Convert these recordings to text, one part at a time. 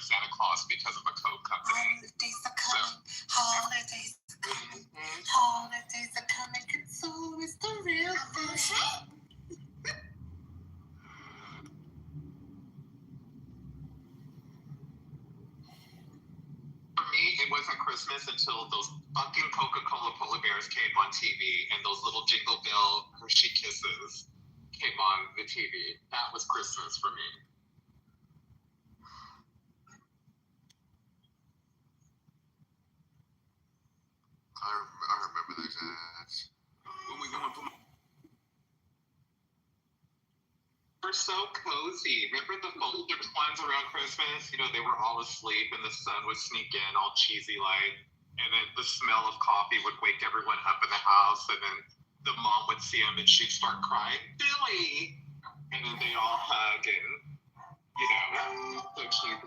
Santa Claus because of a Coke company. Holidays are coming. Holidays are coming. Holidays are coming. And so is the real thing. For me, it wasn't Christmas until those fucking Coca-Cola polar bears came on TV and those little Jingle Bell Hershey Kisses came on the TV. That was Christmas for me. I remember those ads. When we going for We're so cozy. Remember the folders ones around Christmas? You know, they were all asleep and the sun would sneak in all cheesy like, and then the smell of coffee would wake everyone up in the house, and then the mom would see him and she'd start crying, Billy! And then they all hug and, you know, so cheesy.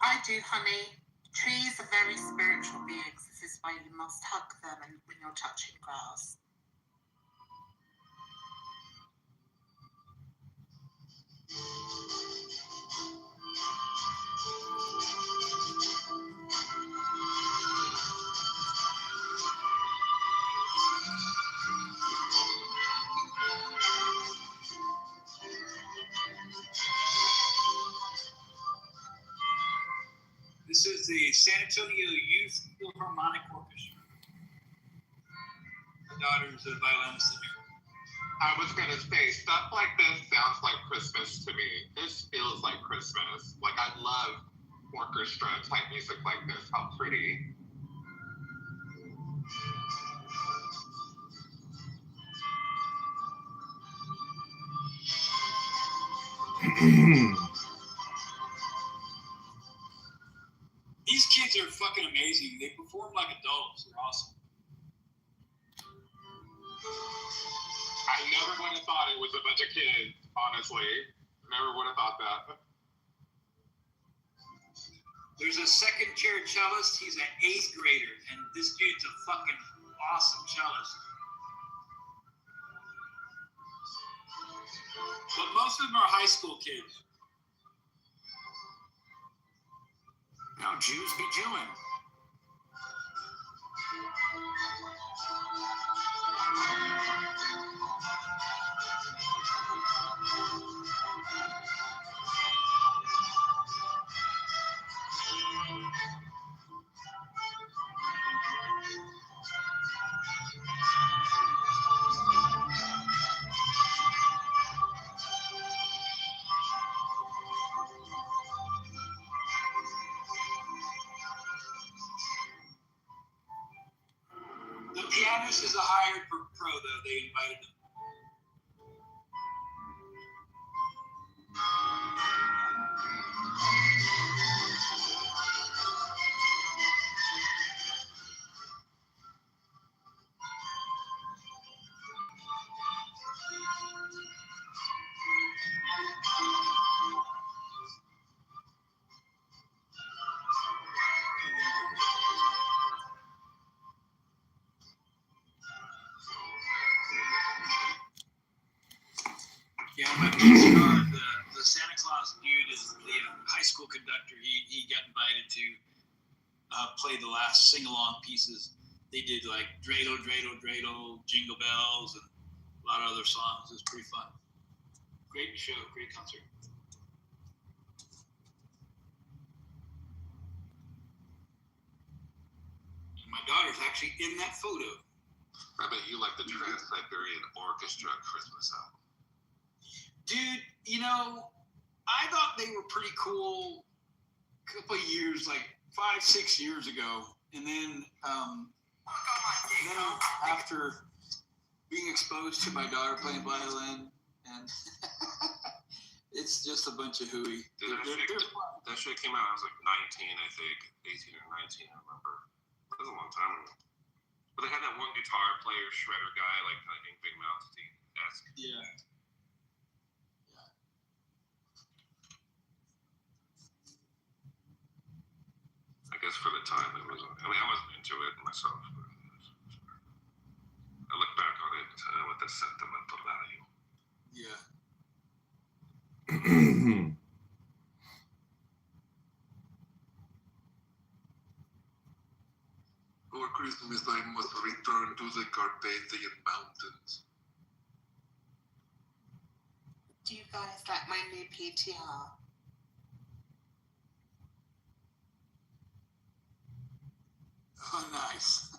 I do, honey. Trees are very spiritual beings. This is why you must hug them when you're touching grass. This is the San Antonio Youth Philharmonic Orchestra. My daughter's a violinist in here. I was going to say, stuff like this sounds like Christmas to me. This feels like Christmas. Like, I love orchestra type music like this. How pretty. These kids are fucking amazing. They perform like adults. They're awesome. I never would have thought it was a bunch of kids, honestly. Never would have thought that. There's a second chair cellist. He's an 8th grader, and this dude's a fucking awesome cellist. But most of them are high school kids. Now Jews be Jewing. The pianist is a hired pro, though. They invited them. Yeah, my PCR, the Santa Claus dude is the high school conductor. He got invited to play the last sing-along pieces. They did like Dreidel, Dreidel, Dreidel, Jingle Bells, and a lot of other songs. It was pretty fun. Great show, great concert. And my daughter's actually in that photo. I bet you like the Trans-Siberian Orchestra Christmas album. Dude, you know, I thought they were pretty cool a couple of years, like 5-6 years ago. And then after being exposed to my daughter playing violin, and it's just a bunch of hooey. That shit came out, I was like 19, I think. 18 or 19, I remember. That was a long time ago. But they had that one guitar player, shredder guy, like kind of Big Mouth-esque. Yeah. the time, it was. I mean, I wasn't into it myself. But I look back on it with a sentimental value. Yeah. For Christmas, I must return to the Carpathian Mountains. Do you guys like my new PTR? Oh, nice.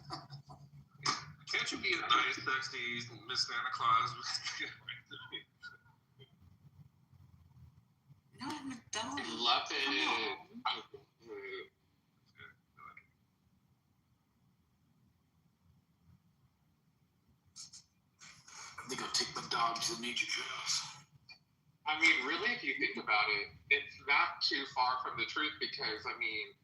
Can't you be a nice, sexy Miss Santa Claus? No, I'm a doll. I love it. Come on. I think I'll take my dog to the nature trails. I mean, really, if you think about it, it's not too far from the truth because, I mean,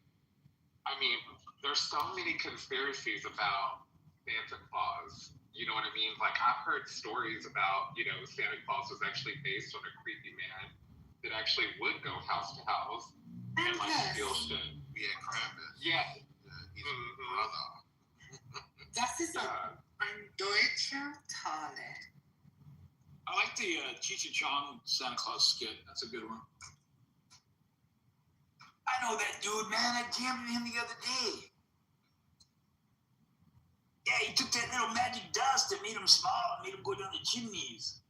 there's so many conspiracies about Santa Claus. You know what I mean? Like, I've heard stories about, Santa Claus was actually based on a creepy man that actually would go house to house and, like, steal shit. Yeah, Krampus. Yeah. He's a brother. Das ist ein deutscher Tale. I like the Cheech and Chong Santa Claus skit. That's a good one. I know that dude, man. I jammed him the other day. Yeah, he took that little magic dust and made him small and made him go down the chimneys.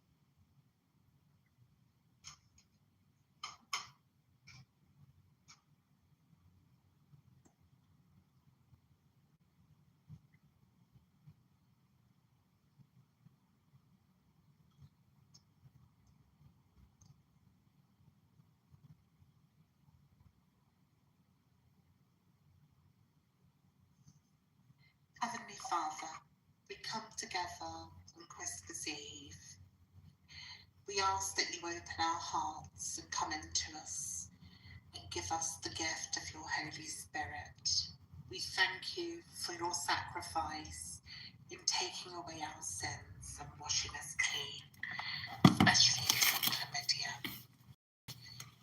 Heavenly Father, we come together on Christmas Eve. We ask that you open our hearts and come into us and give us the gift of your Holy Spirit. We thank you for your sacrifice in taking away our sins and washing us clean, especially from chlamydia.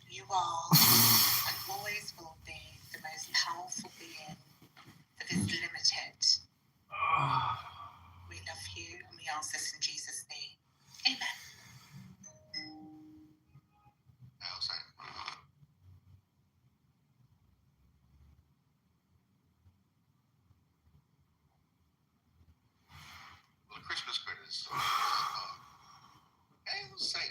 You are and always will be the most powerful being that is limited. We love you and we ask this in Jesus' name. Amen. I'll say. Well, the Christmas credits. Hey, let's say.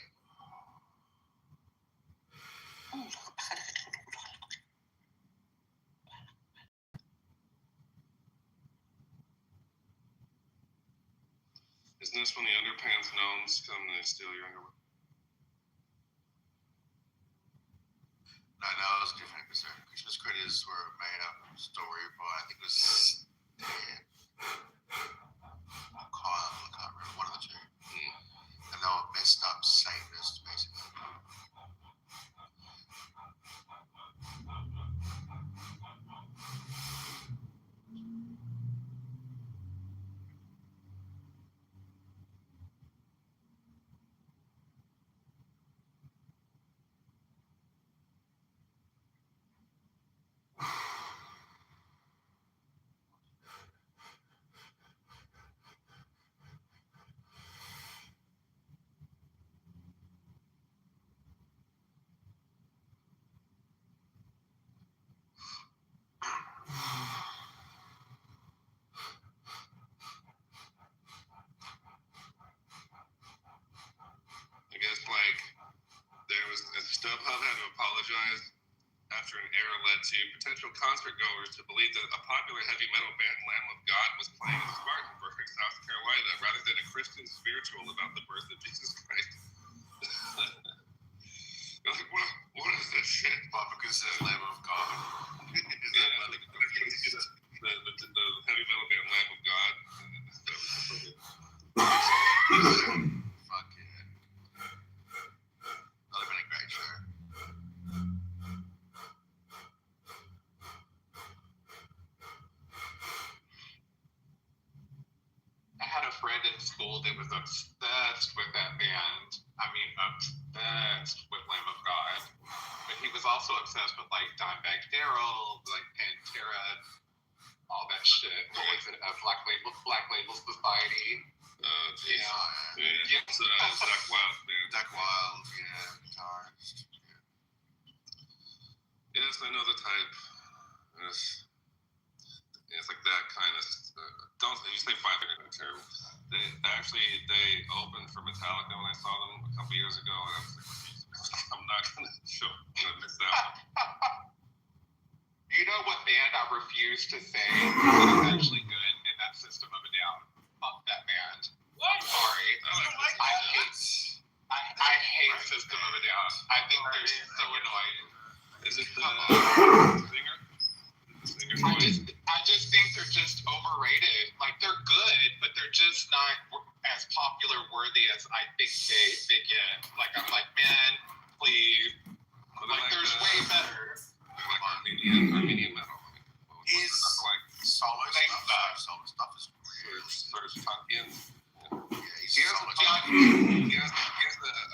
Isn't this when the underpants gnomes come to steal your underwear? No, it was different because Christmas credits were made up story by, I think it was Dan or Kyle, I can't remember, one of the two. And they were messed up Satanists, basically. I guess, like, there was StubHub had to apologize after an error led to potential concert goers to believe that a popular heavy metal band, Lamb of God, was playing in Spartanburg, South Carolina, rather than a Christian spiritual about the birth of Jesus Christ. They're like, what is this shit? Well, because it says Lamb of God. Yeah, the heavy metal band, Lamb of God. Fuck yeah. That would have been a great show. I had a friend in school that was obsessed with that band. I mean, obsessed with Lamb of God. But he was also obsessed with, like, Dimebag Darrell, like Pantera. all that shit. What was it? Black Label Society. Geez. Yeah. It's Duck Wild band. Duck Wild, yeah, guitarist. Yes, I know the type. It's like that kind of. Don't you say 5 finger term? They opened for Metallica when I saw them a couple years ago, and I was like, I'm not gonna miss that one. You know what band I refuse to say is actually good, and that's System of a Down. Fuck that band. What? Sorry. I hate System of a Down. I think they're so annoying. Is it the singer? I just think they're just overrated. Like, they're good, but they're just not as popular worthy as I think they get. Like, I'm like, man, please. Like, there's way better. Like Armenian metal. His solo stuff is weird. Sort of funky. Yeah, he's He has solo a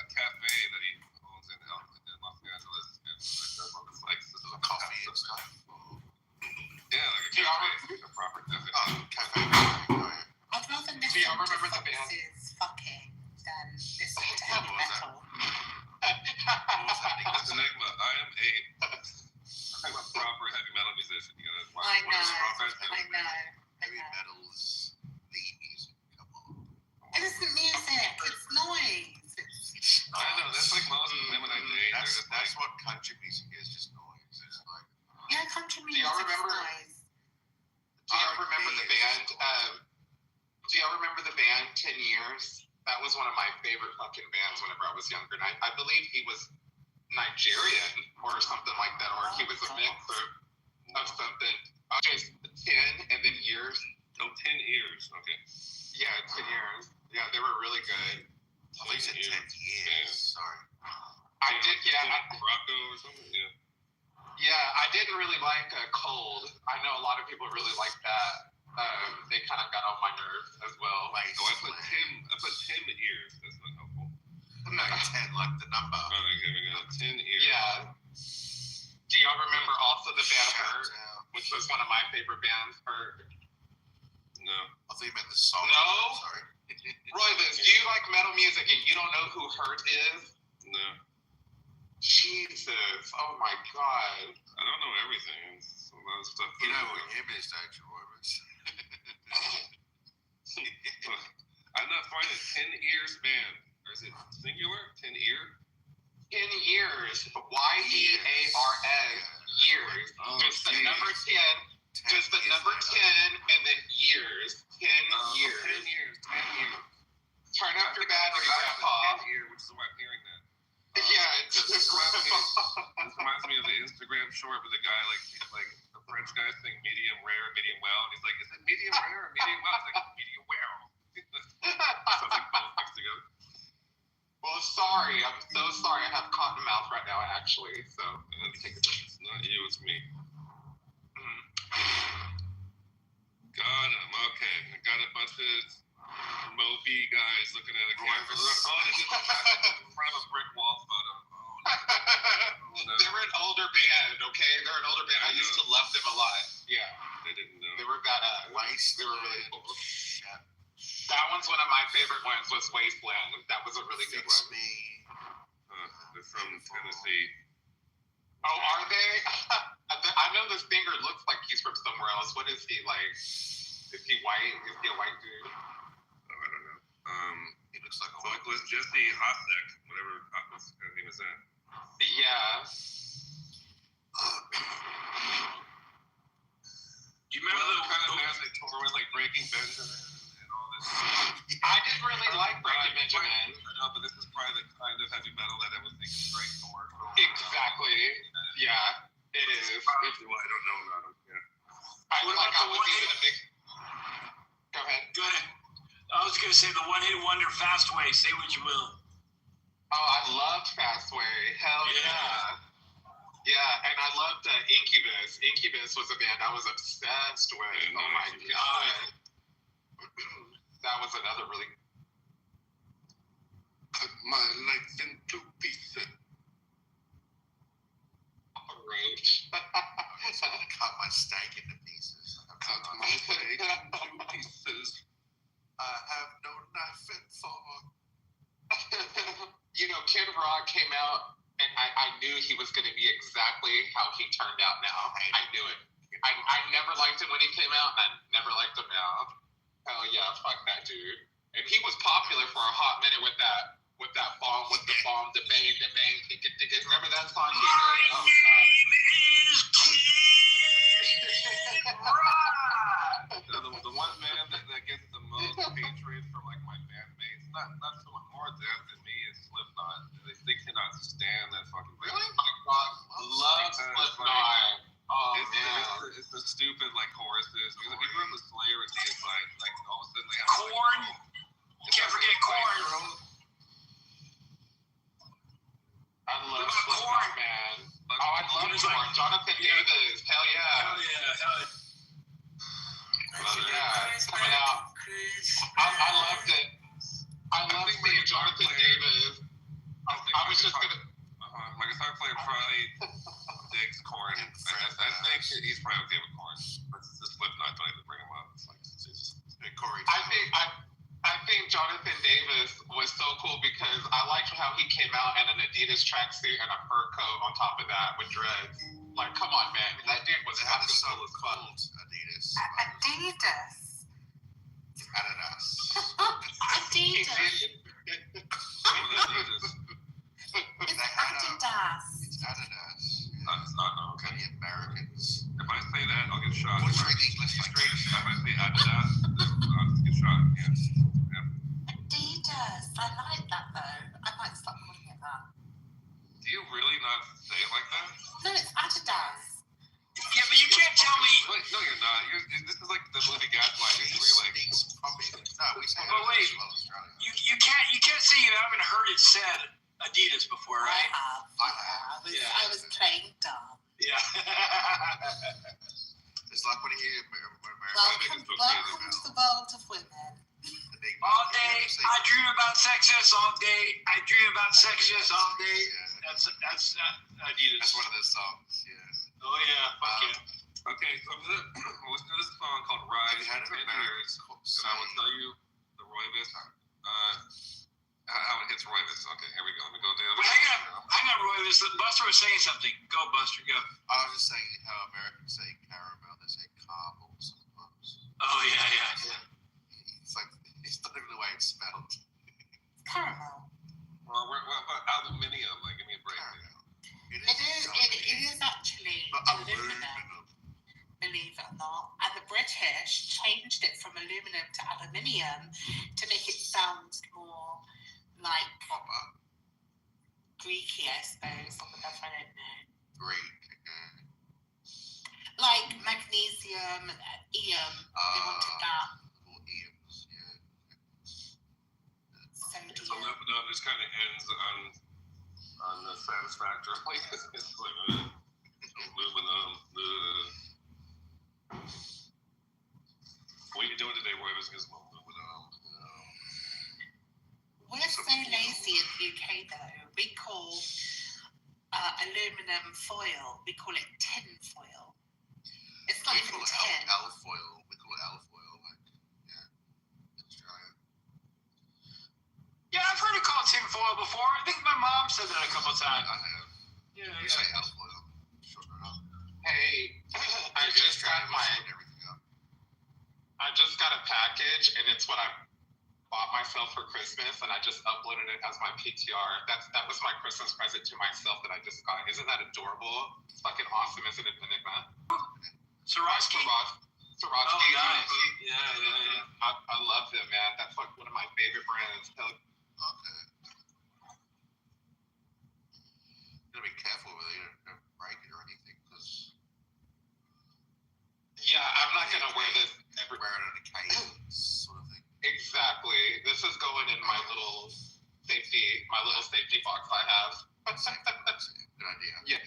cafe that he owns in Los Angeles. It's like this is a coffee and stuff. Yeah, like a proper cafe. Oh, cafe. Oh, yeah. I'd rather listen Do y'all to remember the band? Fox's fucking than listen to heavy What was that? metal. What was happening? That's Enigma. I'm a proper heavy metal musician. You gotta watch I what is know, proper I know. Heavy metal's the music. Come on. It isn't music, it's noise. I know, that's like most of the women I date. That's what country music is, just noise. It's like Yeah, country music y'all remember- is noise. Do y'all remember the band? Do y'all remember the band 10 Years? That was one of my favorite fucking bands whenever I was younger. And I believe he was Nigerian or something like that, or he was a mix of something. Just 10 and then Years. Oh, 10 years. Okay. Yeah, 10 Years. Yeah, they were really good. at least 10 years. Sorry. I did, yeah. Morocco or something. Yeah. Yeah, I didn't really like Cold. I know a lot of people really like that. They kind of got on my nerves as well. I put 10 years. That's not helpful. No, 10, like the number. Oh, okay, we got 10 years. Yeah. Do y'all remember also the band Hurt, which was one of my favorite bands? Hurt. No. I thought you meant the song. No? Sorry. Roy, do you like metal music and you don't know who Hurt is? No. Jesus. Oh my God. I don't know everything. It's a lot of stuff. You know what him is, don't you, Roy? I'm not finding 10 ears band. Or is it singular? 10 ear? 10 years. Y-E-A-R-S. Years. Oh, Just the geez. number 10. Just the number 10 and then years. 10 years. 10 years. 10 years. Turn up your battery, Grandpa. 10 year, which is why I'm hearing that. Yeah, it's This reminds me of the Instagram short with the guy like the French guy saying medium rare, medium well, and he's like, is it medium rare or medium well? It's like medium well. Sounds like both things together. Well, sorry. I'm so sorry. I have cotton mouth right now, actually. So let me take a break. It's not you, it's me. Mm. Got him. Okay, I got a bunch of mopey guys looking at a camera. Oh, this is in front of a brick wall photo. No. They were an older band, okay? They're an older band. I used to love them a lot. Yeah. They didn't know. They were badass. Waste. They were really cool. Shit. That one's one of my favorite ones was Wasteland. That was a really good Fix one. me. They're from Tennessee. Oh, are they? I know the singer looks like he's from somewhere else. What is he like? Is he white? Is he a white dude? Oh, I don't know. He looks like a Vocalist Jesse Hosek, whatever his name is that. Yeah. Do you remember Well, the kind of bands they tour with, like Breaking Benjamin and all this. I didn't really like Breaking Benjamin. I know, but this is probably the kind of heavy metal that I would think is great commercial. Exactly. Yeah, it is. Probably why I don't know about them. Yeah. I What like. about I the was one even a big. Go ahead. Go ahead. I was going to say the one-hit wonder Fastway. Say what you will. Oh, I loved Fastway. Hell yeah. Yeah, and I loved Incubus. Incubus was a band I was obsessed with. Yeah, Oh my nice. God. That was another really. Cut my life into pieces. Roach. cut my steak into pieces. Cut Rock came out, and I knew he was going to be exactly how he turned out now. I knew it. I never liked him when he came out, and I never liked him now. Hell yeah, fuck that dude. And he was popular for a hot minute with that bomb, with the bomb, the bang, tick. Remember that song? My name is Kid Rock. The one man that gets the most hatred from like my bandmates, not so much more death than me, is Slipknot. They cannot stand that fucking band. Really? My God, love Slipknot. Oh man, it's the stupid like choruses. Because if you go to the Slayer and see like all of a sudden they have Korn. You can't forget Korn. I love Slipknot, man. Oh, I love Korn. Jonathan Davis. Hell yeah. Hell yeah. Yeah, it's coming out. I loved it. I love seeing Jonathan Davis. I was just gonna. My guitar player probably digs Korn. I think he's probably okay with Korn. But it's just Slipknot, don't even bring him up. It's like it's just Corey. I think Jonathan Davis was so cool because I liked how he came out in an Adidas tracksuit and a fur coat on top of that with dreads. Like, come on, man, that dude was fucking cool as fuck. Adidas. It's not okay. The Americans. If I say that, I'll get shot. What's your English straight? If I say Adidas, I'll just get shot. Yeah. Adidas. I like that though. I might stop calling it that. Do you really not say it like that? No, it's Adidas. Yeah, but you can't tell me. Wait, no, you're not. This is like the movie Gaslighting, where you're like, we say Oh, wait. as well, Australia. You can't say you haven't heard it said Adidas before, right? I have. I was playing dumb. Yeah. It's like when you hear Welcome to the world of women. All day I dream about sexist. All day I dream about sexist. All day. That's Adidas. That's one of those songs. Yeah. Oh yeah. Fuck yeah. okay, so I'm gonna listen to this song called Rise. Have you had it And I will tell you the Royvis. How it hits Royvis. Okay, here we go. Let me go down. Hang on, Roy. Buster was saying something. Go, Buster. Go. I was just saying how Americans say caramel, they say caramel sometimes. Oh yeah. It's like it's not even the way it's spelled. Caramel. Well, aluminium. Like, give me a break. Caramel. It is actually aluminum, believe it or not. And the British changed it from aluminum to aluminium to make it sound more like Proper. Greeky, I suppose, or whatever, I don't know. Greek. Like magnesium, ium, they wanted that. Little ears, yeah. So no, this kind of ends on the satisfactory. It's like aluminum. What are you doing today, Roy? It's aluminum. We're so lazy in the UK though. We call aluminum foil, we call it tin foil. It's not even tin. Alfoil. We call it alfoil. Like, yeah. In Australia. Yeah, I've heard it called tin foil before. I think my mom said that a couple times. I have. Yeah. We say alfoil. Shorten it up. Hey, I just got a package, and it's what I bought myself for Christmas, and I just uploaded it as my PTR. That was my Christmas present to myself that I just got. Isn't that adorable? It's fucking awesome, isn't it, Enigma? Swarovski. Swarovski. Oh, nice. Yeah. I love them, man. That's like one of my favorite brands. Okay. You gotta be careful with it. You don't break it or anything, because. Yeah, I'm not gonna wear this Wear it on occasions, sort of thing. Exactly. This is going in my little safety box I have. Good idea. Yeah.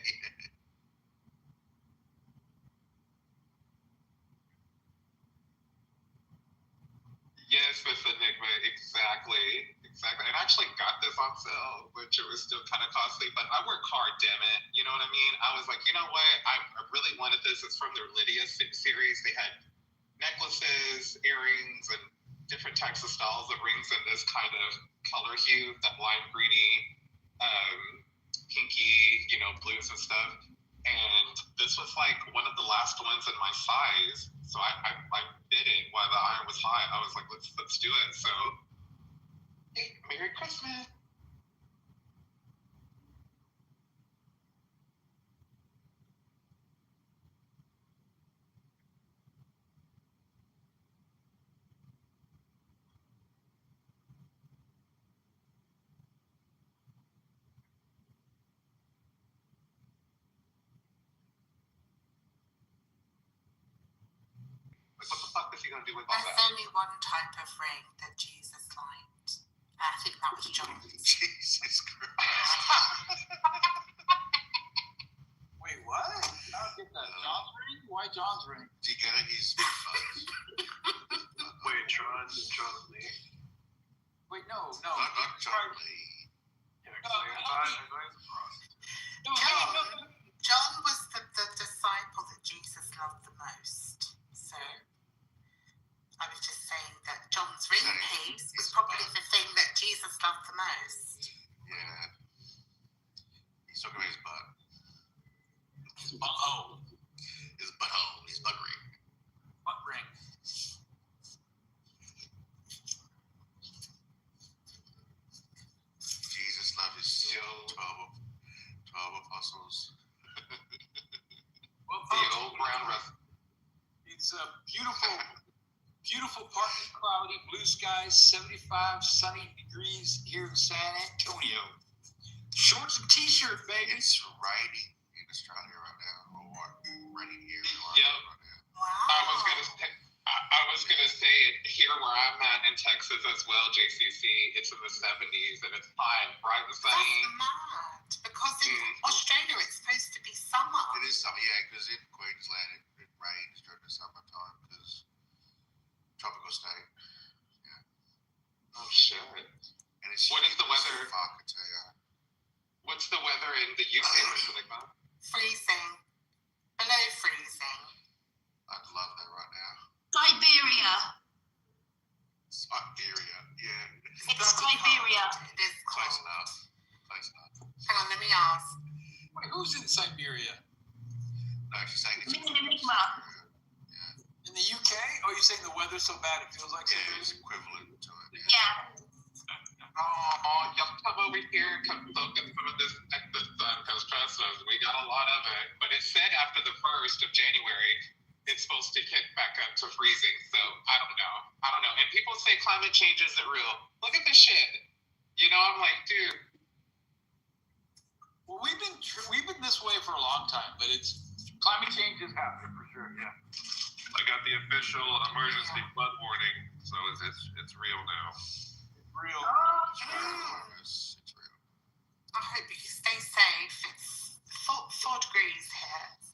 Yes, Miss Enigma, exactly. And I actually got this on sale, which it was still kind of costly, but I work hard, damn it. You know what I mean? I was like, you know what? I really wanted this. It's from their Lydia series. They had necklaces, earrings, and different types of styles of rings in this kind of color hue, that lime greeny pinky, blues and stuff. And this was like one of the last ones in my size. So I did it while the iron was hot. I was like, let's do it. So, hey, Merry Christmas. Like, what the fuck is he gonna do with all There's that? only one type of ring that Jesus liked. I think that was John's. Jesus Christ. Wait, what? I don't get that. John's ring? Why John's ring? Do you get it? He's fuzz. Wait, Tron Lee. Wait, no. Not John Lee. Yeah, because No. John was the disciple that Jesus loved the most. So I was just saying that John's ring piece was probably the thing that Jesus loved the most. Yeah. He's talking about his butt. His butthole. His butthole. His butt ring. Butt ring. Jesus loved his 12 apostles. Well, The folks, old brown rest. it's a beautiful, partly cloudy, blue skies, 75 sunny degrees here in San Antonio. Shorts and t-shirt, baby. It's raining in Australia right now, or raining here in Yep. right now. Wow. I was gonna say it here where I'm at in Texas as well, JCC. It's in the 70s and it's fine, bright and sunny. That's mad. Because in Australia it's supposed to be summer. It is summer, yeah, because in Queensland it rains during the summertime because tropical state. Oh shit. And it's What is the weather? Fuck, I tell ya. What's the weather in the UK or something like that? Freezing. Below freezing. I'd love that right now. Siberia. Siberia, yeah. It's Siberia. It is Close cold. enough. Close enough. Hang on, let me ask. Wait, who's in Siberia? No, she's saying it's Me and Enigma. In the UK? Oh, you're saying the weather's so bad it feels like Yeah, Siberia? it's equivalent to it. Yeah. Oh, y'all come over here, come soak in some of this Texas sun, because trust us, we got a lot of it. But it said after the 1st of January, it's supposed to kick back up to freezing. So I don't know. And people say climate change isn't real. Look at this shit. I'm like, dude. Well, we've been this way for a long time, but it's climate change is happening for sure. Yeah. I got the official emergency flood warning, so it's real now. Real. It's real. I hope you stay safe. It's 4 degrees here. It's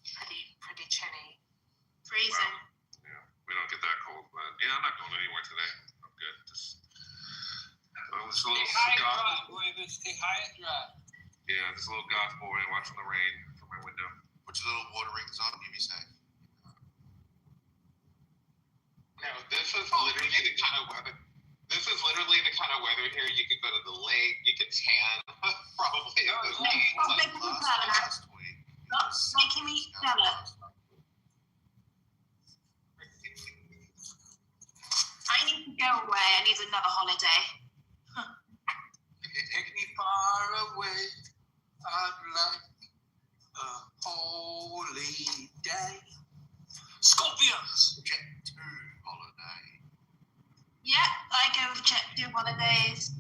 pretty chilly. Freezing. Yeah, we don't get that cold, but yeah, I'm not going anywhere today. I'm good. Just a Stay little high and goth. dry, boy. Stay high and dry. Yeah, just a little goth boy watching the rain from my window. Put your little water rings on, you'll be safe. No, this is literally the kind of weather. This is literally the kind of weather here. You could go to the lake. You could tan. Probably at the beach. Stop making me jealous. Last week. Stop making me jealous. I need to go away. I need another holiday. Take me far away. I'd like a holy day. Scorpions. Jet to holiday. Yeah, I go with Jet2 holidays.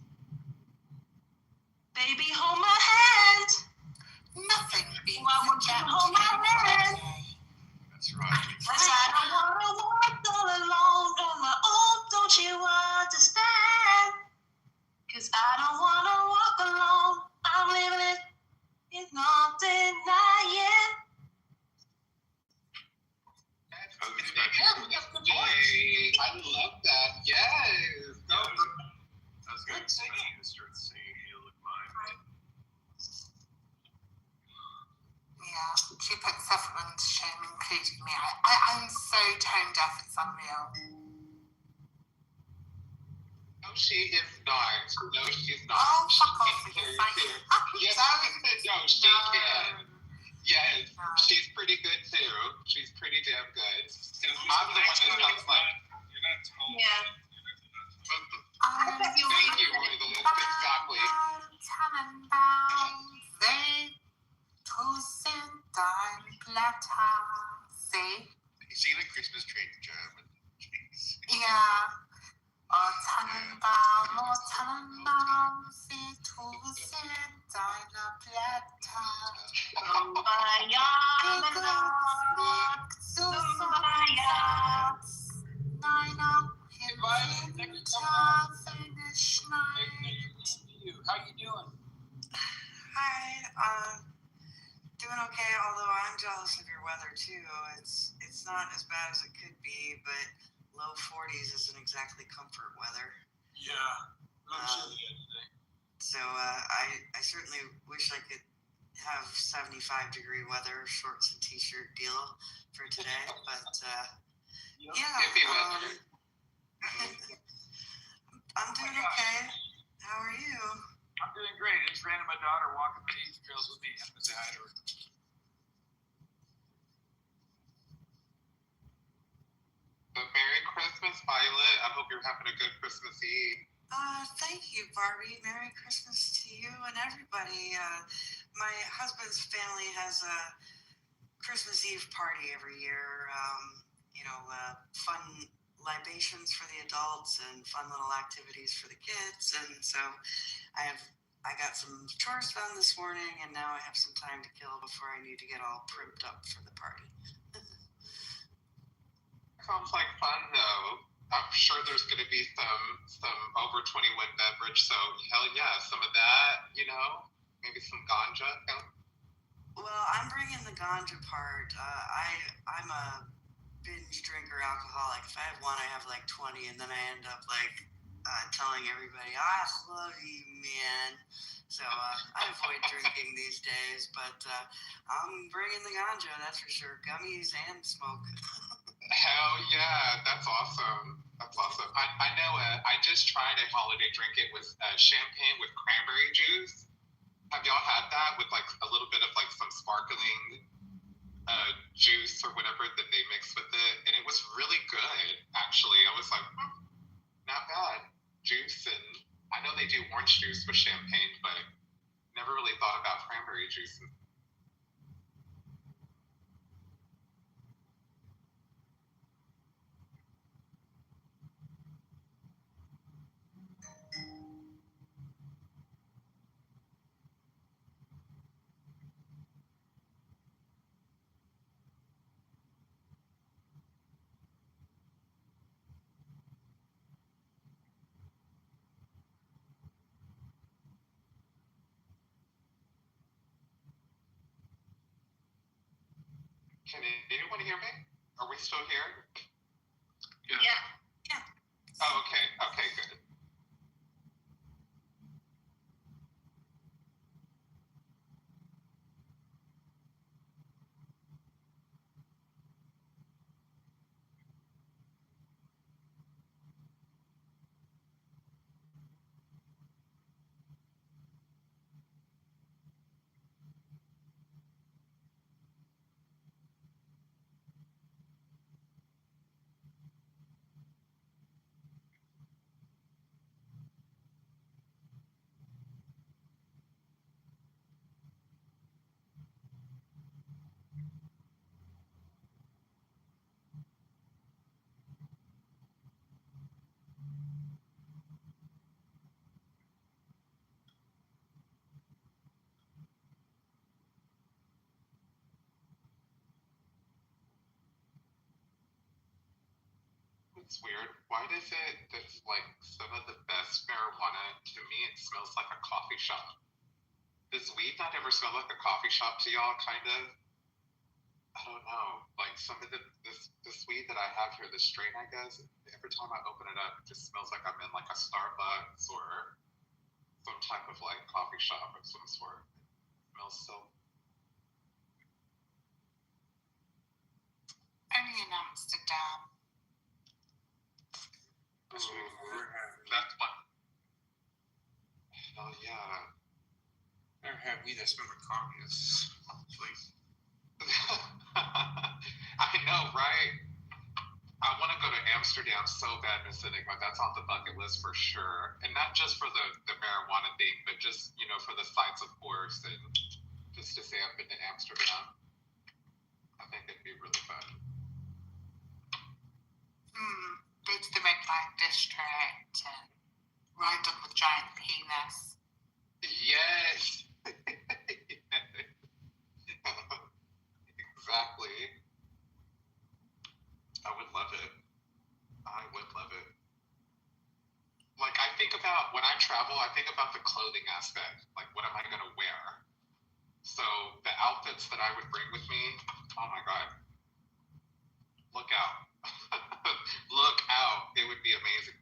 Baby, hold my hand. Nothing beats Well, I want you to hold my hand. That's right. Cause I don't wanna walk all alone on my own, don't you understand? Cause I don't wanna walk alone, I'm living it, it's not denying. I love that. Yes. That's good. Singing. Start singing. You look mine. Yeah, she puts everyone to shame, including me. I'm so tone deaf, it's unreal. Oh she is not. No, she's not. Oh, fuck She off with your can face. too. Oh, Yes, don't. no, she can. Yes, No. she's pretty good too. She's pretty damn good. Because I'm the one that sounds like. you're not told. Yeah. I bet you Thank you, Roy the List. Exactly. See? You see the Christmas tree in German? Jeez. Yeah. Oh, Tannenbaum, sieh zu sehr deiner Blätter. Kumbaya, So kumbaya. Deiner Violet, thank you so Winter Hey, geschneit. good to see you. How you doing? Hi, doing okay, although I'm jealous of your weather too. It's not as bad as it could be, but low 40s isn't exactly comfort weather. Yeah. I'm sure the other day. So I certainly wish I could have 75-degree weather, shorts and t-shirt deal for today, but Yep. yeah. Hippie weather. I'm doing okay. How are you? I'm doing great. I just ran to my daughter walking the East Trails with me. I'm gonna say hi to her. But Merry Christmas, Violet. I hope you're having a good Christmas Eve. Thank you, Barbie. Merry Christmas to you and everybody. My husband's family has a Christmas Eve party every year. Fun libations for the adults and fun little activities for the kids. And so I got some chores done this morning, and now I have some time to kill before I need to get all primed up for the party. Sounds like fun though. I'm sure there's going to be some over 21 beverage. So hell yeah, some of that. Maybe some ganja. Well, I'm bringing the ganja part. I'm a binge drinker alcoholic. If I have one, I have like 20, and then I end up telling everybody, I love you, man. So I avoid drinking these days, but I'm bringing the ganja, that's for sure. Gummies and smoke. Hell yeah, that's awesome. That's awesome. I know. I just tried a holiday drink. It was champagne with cranberry juice. Have y'all had that with like a little bit of like some sparkling juice or whatever that they mix with it? And it was really good, actually. I was like, not bad. Juice, and I know they do orange juice with champagne, but never really thought about cranberry juice. Can anyone hear me? Are we still here? Yeah. Oh, okay. Okay, good. It's weird. Why does it's like some of the best marijuana, to me, it smells like a coffee shop. Does weed not ever smell like a coffee shop to y'all, kind of? I don't know. Like some of this weed that I have here, this strain, I guess, every time I open it up, it just smells like I'm in like a Starbucks or some type of like coffee shop of some sort. It smells so. Only in Amsterdam. That's fun. need that smell of coffee. That's like, I know, right? I want to go to Amsterdam so bad, Miss Enigma. That's on the bucket list for sure. And not just for the marijuana thing, but just, for the sights, of course, and just to say I've been to Amsterdam. I think it'd be really fun. Go to the red light district and ride on the giant penis. Yes! Exactly. I would love it. I would love it. Like, I think about, when I travel, I think about the clothing aspect. Like, what am I going to wear? So, the outfits that I would bring with me, oh my God. Look out. Look out. It would be amazing.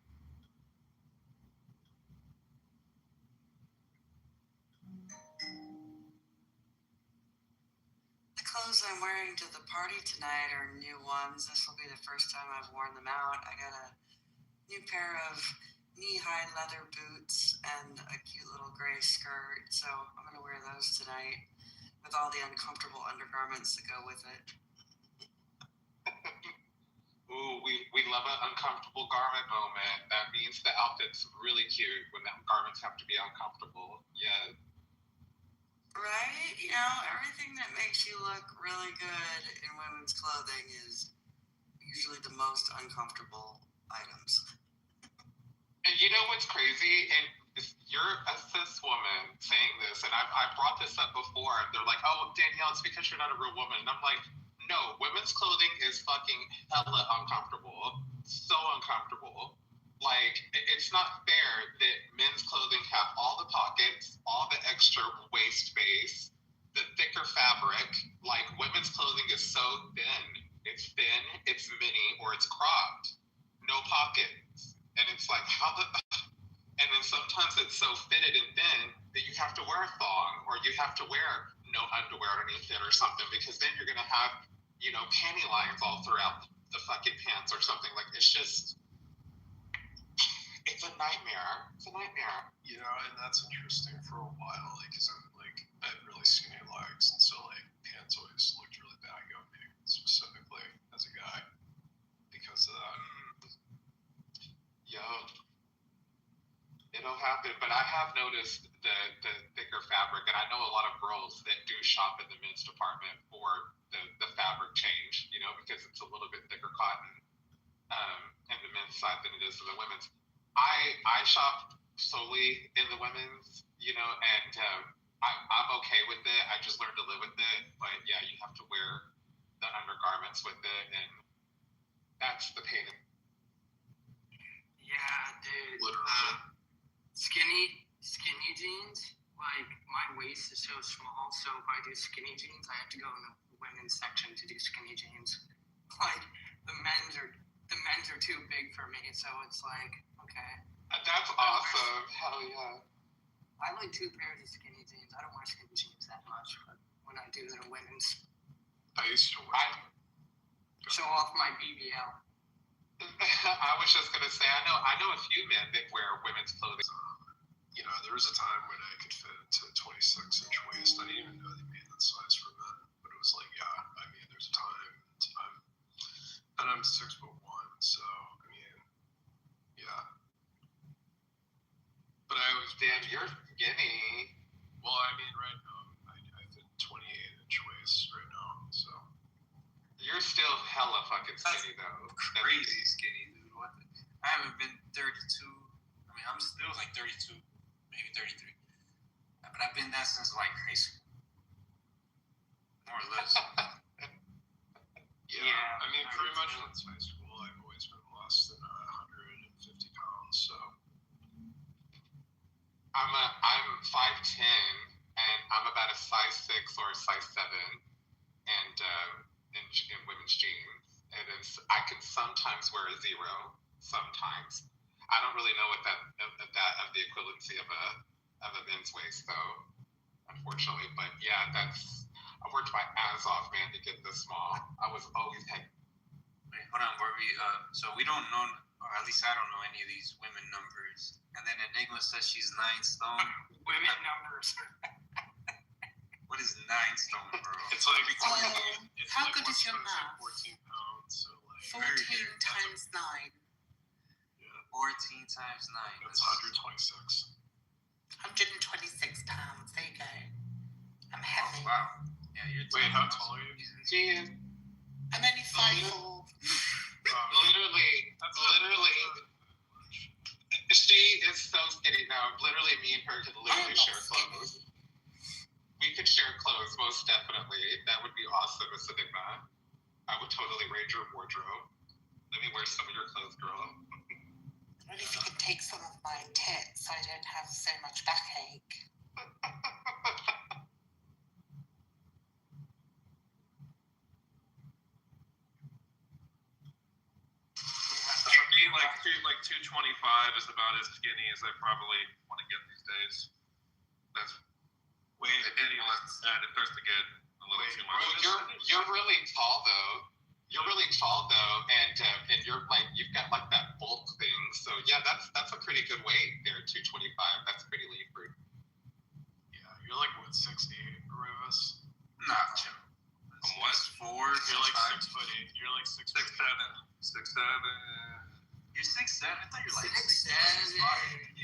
The clothes I'm wearing to the party tonight are new ones. This will be the first time I've worn them out. I got a new pair of knee-high leather boots and a cute little gray skirt. So I'm going to wear those tonight with all the uncomfortable undergarments that go with it. Ooh, we love an uncomfortable garment moment. That means the outfit's really cute when the garments have to be uncomfortable. Yeah. Right? Everything that makes you look really good in women's clothing is usually the most uncomfortable items. And you know what's crazy? And you're a cis woman saying this, and I brought this up before. They're like, oh, Danielle, it's because you're not a real woman. And I'm like, no, women's clothing is fucking hella uncomfortable. So uncomfortable. Like, it's not fair that men's clothing have all the pockets, all the extra waist space, the thicker fabric. Like, women's clothing is so thin. It's thin, it's mini, or it's cropped. No pockets. And it's like, and then sometimes it's so fitted and thin that you have to wear a thong, or you have to wear no underwear underneath it or something, because then you're going to have, panty lines all throughout the fucking pants or something. Like, it's just, it's a nightmare. It's a nightmare. And that's interesting for a while, because I had really skinny legs, and so pants always looked really baggy on me, specifically as a guy, because of that. Yeah. It'll happen, but I have noticed the thicker fabric, and I know a lot of girls that do shop in the men's department for the fabric change, because it's a little bit thicker cotton in the men's side than it is in the women's. I shop solely in the women's, and I'm okay with it. I just learned to live with it, but yeah, you have to wear the undergarments with it, and that's the pain. Yeah, dude. Literally. Skinny jeans. Like, my waist is so small, so if I do skinny jeans, I have to go in the women's section to do skinny jeans. Like, the men's are too big for me, so it's like, okay. That's awesome. Hell yeah. I like 2 pairs of skinny jeans. I don't wear skinny jeans that much, but when I do, they're women's. I used to wear Show off my BBL. I was just gonna say, I know a few men that wear women's clothing. There was a time when I could fit into a 26-inch waist. I didn't even know they made that size for men, but it was like, there's a time, and I'm 6'1", so yeah. But I always, damn, you're skinny. Well, right now I fit 28-inch waist right now, so. You're still hella fucking skinny though. crazy skinny, dude. I haven't been 32. I'm still 32, maybe 33. But I've been that since high school. More or less. Yeah. Pretty much since high school, I've always been less than 150 pounds, so. I'm 5'10", and I'm about a size 6 or a size 7, and in women's jeans. And I can sometimes wear a 0, sometimes. I don't really know what that of the equivalency of a men's waist though, unfortunately. But yeah, I worked my ass off, man, to get this small. I was always Wait, hold on, so we don't know, or at least I don't know any of these women numbers. And then Enigma says she's 9 stone. Women numbers. It's like how good is your math? 14 pounds. So like 14 times 9. 14 times 9. That's 126. 126 pounds. There you go. I'm heavy. Oh, wow. Yeah, you're. Wait, how tall are you? Jeez. I'm only 5'4". Literally, she is so skinny now. Literally, me and her could literally share clothes. We could share clothes, most definitely. That would be awesome, Miss Enigma. I would totally raid your wardrobe. Let me wear some of your clothes, girl. Well, if you could take some of my tits, I don't have so much backache. For me, like 225 is about as skinny as I probably want to get these days. That's any less than that, it starts to get a little too much. Well, you're really tall though. You're really tall though, and you're like you've got like that bulk thing. So yeah, that's a pretty good weight there. 225. That's pretty lean for you. Yeah, you're like what 68, Rivas? Nah, I'm what? 4. You're like 6'8". You're like 6'7". 6'7". You're 6'7". I thought you were like 6'7". 6'5".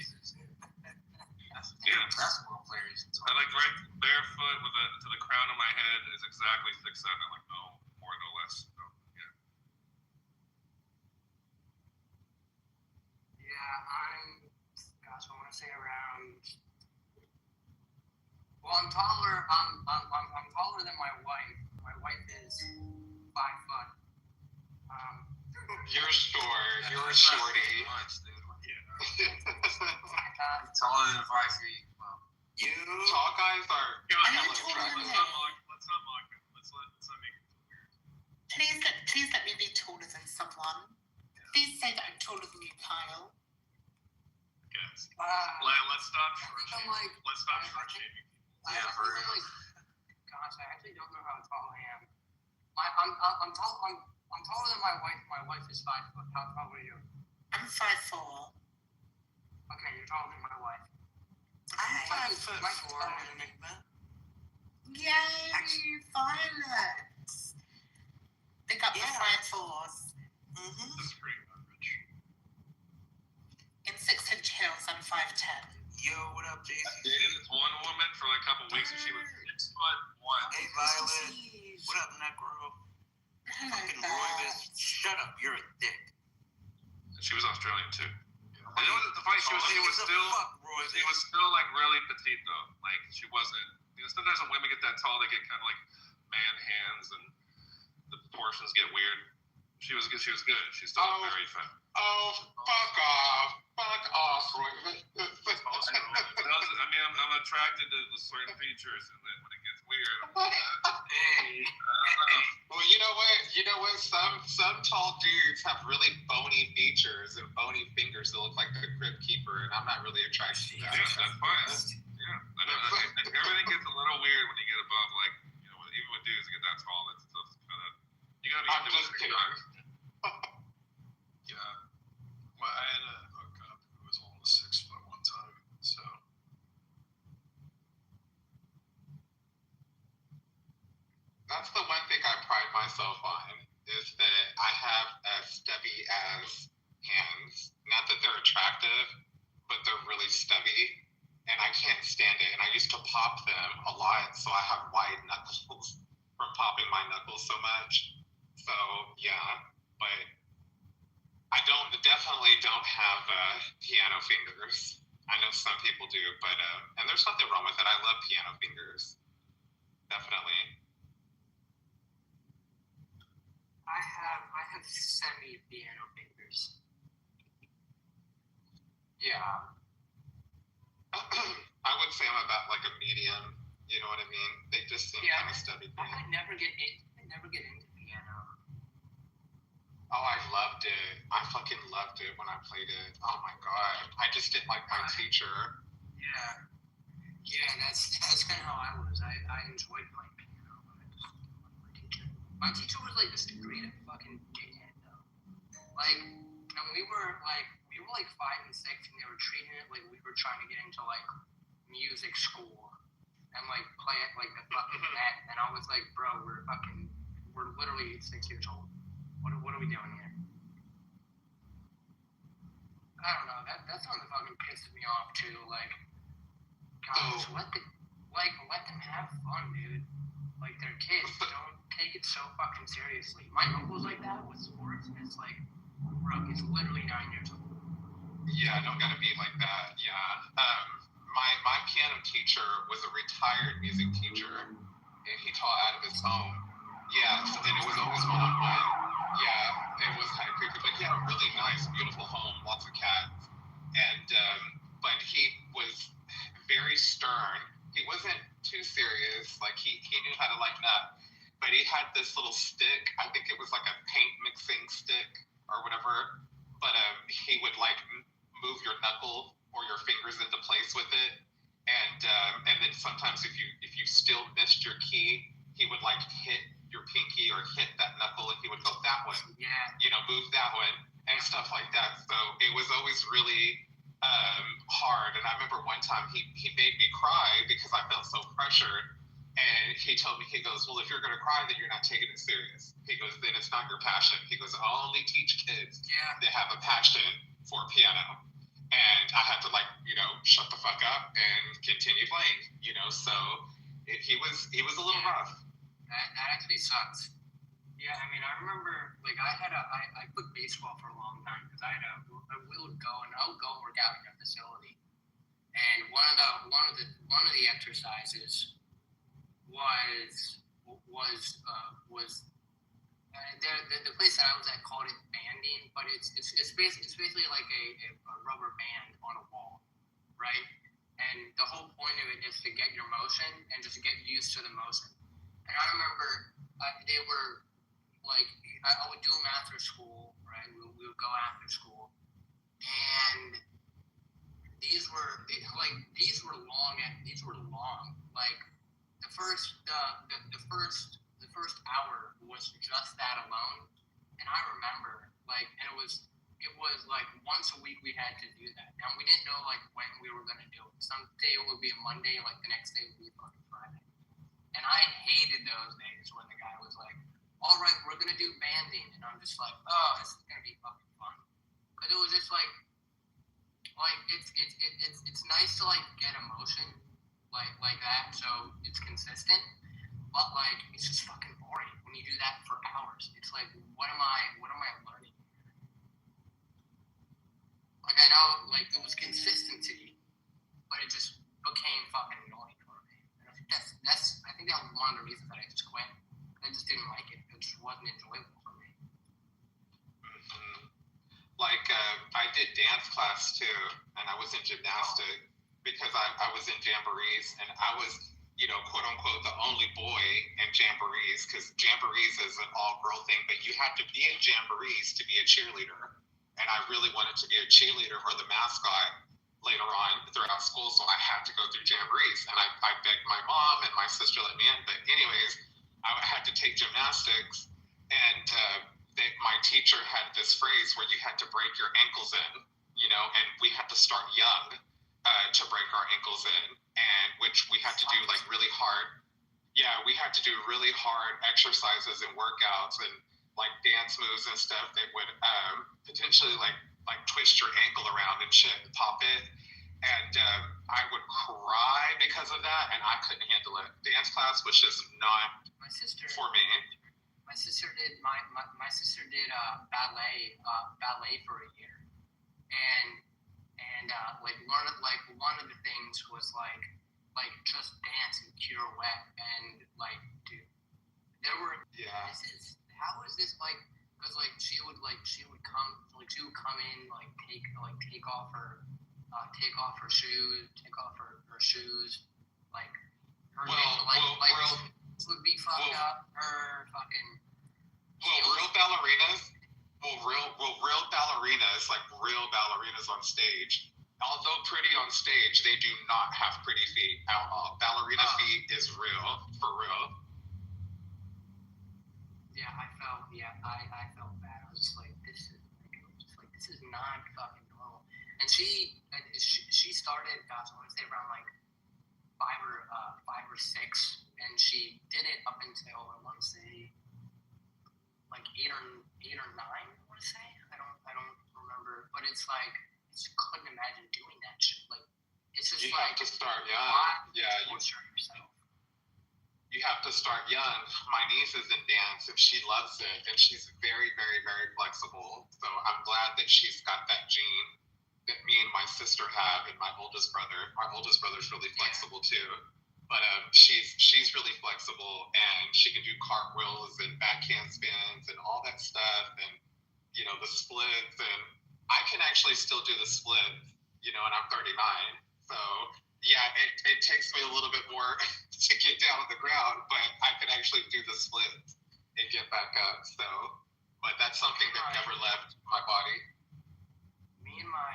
Yeah, basketball players. I like right barefoot with to the crown of my head is exactly 6'7". Like no more, no less. So, yeah. Yeah, I'm. Gosh, I want to say around. Well, I'm taller. I'm taller than my wife. My wife is 5 foot. You're short. You're a shorty. Much, dude. Tall Taller than 5 feet. Wow. guys are hella attractive. Let's not mock him. Let's not make him feel weird. Please let me be taller than someone. Please say that I'm taller than you, Kyle. Yes. Let's stop I short think I'm shaming. like. Let's stop short shaming. Yeah, for real. Like, gosh, I actually don't know how tall I am. I'm tall. I'm taller than my wife. My wife is 5 foot. How tall are you? I'm 5'4". Okay, you're taller than my wife. I'm 5'4". Okay. Enigma. Yay, Violet! They got the 5'4s. Mm-hmm. That's pretty average. In 6-inch heels, I'm 5'10". Yo, what up, JC? I dated this one woman for like a couple weeks and she was 6'1". Hey, Violet. What up, Necro? Hello, Fucking Belle. Royvis. Shut up, you're a dick. She was Australian too. And it was the funny. She was still. Fuck, Royvis. She was still like really petite though. Like she wasn't. You know, sometimes when women get that tall, they get kind of like man hands and the proportions get weird. She was good. She's still very fat. Oh, fuck off. Fuck off, Roy. I'm attracted to the certain features, and then when it gets weird, Hey. Well, you know what? Some tall dudes have really bony features and bony fingers that look like the Crypt Keeper, and I'm not really attracted to that. Yeah, that's fine. Yeah, I know. Everything gets a little weird when you get above, like, you know, even with dudes that get that tall, that's kind of, you gotta be I'm into just it. kidding. Yeah. Well, I had a hookup who was almost 6 foot one time, so. That's the one thing I pride myself on, is that I have as stubby as hands. Not that they're attractive, but they're really stubby, and I can't stand it. And I used to pop them a lot, so I have wide knuckles from popping my knuckles so much. So yeah, but I definitely don't have piano fingers. I know some people do, but and there's nothing wrong with it. I love piano fingers, definitely. I have semi-piano fingers. Yeah. I would say I'm about like a medium. You know what I mean? They just seem Yeah. kind of stubby. I never get into piano. Oh, I loved it. I fucking loved it when I played it. Oh my god. I just didn't like my teacher. Yeah. Yeah, that's kind of how I was. I enjoyed playing piano, but I just didn't like my teacher. My teacher was like this great fucking dickhead though. Like, and we were like 5 and 6, and they were treating it like we were trying to get into like music school. and like play at like the fucking net. And I was like, bro, we're literally 6 years old. What are we doing here? I don't know. That's something that fucking pisses me off too. Like, God, just let them have fun, dude. Like, they're kids. Don't take it so fucking seriously. My uncle's like that with sports. It's like, bro, he's literally 9 years old. Yeah, I don't gotta be like that. Yeah. My piano teacher was a retired music teacher, and he taught out of his home. Yeah, so then it was always one-on-one. Yeah, it was kind of creepy, but he had a really nice, beautiful home, lots of cats. And but he was very stern. He wasn't too serious. Like he knew how to lighten up. But he had this little stick. I think it was like a paint mixing stick or whatever. But he would like move your knuckle or your fingers into place with it. And then sometimes if you still missed your key, he would like hit your pinky or hit that knuckle, and he would go that one. Yeah. Move that one and stuff like that. So it was always really hard. And I remember one time he made me cry because I felt so pressured. And he told me, he goes, well, if you're going to cry, then you're not taking it serious. He goes, then it's not your passion. He goes, I'll only teach kids that have a passion for piano. And I had to shut the fuck up and continue playing, so he was a little rough. That actually sucks. Yeah, I mean, I remember, like, I played baseball for a long time because I would go work out in a facility. And one of the exercises was the place that I was at called it banding, but it's basically like a rubber band on a wall, right? And the whole point of it is to get your motion and just to get used to the motion. And I remember they were like, I would do them after school, right? We would go after school, and these were long. Like the first hour was just that alone. And I remember, like, and it was like once a week we had to do that. And we didn't know like when we were gonna do it. Some day it would be a Monday, like the next day would be a fucking Friday. And I hated those days when the guy was like, all right, we're gonna do banding, and I'm just like, oh, this is gonna be fucking fun. Because it was just like it's nice to like get emotion like that, so it's consistent. But like it's just fucking boring when you do that for hours. It's like, what am I learning? Like I know like it was consistency, but it just became fucking annoying for me. And I think that was one of the reasons that I just quit. I just didn't like it. It just wasn't enjoyable for me. Mm-hmm. Like I did dance class too, and I was in gymnastics because I was in jamborees, and I was, quote unquote, the only boy in jamborees, because jamborees is an all-girl thing, but you had to be in jamborees to be a cheerleader. And I really wanted to be a cheerleader or the mascot later on throughout school, so I had to go through jamborees. And I begged my mom and my sister let me in, but anyways, I had to take gymnastics, and my teacher had this phrase where you had to break your ankles in, and we had to start young to break our ankles in, and which we had to do like really hard. Yeah, we had to do really hard exercises and workouts and like dance moves and stuff that would potentially like twist your ankle around and shit and pop it. And I would cry because of that, and I couldn't handle it. Dance class was just not for me. My sister did ballet for a year, and one of the things was like just dance and pirouette, and like dude, there were how is this like, because like she would come in, like take off her shoes, like her legs would be fucked up, her fucking real ballerinas, like real ballerinas on stage, although pretty on stage, they do not have pretty feet at all. Ballerina feet is real, for real. Yeah, I felt bad. I was just like, this is not fucking normal. And she started, gosh, I want to say around like 5 or 6, and she did it up until I want to say like 8 or 9. I want to say I don't remember, but it's like I just couldn't imagine doing that shit. Like it's just You like have to start young. why Yeah, torture yourself. you have to start young. My niece is in dance and she loves it, and she's very, very, very flexible. So I'm glad that she's got that gene that me and my sister have, and my oldest brother. My oldest brother's really flexible too, but she's really flexible, and she can do cartwheels and back handspins and all that stuff, and you know the splits, and I can actually still do the splits, you know, and I'm 39, so. Yeah, it takes me a little bit more to get down on the ground, but I can actually do the splits and get back up. So, but that's something that never left my body. Me and my,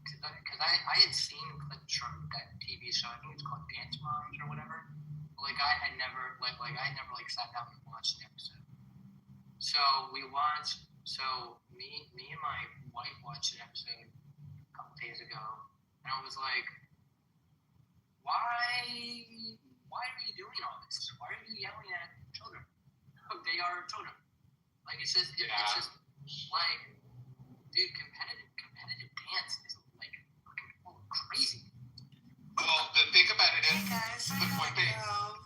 because I had seen clips from that TV show. I think it's called Dance Moms or whatever. Like I had never sat down and watched an episode. So we watched. So me and my wife watched an episode a couple days ago, and I was like, why are you doing all this? Why are you yelling at children? They are children. Like it's just like, dude, competitive dance is like fucking crazy. Well, the thing about it is, Hey guys, I the one gotta thing. go.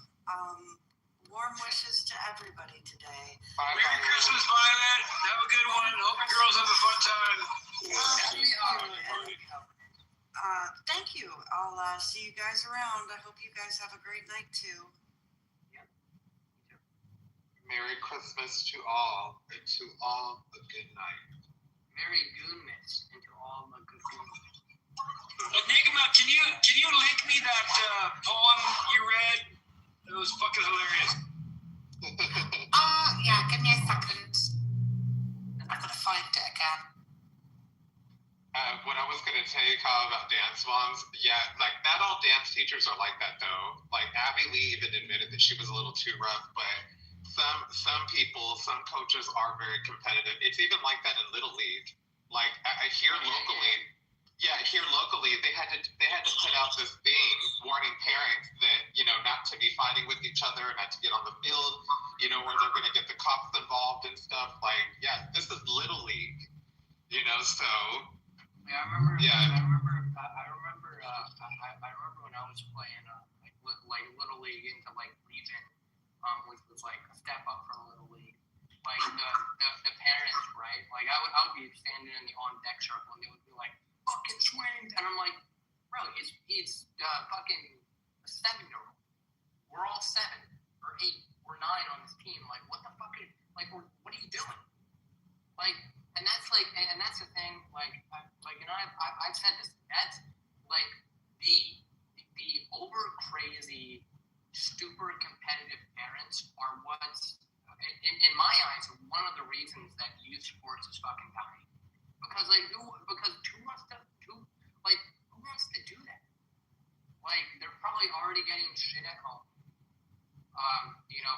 Warm wishes to everybody today. Bye, Merry Christmas, Violet. Have a good one. Hope your girls have a fun time. Thank you. I'll see you guys around. I hope you guys have a great night too. Merry Christmas to all, and to all a good night. Merry Goodness and to all the good things. Enigma, can you link me that poem you read? It was fucking hilarious. Yeah, give me a second. I've got to find it again. What I was going to tell you, Kyle, about dance moms, yeah, like not all dance teachers are like that though. Like Abby Lee even admitted that she was a little too rough, but some people, some coaches are very competitive. It's even like that in Little League. Like I hear locally, they had to put out this thing warning parents that, you know, not to be fighting with each other, not to get on the field, you know, where they're going to get the cops involved and stuff. Like, yeah, this is Little League, you know, so. Yeah, I remember. Yeah. I remember when I was playing like Little League into like Legion, which was like a step up from Little League. Like the parents, right? Like I would be standing in the on deck circle, and they would be like, "Fucking swing!" And I'm like, "Bro, it's fucking a 7-year-old. We're all 7 or 8 or 9 on this team. Like, what the fuck? What are you doing? Like." And that's the thing. I've said this. That's like the over crazy, super competitive parents are what's in my eyes one of the reasons that youth sports is fucking dying. Because who wants to do that? Like they're probably already getting shit at home,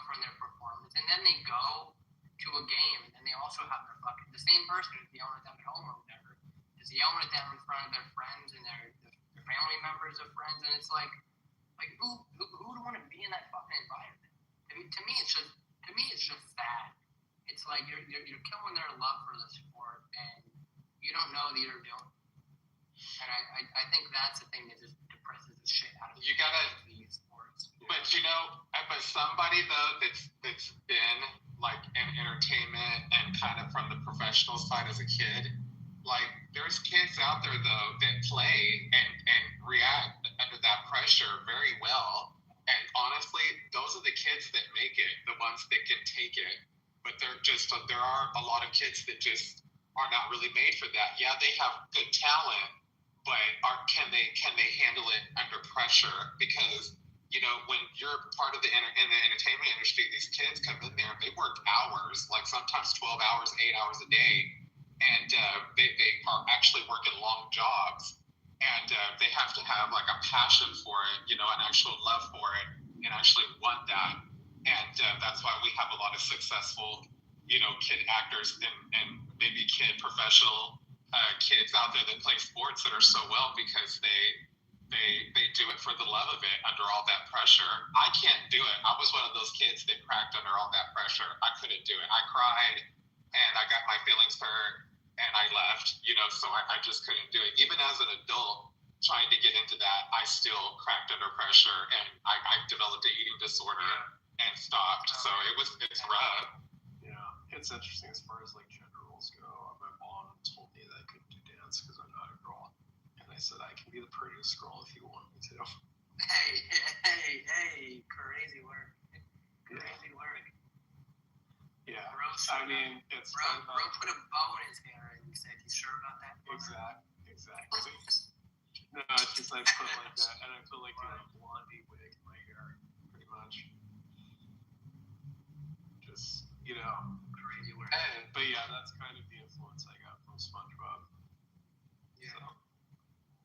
from their performance, and then they go to a game, and then they also have the same person who's yelling at them at home or whatever is yelling at them in front of their friends and their family members of friends, and it's like who would want to be in that fucking environment? To me, it's just sad. It's like you're killing their love for the sport, and you don't know that you're doing. And I think that's the thing that just depresses the shit out of You gotta. these sports. But but somebody though that's been like in entertainment and kind of from the professional side as a kid, like there's kids out there though that play and react under that pressure very well. And honestly, those are the kids that make it, the ones that can take it. But there are a lot of kids that just are not really made for that. Yeah, they have good talent, but can they handle it under pressure? Because you know, when you're part of in the entertainment industry, these kids come in there, they work hours, like sometimes 12 hours, 8 hours a day, and they are actually working long jobs, and they have to have like a passion for it, you know, an actual love for it, and actually want that, and that's why we have a lot of successful, you know, kid actors and maybe kid professional kids out there that play sports that are so well because they they do it for the love of it under all that pressure. I can't do it. I was one of those kids that cracked under all that pressure. I couldn't do it. I cried and I got my feelings hurt and I left, so I just couldn't do it. Even as an adult trying to get into that, I still cracked under pressure and I developed an eating disorder and stopped. So it's rough. It's interesting as far as like gender roles go. My mom told me that I couldn't do dance because I'm not a girl. And I said, I can be the prettiest girl if you want me to. Hey, crazy work. Crazy work. Yeah. Bro, I mean, it's bro put a bow in his hair and he said he's sure about that. Exactly. No, it's just I put like that, and I put like a blondie wig in my hair, pretty much. Just, Crazy work. But yeah, that's kind of the influence I got from SpongeBob. Yeah. So.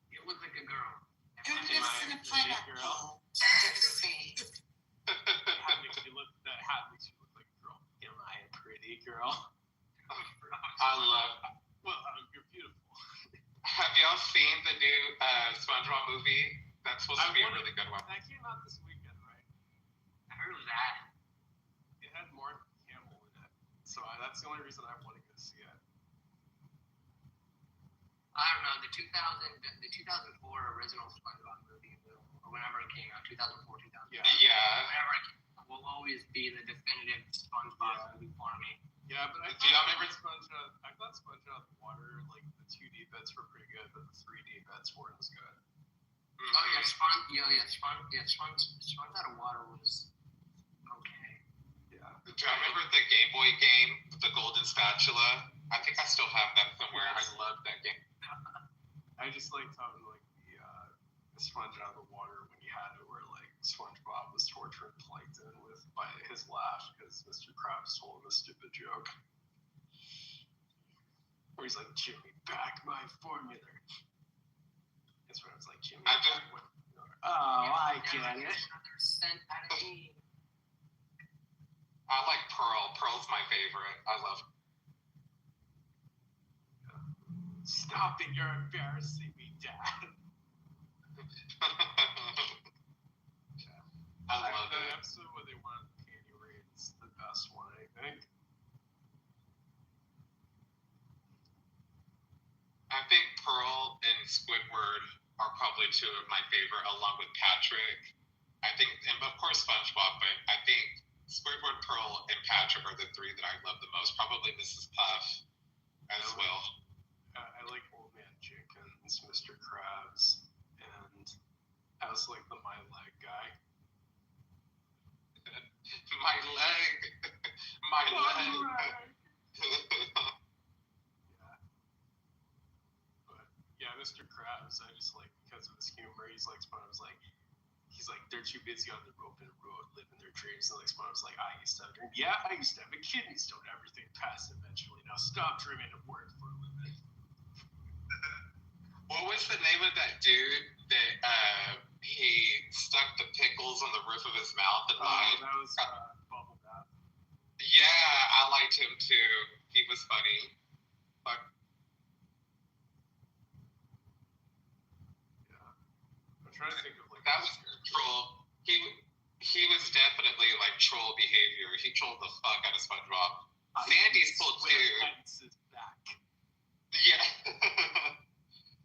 You look like a girl. Who lives in a pineapple under the sea? That makes you look like a girl. Am I a pretty girl? I love. Well, you're beautiful. Have y'all seen the new SpongeBob movie? That's supposed to be a really good one. That came out this weekend, right? I heard of that. It had Mark Hamill in it, so that's the only reason I want to go see it. I don't know, the 2004 original SpongeBob movie, or whenever it came out, 2004, 2000. Yeah. Whenever it came out, will always be the definitive SpongeBob movie for me. Yeah, but I remember SpongeBob. I thought SpongeBob the Water, like the 2D bits were pretty good, but the 3D bits weren't as good. Oh yeah, SpongeBob out of Water was okay. Yeah. Do you remember the Game Boy game, the Golden Spatula? I think I still have that somewhere. I love that game. I just liked how like the Sponge out of the Water when you had it, where like SpongeBob was torturing Plankton by his laugh because Mr. Krabs told him a stupid joke. Where he's like, Jimmy, back my formula. That's where I was like, Jimmy, back my formula. Oh, I get it. I like Pearl. Pearl's my favorite. I love her. Stop it, you're embarrassing me, Dad. I love the it. episode where they won the candy raid is the best one, I think. I think Pearl and Squidward are probably two of my favorite, along with Patrick. I think, and of course SpongeBob, but I think Squidward, Pearl, and Patrick are the three that I love the most. Probably Mrs. Puff as well. I like Old Man Jenkins, Mr. Krabs, and I also like the My Leg guy. My leg. My leg. Yeah, Mr. Krabs, I just like because of his humor. He's like they're too busy on the rope and road living their dreams. And like SpongeBob's like, I used to have a dream. Yeah, I used to have a kidney stone. Everything passed eventually. Now stop dreaming of work for a living. What was the name of that dude that he stuck the pickles on the roof of his mouth and lied? That was Bubble Bath. Yeah, I liked him too. He was funny. But yeah, I'm trying to think of like that was troll. He was definitely like troll behavior. He trolled the fuck out of SpongeBob. Sandy's cool too. Back. Yeah.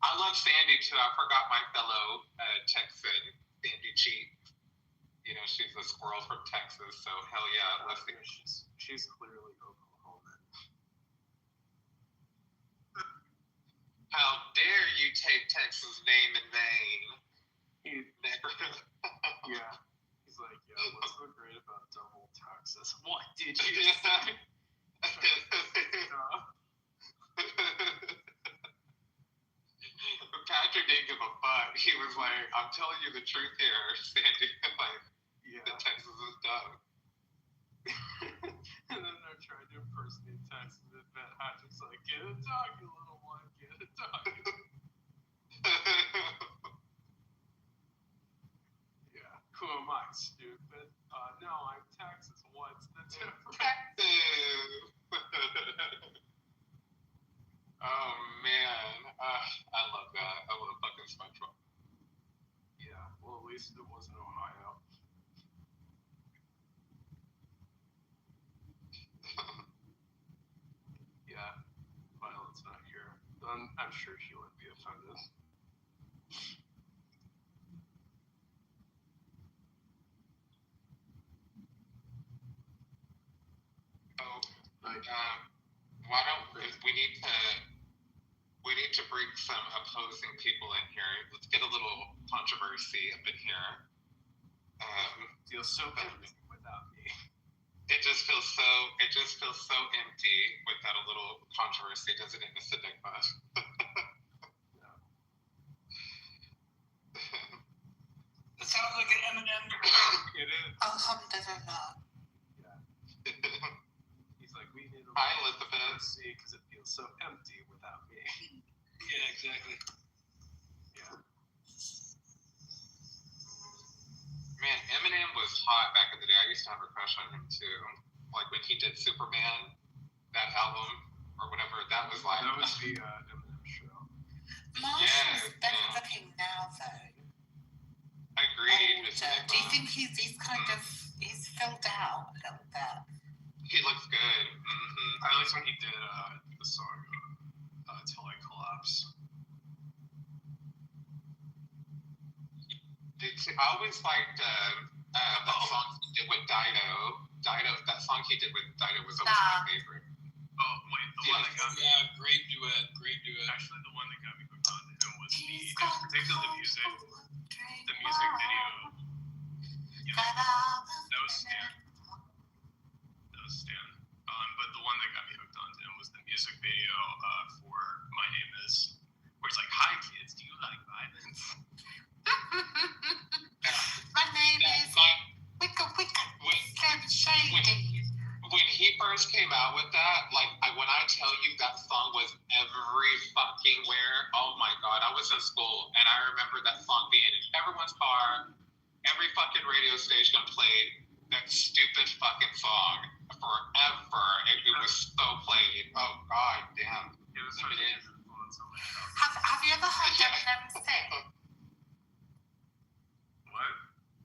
I love Sandy too. I forgot my fellow Texan, Sandy Cheek. She's a squirrel from Texas, so hell yeah. Let's see. She's clearly Oklahoman. How dare you take Texas' name in vain? Yeah. He's like, yeah, what's so great about double taxes? What did you say? Patrick didn't give a fuck. He was like, I'm telling you the truth here, Sandy. Like, yeah. The Texas is dumb. And then they're trying to impersonate Texas, and Patrick's like, get a dog, you little one, get a dog. Yeah. Who am I, stupid? No, I'm Texas. What's the difference? Texas! Oh, man. I love that. I love fucking SpongeBob. I'm sure she wouldn't be offended. Why don't we need to bring some opposing people in here. Let's get a little controversy up in here. Feels so empty without me. It just feels so empty without a little controversy, doesn't it, Miss Enigma? No. That sounds like an Eminem. It is. Alhamdulillah. He's like, we need a Hi, Elizabeth. because it feels so empty without me. Yeah, exactly. Yeah. Man, Eminem was hot back in the day. I used to have a crush on him too. Like when he did Superman, that album or whatever. That was like. That was the Eminem show. Marshall's Yeah, better yeah. looking now, though. Agreed. Miss Older. Do you Enigma. think he's kind of he's filled out a little bit? He looks good? Mm-hmm. I liked when he did the song Till I Collapse. I always liked that song he did with Dido. That song he did with Dido was always my favorite. Oh, wait, the one that got me. Yeah, great duet. Actually, the one that got me hooked on him was He's in got particular the music video. Yeah, that was Stan. But the one that got me hooked on him was the music video for My Name Is, where he's like, "Hi kids, do you like violence?" My name is Wicca Shady. When he first came out with that, like when I tell you that song was every fucking where, oh my god, I was in school and I remember that song being in everyone's car, every fucking radio station played that stupid fucking song forever. It was so played. Oh god damn. It was such an influence on my childhood. Have you ever heard Eminem sing? What?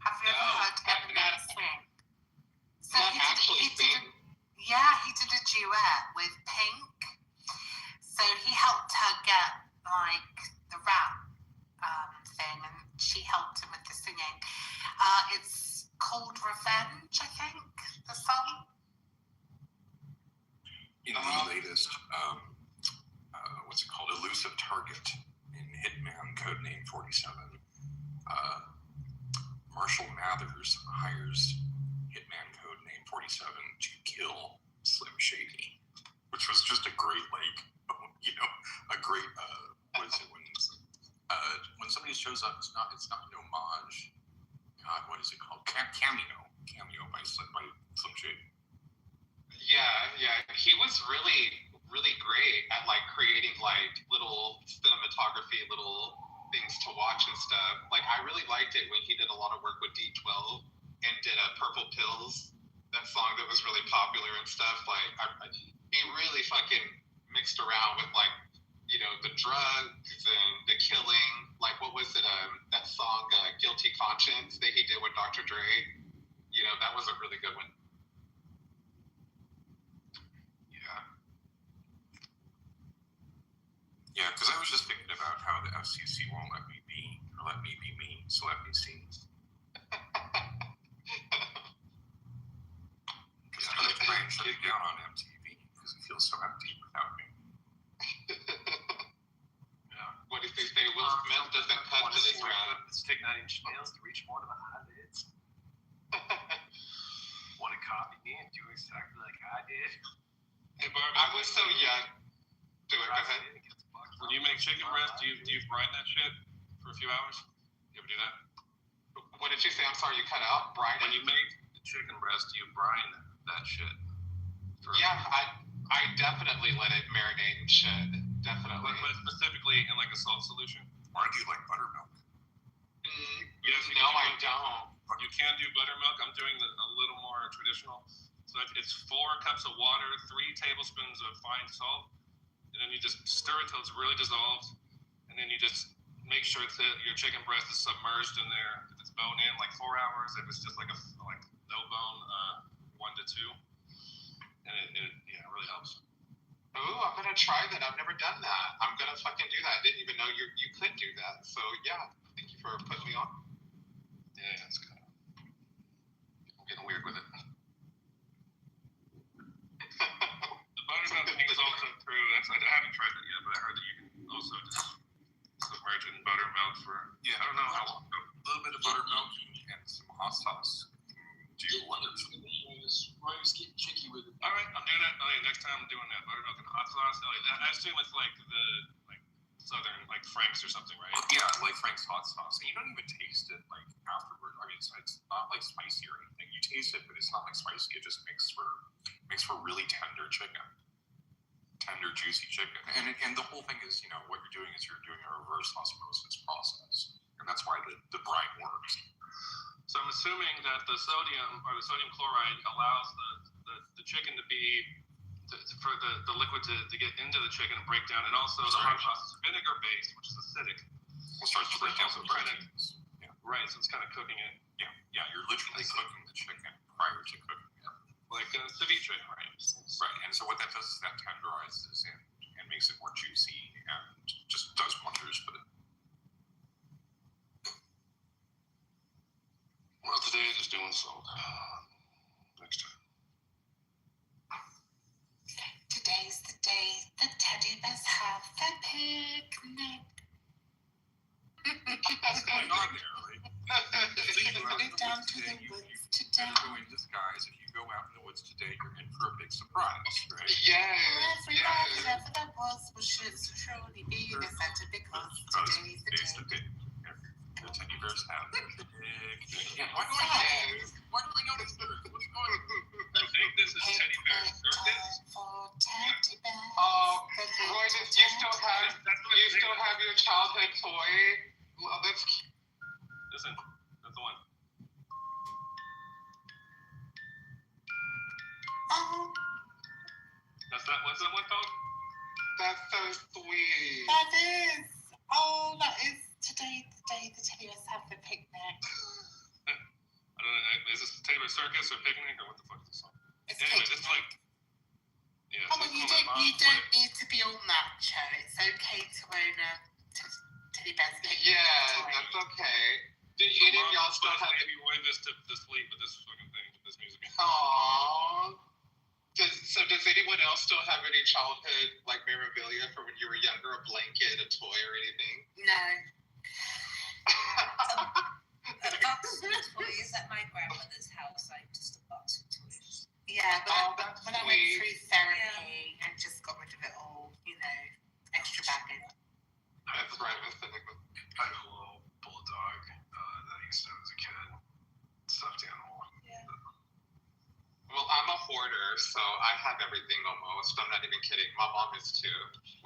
Have you ever heard Eminem sing? So Not actually sing. he did a duet with Pink. So he helped her get like the rap thing, and she helped him with the singing. It's called Revenge, I think, the song. In the latest, what's it called, Elusive Target in Hitman Codename 47, Marshall Mathers hires Hitman Codename 47 to kill Slim Shady, which was just a great, a great, what is it, when somebody shows up, it's not an homage. God, what is it called? Cameo by Slim Shady. Yeah. He was really, really great at like creating like little cinematography, little things to watch and stuff. Like I really liked it when he did a lot of work with D12 and did Purple Pills, that song that was really popular and stuff. Like he really fucking mixed around with like, the drugs and the killing. Like what was it? That song Guilty Conscience that he did with Dr. Dre. That was a really good one. Yeah, because I was just thinking about how the FCC won't let me be me, so let me see. Because I'm going to try and shut it down on MTV because it feels so empty without me. Yeah. What if they say Will Smith doesn't cut to this round? Let's take 9-inch nails to reach more to the eyelids. Want to copy me and do exactly like I did? Hey, Barbie, I was so young. Do it, go ahead. When you make chicken breast, do you brine that shit for a few hours? You ever do that? What did you say? I'm sorry, you cut out. Brine? When you make the chicken breast, do you brine that shit? Yeah, I definitely let it marinate and shit. Definitely. But specifically in like a salt solution? Or do you like buttermilk? Yes, no, I don't. You can do buttermilk. I'm doing a little more traditional. So it's 4 cups of water, 3 tablespoons of fine salt. And then you just stir it till it's really dissolved, and then you just make sure that your chicken breast is submerged in there. If it's bone in, like 4 hours. If it's just like no bone, 1 to 2, and it really helps. Ooh, I'm gonna gonna try that. I've never done that. I'm gonna fucking do that. I didn't even know you could do that. So yeah, thank you for putting me on. Yeah, it's kind of. I'm getting weird with it. The buttermilk thing is also true. I haven't tried that yet, but I heard that you can also just submerge it in buttermilk for I don't know how long. A little bit of buttermilk and some hot sauce do wonders. Why was getting tricky with it? All right, I'm doing that. Next time I'm doing that buttermilk and hot sauce. I assume it's like the southern like Frank's or something, right? Yeah, like Frank's hot sauce. And you don't even taste it like afterward. I mean, it's not like spicy or anything. You taste it, but it's not like spicy. It just makes for really tender chicken, tender juicy chicken. And the whole thing is, what you're doing is you're doing a reverse osmosis process, and that's why the brine works. So I'm assuming that the sodium or the sodium chloride allows the chicken to be for the liquid to get into the chicken and break down, and also the hot sauce is vinegar based, which is acidic. It starts to break down the proteins. Yeah. Right, so it's kind of cooking it. Yeah, you're literally cooking the chicken prior to cooking it. Like ceviche, right? Right, and so what that does is that tenderizes and makes it more juicy and just does wonders with it. Well, today is just doing salt. Next time. Today's the day the teddy bears have their picnic. What's going on there? Going down to the woods today. Go in disguise. If you go out in the woods today, you're in for a big surprise, right? Everybody, whatever that was should surely be the center because today's the day. The teddy bears have their picnic. Yeah, why don't I notice this? What's going on? I think this is teddy bear circus. For teddy bears. Oh, Roy, you still have your childhood toy? Well, that's cute. Listen, that's the one. Oh, What's that one called? That's so sweet. that is. Oh, that is today the day the teddy bears have their picnic. I don't know. Is this teddy bear circus or picnic or what the fuck is this song? It's Anyway, picnic. it's like. Yeah, Oh, well, you don't need to be all macho. It's okay to own a teddy bear's picnic. Yeah, that's okay. Do any of y'all still have it? Maybe Roy this to sleep with this fucking thing, with this music. Aww. Does anyone else still have any childhood like memorabilia from when you were younger? A blanket, a toy, or anything? No. A box of toys at my grandmother's house, like just a box of toys. Yeah, but when I went sweet. through therapy and just got rid of it all, extra baggage. That's right, Miss Nicholas. I had a little bulldog that I used to have as a kid. Stuffed animal. Yeah. Well, I'm a hoarder, so I have everything almost. I'm not even kidding. My mom is too.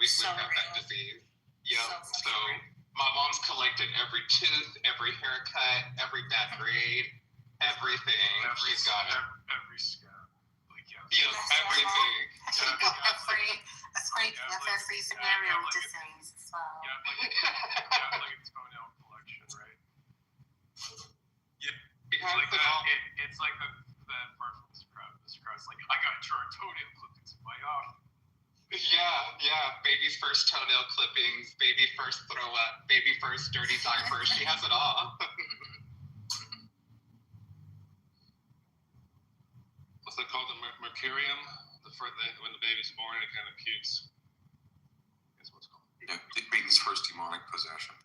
We've got that disease. Yep. So my mom's collected every tooth, every haircut, every bad grade, everything. She's got it. Every scab. Like, yeah. Yeah, everything. Actually, got a scraping of every venereal disease as well. Yeah, like its toenail collection, right? He has Like it all. it's like that part from Scrubs. Like, I got your toenail clippings in my arm. Yeah. Baby's first toenail clippings, baby first throw up, baby first dirty diaper. She has it all. What's that called? The mercurium? When the baby's born, it kind of pukes. That's what it's called. Yeah, Bacon's first demonic possession.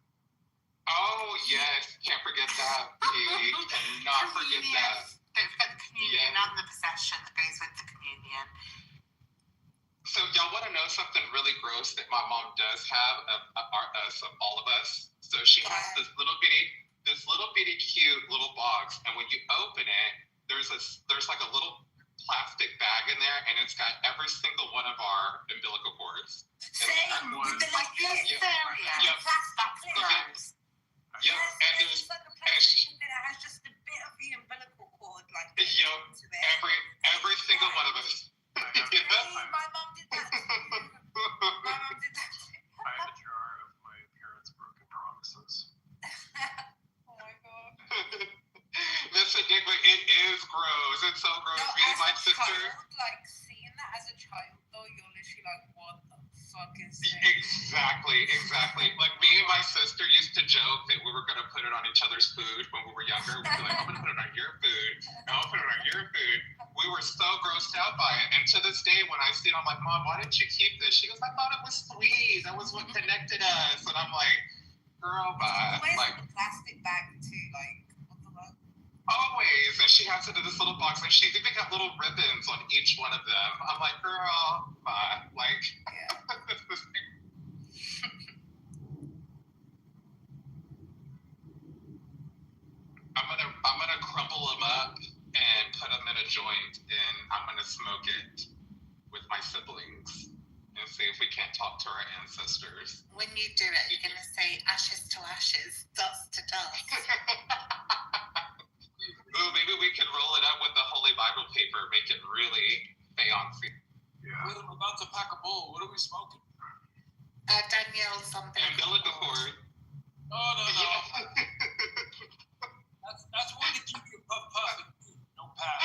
Oh, yes. Can't forget that. Pete. Cannot forget that. Don't forget the communion and the possession that goes with the communion. So y'all want to know something really gross that my mom does have of all of us? So she has this little bitty cute little box, and when you open it, there's like a little plastic bag in there, and it's got every single one of our umbilical cords. Same with the Like this Yep. area, Yep. that's gross. Yep, and there's it's like a plastic thing that has just a bit of the umbilical cord, like into it. every single one of us. Hey, my mom did that too. My mom did that too. I have a jar of my parents' broken promises. Oh my god. Listen, Dick, it is gross. It's so gross. Me and my sister. Like seeing that as a child, though, you're literally like, what the fuck is that? Exactly. Like me and my sister used to joke that we were gonna put it on each other's food when we were younger. We'd be like, I'm gonna put it on your food. No, I'll put it on your food. We were so grossed out by it. And to this day, when I see it, I'm like, Mom, why didn't you keep this? She goes, I thought it was sweet. That was what connected us. And I'm like, girl, bye. Where's Like, the plastic bag too? Like, what the fuck? always. And she has it in this little box, and she's even got little ribbons on each one of them. I'm like, girl, bye. Like, I'm gonna crumble them up and put them in a joint, and I'm gonna smoke it with my siblings and see if we can't talk to our ancestors. When you do it, you're going to say ashes to ashes, dust to dust. Ooh, maybe we could roll it up with the Holy Bible paper, make it really fancy. Wait, I'm about to pack a bowl. What are we smoking? Danielle's Umbilical cord. Oh, no. That's one to keep you puff. Don't pass.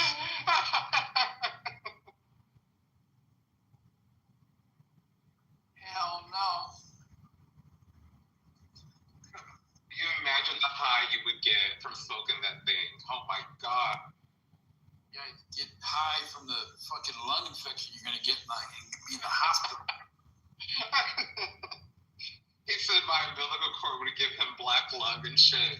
Hell no. You imagine the high you would get from smoking that thing. Oh my God. Yeah, you get high from the fucking lung infection you're gonna get in the hospital. He said my umbilical cord would give him black lung and shit.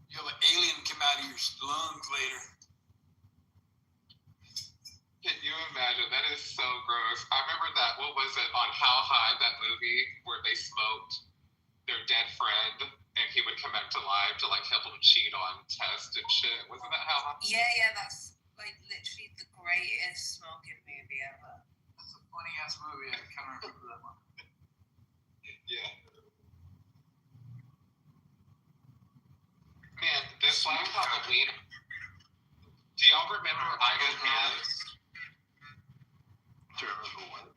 You'll have an alien come out of your lungs later. Can you imagine? That is so gross. I remember that, what was it, on How High, that movie where they smoked their dead friend and he would come back to life to like help them cheat on tests and shit. Wasn't that How High? Yeah, that's like literally the greatest smoking movie ever. That's a funny ass movie. I can't remember that one. Yeah. Man, this last Halloween, do y'all remember Idle Hands? Do you remember what?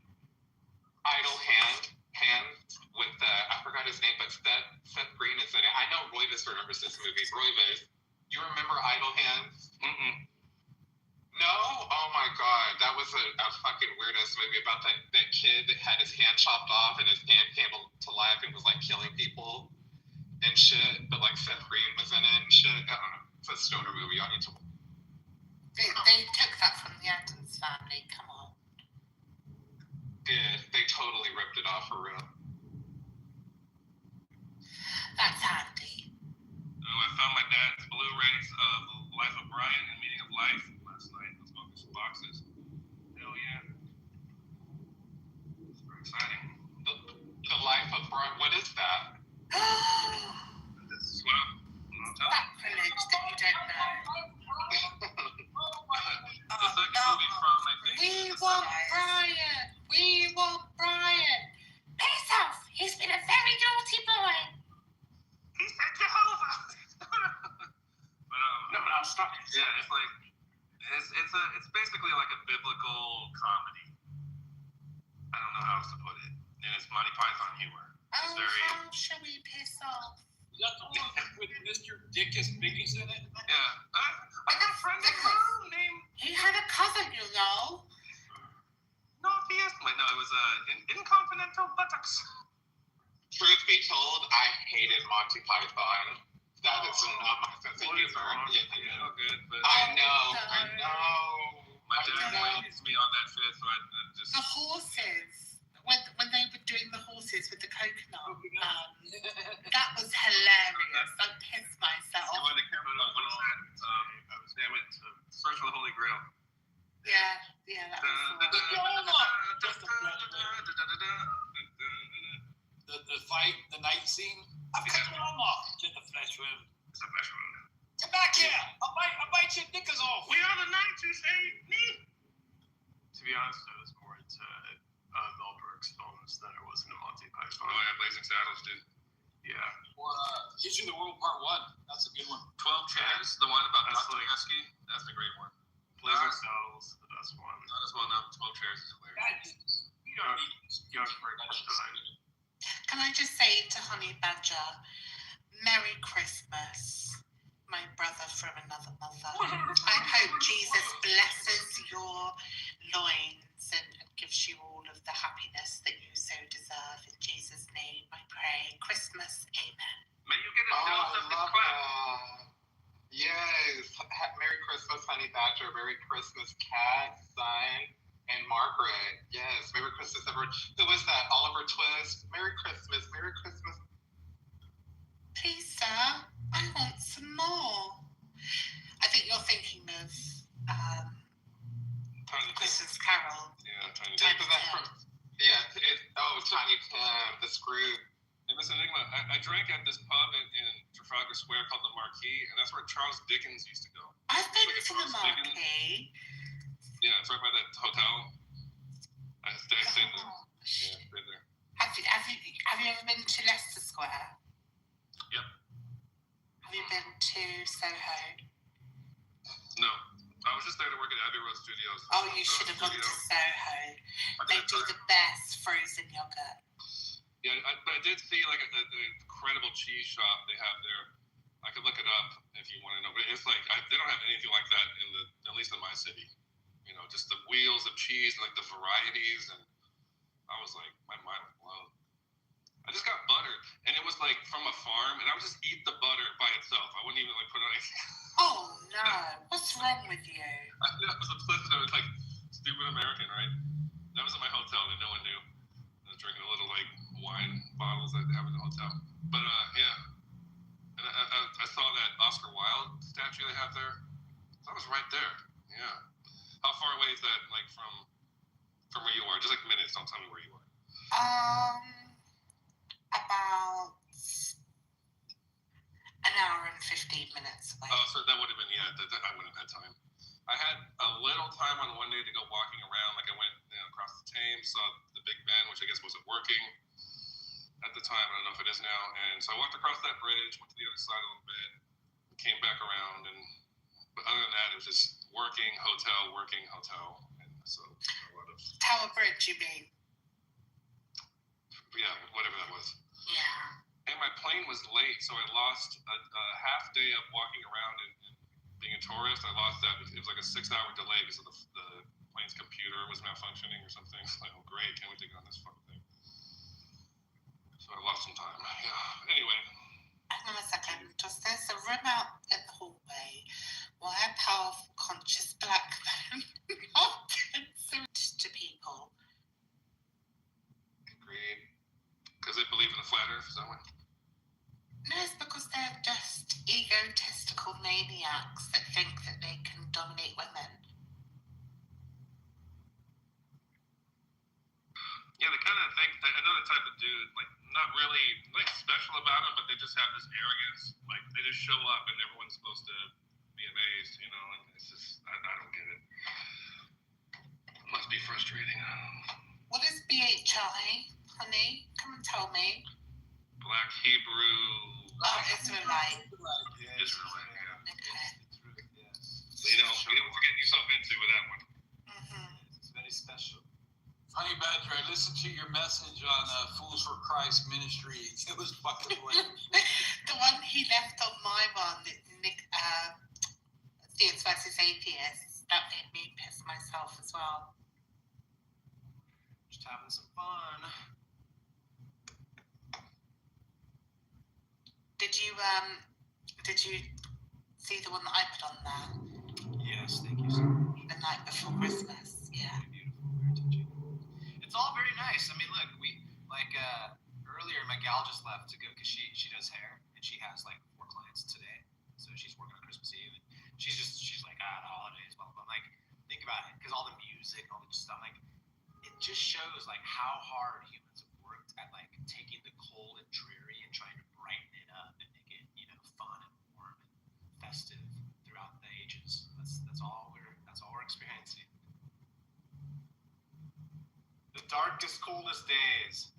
Idle Hands with, I forgot his name, but Seth Green is in it. I know Royvis remembers this movie. Royvis, you remember Idle Hands? Mm-mm. No? Oh my God. That was a fucking weird-ass movie about that kid that had his hand chopped off and his hand came to life and was like killing people and shit. But like Seth Green was in it and shit. I don't know. It's a stoner movie. I need to. They took that from the Addams Family. Come on. They totally ripped it off for real. That's handy. I found my dad's Blu-rays of Life of Brian and Meaning of Life last night. I was smoking some boxes. Hell yeah. It's very exciting. The Life of Brian. What is that? This is what I'm telling you. Sacrilege that you don't know. The second movie from, I think. We want Brian. We want Brian. Piss off. He's been a very naughty boy. He said Jehovah. But No, stop. yeah, it's like it's basically like a biblical comedy. I don't know how else to put it. And it's Monty Python humor. It's Oh, very how shall we piss off? Is that the one with Mr. Dickus Biggus in it? yeah. I got a friend of mine named He had a cousin, you know. Northeast. Wait, no, it was Incontinental Buttocks. Truth be told, I hated Monty Python. That is not my sense of What is humor. wrong? Yeah. Yeah, all good, but I know. my dad raised me on that shit, so I just. The horses. When they were doing the horses with the coconut, that was hilarious. I pissed myself. What is that? Damn it! Search for the Holy Grail. Yeah, that was The fight, the night scene. I've cut your arm off. Get the flesh wound. It's a flesh wound. Get back here! I'll bite your knickers off. We are the knights who saved me. To be honest, I was more into Mel Brooks films than I was into Monty Python. Oh yeah, Blazing Saddles, dude. Yeah. Or History of the World Part 1. That's a good one. 12 Chairs, the one about That's Dostoevsky. That's a great one. Blazing Saddles, the best one. Not as well known, but 12 Chairs is hilarious. You don't need Young Frankenstein. Can I just say to Honey Badger, Merry Christmas, my brother from another mother. I hope Jesus blesses Conductor. Merry Christmas, Kat, Son, and Margaret. Yes, Merry Christmas, everyone. Who was that? Oliver Twist. Merry Christmas, Merry Christmas. Please, sir, I want some more. I think you're thinking of Tiny Tim. Christmas Carol. Yeah, Tiny Tiny Tim. Tim. Tiny Tim, the Screw. Hey, Miss Enigma, I drank at this pub in Trafalgar Square called the Marquee, and that's where Charles Dickens used to go. I've been Like a to the Charles Dickens. Marquee. Yeah, it's right by that hotel. I stayed there. Gosh. Yeah, stayed there. Have you ever been to Leicester Square? Yep. Have you been to Soho? No, I was just there to work at Abbey Road Studios. Oh, you should have gone to Soho. They do the best frozen yogurt. Yeah, but I did see like an incredible cheese shop they have there. I could look it up if you want to know, but it's like they don't have anything like that at least in my city. You know, just the wheels of cheese, like the varieties, and I was like, my mind was blown. I just got butter, and it was like from a farm, and I would just eat the butter by itself. I wouldn't even like put it on anything. Oh no, what's wrong with you? I was obsessed. I was like stupid American, right? That was in my hotel that no one knew. I was drinking a little like wine bottles that they have in the hotel. But yeah, and I saw that Oscar Wilde statue they have there. That was right there. Yeah. How far away is that, like from where you are? Just like minutes. Don't tell me where you are. About an hour and 15 minutes away. Oh, so that would have been I wouldn't have had time. I had a little time on one day to go walking around. Like I went across the Thames, saw the Big Ben, which I guess wasn't working at the time. I don't know if it is now. And so I walked across that bridge, went to the other side a little bit, came back around, but other than that, it was just working hotel, and so a lot of Tower Bridge, you mean? yeah, whatever that was. Yeah. And my plane was late, so I lost a half day of walking around and being a tourist. I lost that. It was like a 6-hour delay because of the plane's computer was malfunctioning or something. It's like, oh great, can't we take on this fucking thing? So I lost some time. Yeah. Anyway. Hang on a second. Just there's a room out in the hallway. Why are powerful, conscious black men not to people? Agreed. Because they believe in the flat earth, is that what? No, it's because they're just egotistical maniacs that think that they can dominate women. Yeah, they kind of think, I know the type of dude, like, not really, like, special about them, but they just have this arrogance. Like, they just show up and everyone's supposed to be amazed, you know, and it's just, I don't get it. It must be frustrating. What is BHI, honey? Come and tell me. Black Hebrew. Oh, Israelite. Israelite, yeah. Okay. So you don't forget yourself into with that one. Mm-hmm. It's very special. Honey Badger, I listened to your message on Fools for Christ Ministry. It was fucking hilarious. The one he left on my one, Theist versus Atheist, that made me piss myself as well. Just having some fun. Did you see the one that I put on there? Yes, thank you so much. The night before Christmas, yeah. Very beautiful, very touching. It's all very nice. I mean, look, earlier my gal just left to go because she does hair and she has like 4 clients today, so she's working on Christmas Eve. And she's like, the holidays, blah blah. I'm like, think about it, because all the music and all the stuff, like, it just shows like how hard humans have worked at like taking the cold and dreary and trying to brighten it up and make it, fun and warm and festive throughout the ages. That's all we're experiencing. The darkest, coldest days,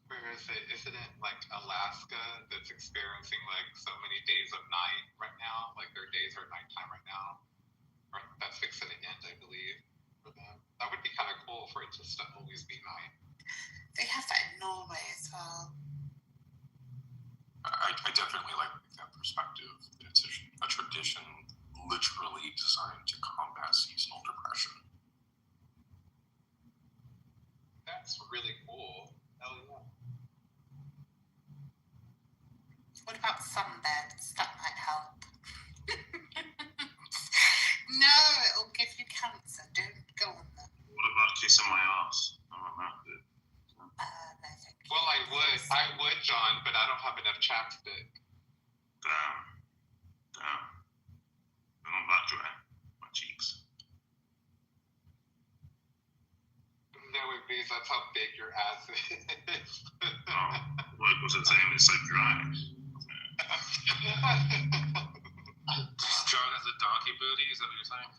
Where is it? Isn't it like Alaska that's experiencing like so many days of night right now? Like their days are nighttime right now. Or that's fixing to end, I believe, for them. That would be kind of cool for it just to always be night. They have that in Norway as well. I definitely like that perspective. It's a tradition literally designed to combat seasonal depression. That's really cool. Hell yeah. What about sunbeds? That might help. No, it'll give you cancer. Don't go on them. What about kissing my ass? I'm not that good. No, thank you. Well, I would, John, but I don't have enough chapstick. Damn. I'm not that dry. My cheeks. No, it means that's how big your ass is. Oh, what was it saying? It's so dry. John has a donkey booty. Is that what you're saying?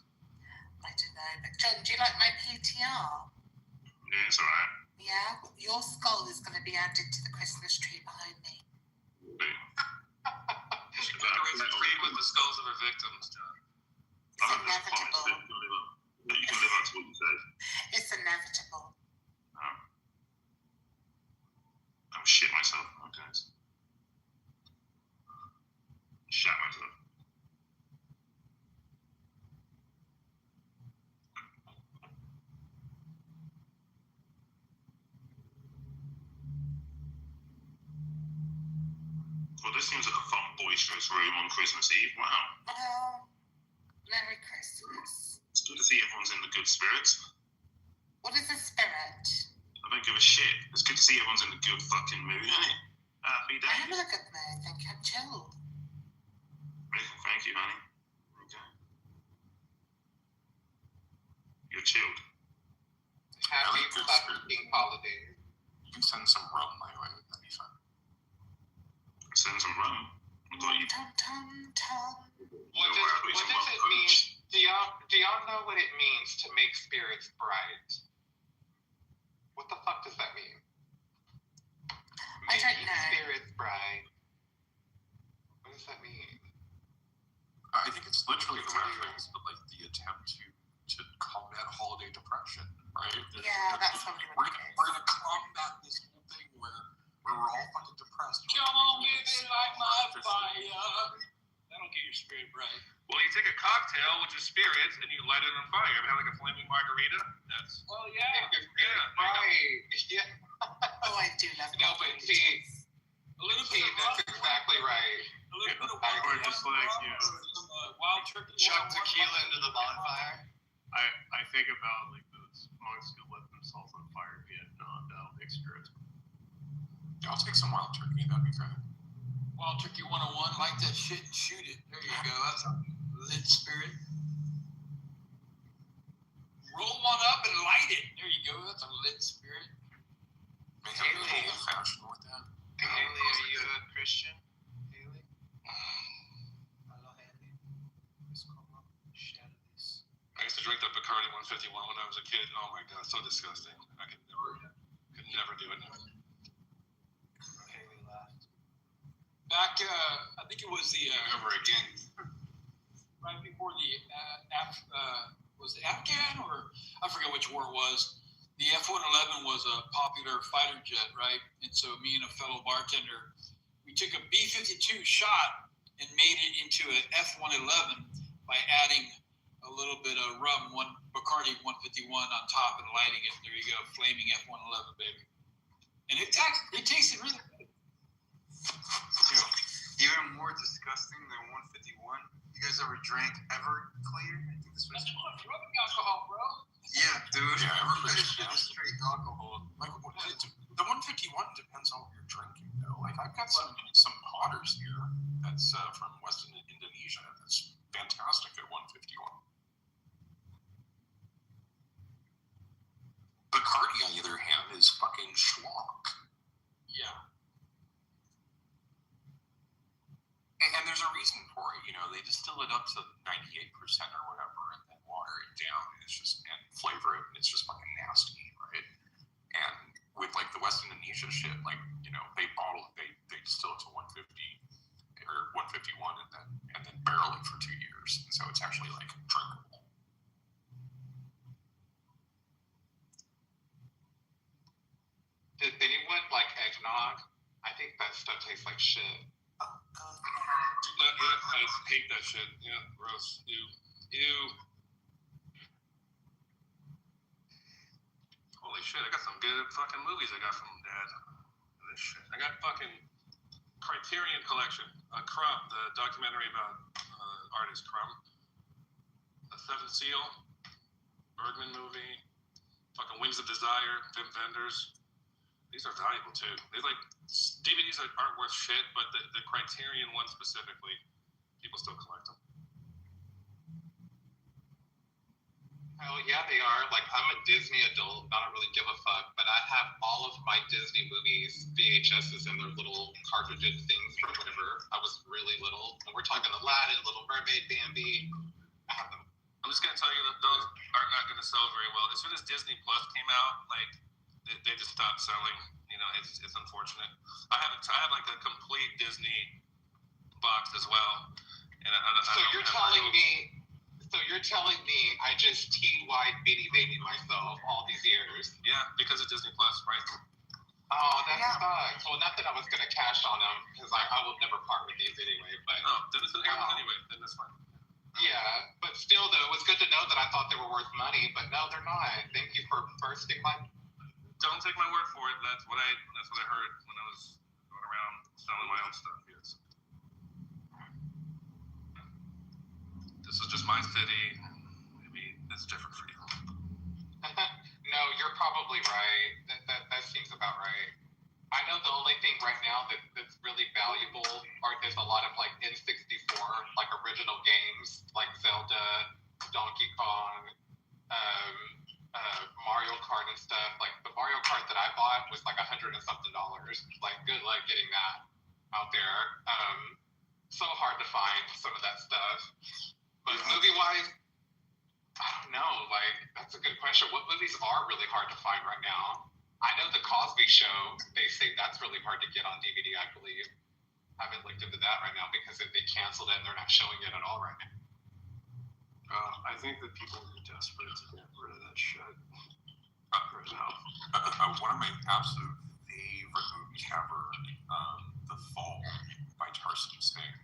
I don't know. But John, do you like my PTR? Yeah, it's alright. Yeah? Your skull is going to be added to the Christmas tree behind me. She decorates a tree with the skulls of her victims, John. It's inevitable. You can live up to what you say. It's inevitable. I'm shit myself, guys. Shat myself. Well, this seems like a fun, boisterous room on Christmas Eve. Wow. Well, Merry Christmas. It's good to see everyone's in the good spirits. What is a spirit? I don't give a shit. It's good to see everyone's in the good fucking mood, isn't it? Happy day. I'm in a good mood. Think I'm chilled. Thank you, honey. Okay. You're chilled. Happy good fucking holiday. You can send some rum my way. That'd be fun. Send some rum. I thought you. Tom, tom, tom. What does it mean? Do y'all know what it means to make spirits bright? What the fuck does that mean? I don't Making know. spirits bright. What does that mean? I think it's literally the reference, but like the attempt to combat holiday depression, right? Yeah, that's probably what it is. We're gonna combat this whole thing where we're all fucking depressed. Come on, baby, light my fire. That'll get your spirit right. Well, you take a cocktail, which is spirits, and you light it on fire. Ever had like a flaming margarita? That's Oh yeah. Right. Yeah. Oh, I do love No, but margaritas. see, A little bit of that's exactly right. A little bit of I- wild, or just like, yeah. some wild turkey. Chuck tequila into the bonfire. I think about like those monks who lit themselves on fire in Vietnam. That'll make spirits. I'll take some wild turkey. That'd be great. Wild Turkey 101, light that shit and shoot it. There you go. That's a lit spirit. Roll one up and light it. There you go. That's a lit spirit. Make a little old fashioned with that. Haley, are you a Christian? Haley? Hello, Haley. Please come up. Share this. I used to drink that Bacardi 151 when I was a kid. Oh my god, so disgusting. I could never do it now. Haley laughed. Back, I think it was the Never again. right before the was it Afghan or I forget which war it was. The F-111 was a popular fighter jet, right? And so me and a fellow bartender, we took a B-52 shot and made it into an F-111 by adding a little bit of rum, one Bacardi 151 on top and lighting it. There you go, flaming F-111, baby. And it tasted really good. Even more disgusting than 151. You guys ever drank Everclear? I think this was. That's not rubbing alcohol, bro. Yeah, dude. Yeah, Everclear. It's straight alcohol. Like the 151 depends on what you're drinking though. Like I've got some potters here that's from Western Indonesia that's fantastic at 151. Bacardi, on the other hand, is fucking schlock. Yeah. And there's a reason for it. You know, they distill it up to 98% or whatever, and then water it down, and it's just and flavor it, and it's just fucking nasty, right? And with like the West Indonesia shit, like you know, they distill it to 150 or 151, and then barrel it for 2 years, and so it's actually like drinkable. Does anyone like eggnog? I think that stuff tastes like shit. Oh, God. I hate that shit. Yeah, gross. Ew. Holy shit, I got some good fucking movies I got from Dad. This shit. I got fucking Criterion Collection, Crumb, the documentary about artist Crumb, A Seventh Seal, Bergman movie, fucking Wings of Desire, Vim Vendors. These are valuable too. They like DVDs aren't worth shit, but the Criterion one specifically, people still collect them. Hell yeah, they are. Like, I'm a Disney adult. I don't really give a fuck, but I have all of my Disney movies, VHSs, and their little cartridge things from whenever I was really little. And we're talking Aladdin, Little Mermaid, Bambi. I have them. I'm just gonna tell you that those are not gonna sell very well. As soon as Disney Plus came out, like they just stopped selling. You know, it's unfortunate. I have like a complete Disney box as well, and So you're telling me I just T-wide Beanie Baby myself all these years? Yeah, because of Disney Plus, right? Oh, that sucks. Well, not that I was gonna cash on them, because I will never part with these anyway. But then it's anyway. Then that's fine. Yeah, but still, though, it was good to know that I thought they were worth money, but no, they're not. Thank you for bursting my. Don't take my word for it. That's what I heard when I was going around selling my own stuff. Yes. This is just my city. Maybe it's different for you. No, you're probably right. That seems about right. I know the only thing right now that's really valuable there's a lot of like N64 like original games like Zelda, Donkey Kong, Mario Kart and stuff. Like the Mario Kart that I bought was like $100 and something. Like good luck getting that out there. So hard to find some of that stuff. But movie wise, I don't know. Like that's a good question. What movies are really hard to find right now? I know The Cosby Show. They say that's really hard to get on DVD. I believe. I haven't looked into that right now because if they canceled it, they're not showing it at all right now. I think that people are desperate to get rid of that shit right now. One of my absolute favorite movies ever, The Fall by Tarsem Singh,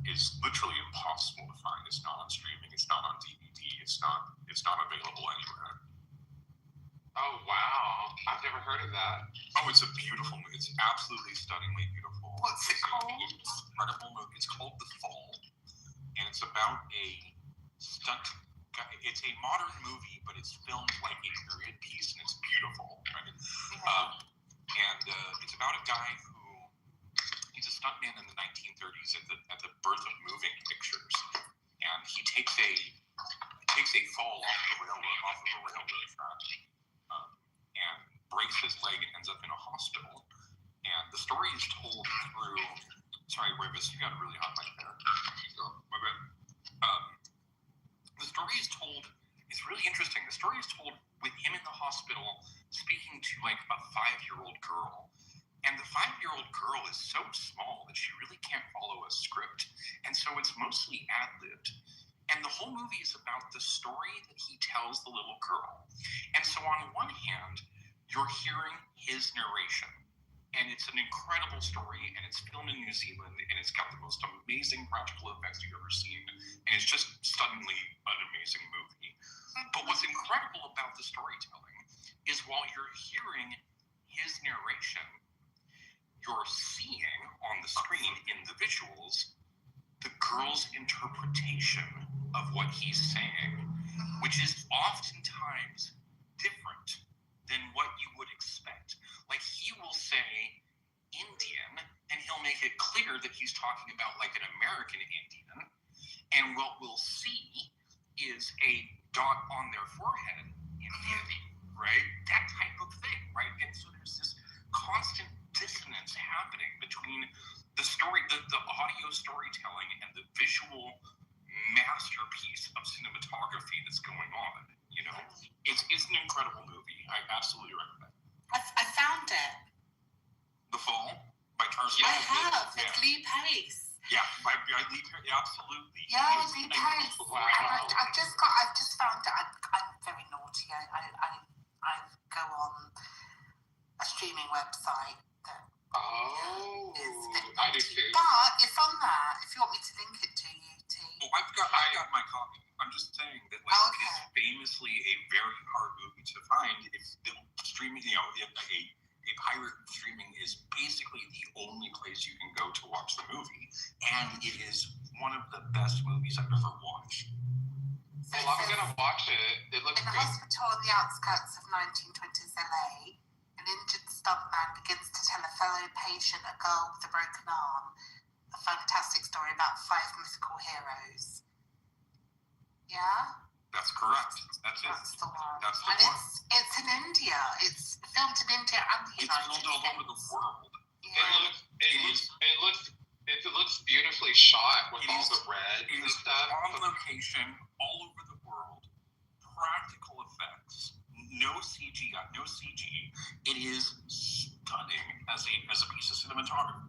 is literally impossible to find. It's not on streaming. It's not on DVD. It's not available anywhere. Oh wow! I've never heard of that. Oh, it's a beautiful movie. It's absolutely stunningly beautiful. What's it called? Incredible movie. It's called The Fall, and it's about a stunt guy. It's a modern movie, but it's filmed like a period piece, and it's beautiful. Right? It's about a guy who he's a stuntman in the 1930s at the birth of moving pictures, and he takes a fall off of a railroad track. And breaks his leg and ends up in a hospital. And the story is told through. Sorry, Rivas, you got a really hot mic there. The story is told. It's really interesting. The story is told with him in the hospital speaking to like a 5-year-old girl. And the 5-year-old girl is so small that she really can't follow a script. And so it's mostly ad-libbed. And the whole movie is about the story that he tells the little girl. And so on one hand, you're hearing his narration. And it's an incredible story, and it's filmed in New Zealand, and it's got the most amazing practical effects you've ever seen. And it's just stunningly an amazing movie. But what's incredible about the storytelling is while you're hearing his narration, you're seeing on the screen in the visuals the girl's interpretation of what he's saying, which is oftentimes different than what you would expect. Like he will say Indian, and he'll make it clear that he's talking about like an American Indian, and what we'll see is a dot on their forehead in Hindi, right? That type of thing, right? And so there's this constant dissonance happening between the story, the audio storytelling, and the visual masterpiece of cinematography that's going on. You know, it's an incredible movie. I absolutely recommend it. I found it. The Fall by Tarsem. I have. It's Lee Pace. Yeah, by Lee Pace. Absolutely. Yeah, Lee Pace. Wow. I've just found it. I'm very naughty. I go on a streaming website that. I do too. But it's on there. If you want me to link it to you, T. Oh, I've got my copy. I'm just saying that it's famously a very hard movie to find. It's streaming, a a pirate streaming is basically the only place you can go to watch the movie, and it is one of the best movies I've ever watched. Well, I'm gonna watch it. It looks In a good. hospital on the outskirts of 1920s LA, an injured stuntman begins to tell a fellow patient, a girl with a broken arm, a fantastic story about 5 mythical heroes. Yeah? That's correct. That's it. That's the one. That's the And one. it's in India. It's filmed in India and the It's United filmed all over the States. world. Yeah. It looks beautifully shot with It all is- the red It and is stuff. on location all over the world. Practical effects. No CGI, no CG. It is stunning as a piece of cinematography.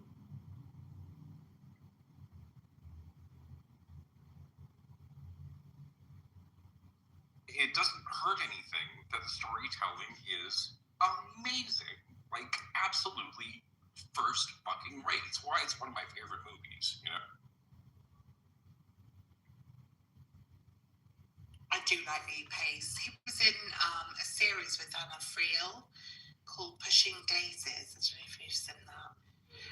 It doesn't hurt anything that the storytelling is amazing. Like, absolutely first fucking rate. It's why it's one of my favorite movies, you know? I do like Lee Pace. He was in a series with Anna Friel called Pushing Daisies. I don't know if you've seen that.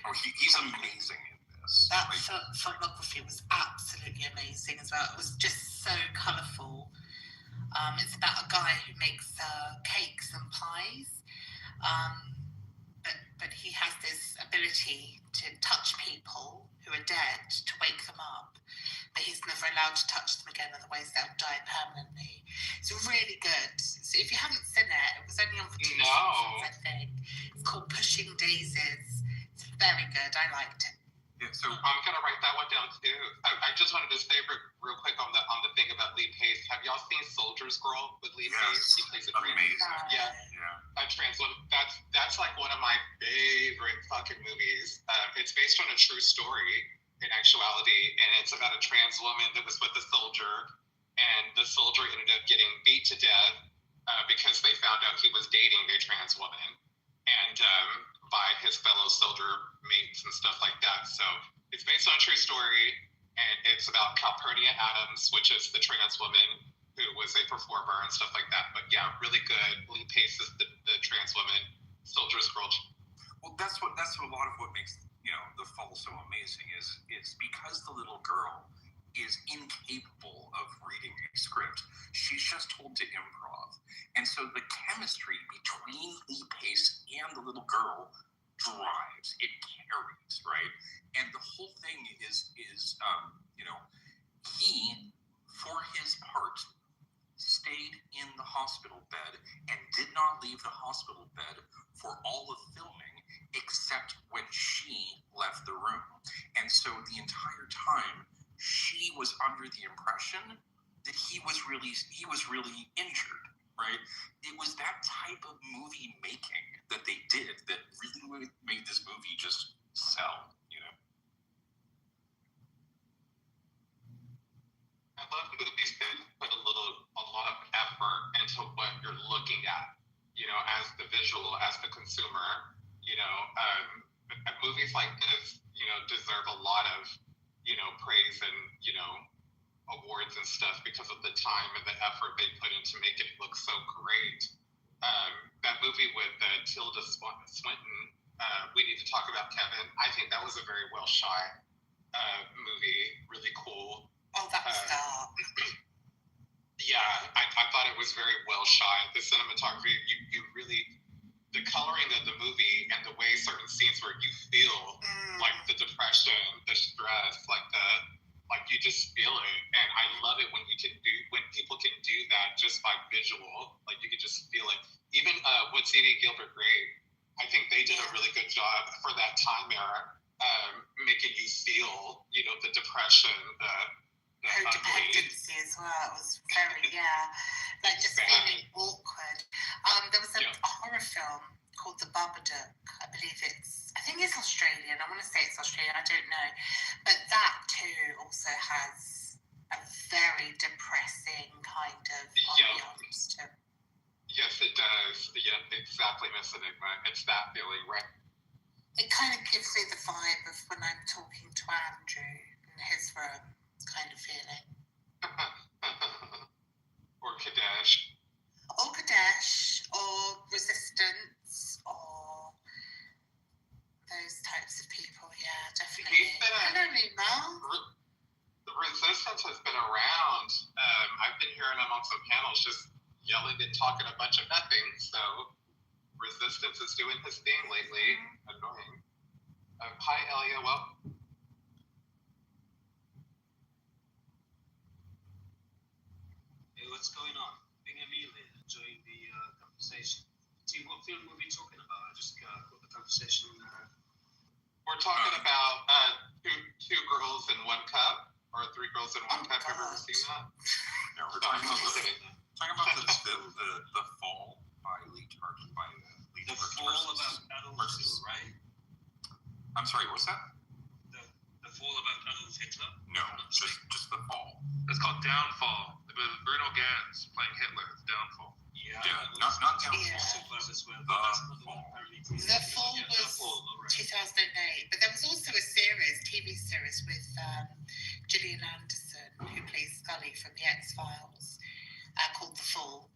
Oh, he's amazing in this. That Like, filmography was absolutely amazing as well. It was just so colourful. It's about a guy who makes cakes and pies, but he has this ability to touch people who are dead, to wake them up, but he's never allowed to touch them again, otherwise they'll die permanently. It's really good. So if you haven't seen it, it was only on for 2 seasons, I think. It's called Pushing Daisies. It's very good. I liked it. yeah, so I'm gonna write that one down too. I just wanted to say real quick on the thing about Lee Pace. Have y'all seen Soldier's Girl with Lee Pace? He plays a trans. amazing. Yeah, a trans woman. That's like one of my favorite fucking movies. It's based on a true story in actuality, and it's about a trans woman that was with a soldier, and the soldier ended up getting beat to death because they found out he was dating a trans woman, and by his fellow soldier mates and stuff like that. So it's based on a true story, and it's about Calpurnia Adams, which is the trans woman who was a performer and stuff like that. But yeah, really good. Lee Pace is the trans woman. Soldier's Girl. Well, that's what a lot of what makes, you know, The Fall so amazing is because the little girl is incapable of reading a script. She's just told to improv. And so the chemistry between Lee Pace and the little girl drives, it carries, right? And the whole thing is you know, he, for his part, stayed in the hospital bed and did not leave the hospital bed for all of filming except when she left the room. And so the entire time she was under the impression that he was really injured, right? It was that type of movie making that they did that really made this movie just sell, you know? I love movies that put a lot of effort into what you're looking at, you know, as the visual, as the consumer. You know, movies like this, you know, deserve a lot of, you know, praise and, you know, awards and stuff because of the time and the effort they put in to make it look so great. That movie with Tilda Swinton, We Need to Talk About Kevin, I think that was a very well shot movie, really cool. Oh, that was dark. Yeah, I thought it was very well shot. The cinematography, you really, the coloring of the movie and the way certain scenes where you feel like the depression, the stress, like you just feel it. And I love it when people can do that just by visual. Like you can just feel it. Even with C.D. Gilbert Grape, I think they did a really good job for that time era, making you feel, you know, the depression, the Codependency as well. It was very, like just feeling awkward. There was a horror film called The Babadook. I think it's Australian. I want to say it's Australian. I don't know. But that too also has a very depressing kind of ambiance to it. Yes, it does. Yeah, exactly, Miss Enigma. It's that feeling, right? It kind of gives me the vibe of when I'm talking to Andrew in his room kind of feeling. Or Kadesh. Or Kadesh, or Resistance, or generals just yelling and talking a bunch of nothing. So resistance is doing his thing lately. Annoying. Hi, Elia. Well, Hey, what's going on? Being Amelia, enjoying the conversation. Team, what film were we talking about? I just got the conversation. we're talking about two girls in one cup, or three girls in one cup. Have you ever seen that? No, we're talking about the Fall by Lee Lee The Tartt Fall versus- about Adolf versus- Hitler, right? I'm sorry, what's that? The Fall about Adolf Hitler? No, just the Fall. It's called Downfall. With Bruno Ganz playing Hitler. It's Downfall. Yeah. Yeah, not Downfall. Yeah. As well. The That's another Fall. one, apparently. The Fall Yeah, was The Fall, all right. 2008, but there was also a TV series with Gillian Anderson, who plays Scully from The X-Files, called The Fall,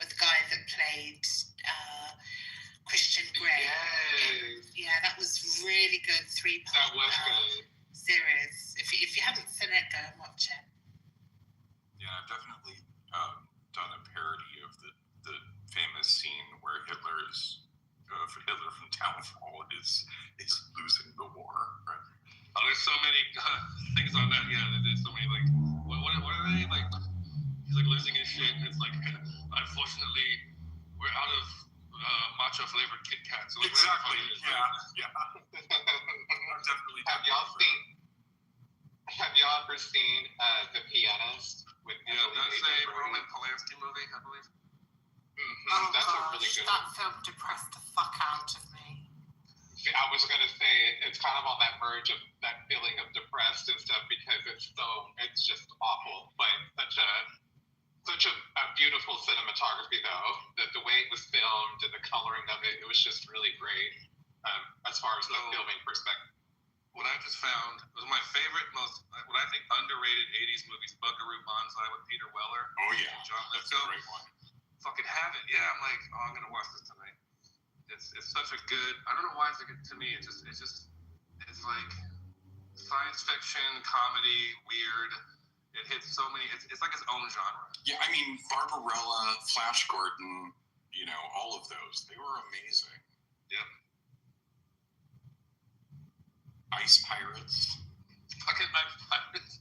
with the guy that played Christian Grey. Yes. Yeah, that was really good. That 3-part was good. series. If you haven't seen it, go and watch it. Yeah, I've definitely done a parody of the famous scene where Hitler from Downfall is losing the war. Right? Oh, there's so many things on that. Yeah, there's so many like what are they like? He's like losing his shit. It's like unfortunately we're out of matcha flavored Kit Kats. So Exactly. Yeah. I've definitely done Have y'all ever seen The Pianist with that's a Roman Polanski movie, I believe. Oh That's a gosh, really good that film depressed the fuck out of me. I was gonna say it's kind of on that verge of that feeling of depressed and stuff because it's just awful. But such a beautiful cinematography though. The way it was filmed and the coloring of it was just really great as far as the filming perspective. What I just found was my favorite, what I think underrated 80s movies, Buckaroo Banzai with Peter Weller. Oh yeah, and John that's Lithgow. a great one. Fucking have it. Yeah, I'm like, I'm gonna watch this tonight. It's such a good. I don't know why it's like to me. It's like science fiction, comedy, weird. It hits so many. It's like its own genre. Yeah, I mean Barbarella, Flash Gordon, all of those. They were amazing. Yep. Ice Pirates. Fucking Pirates.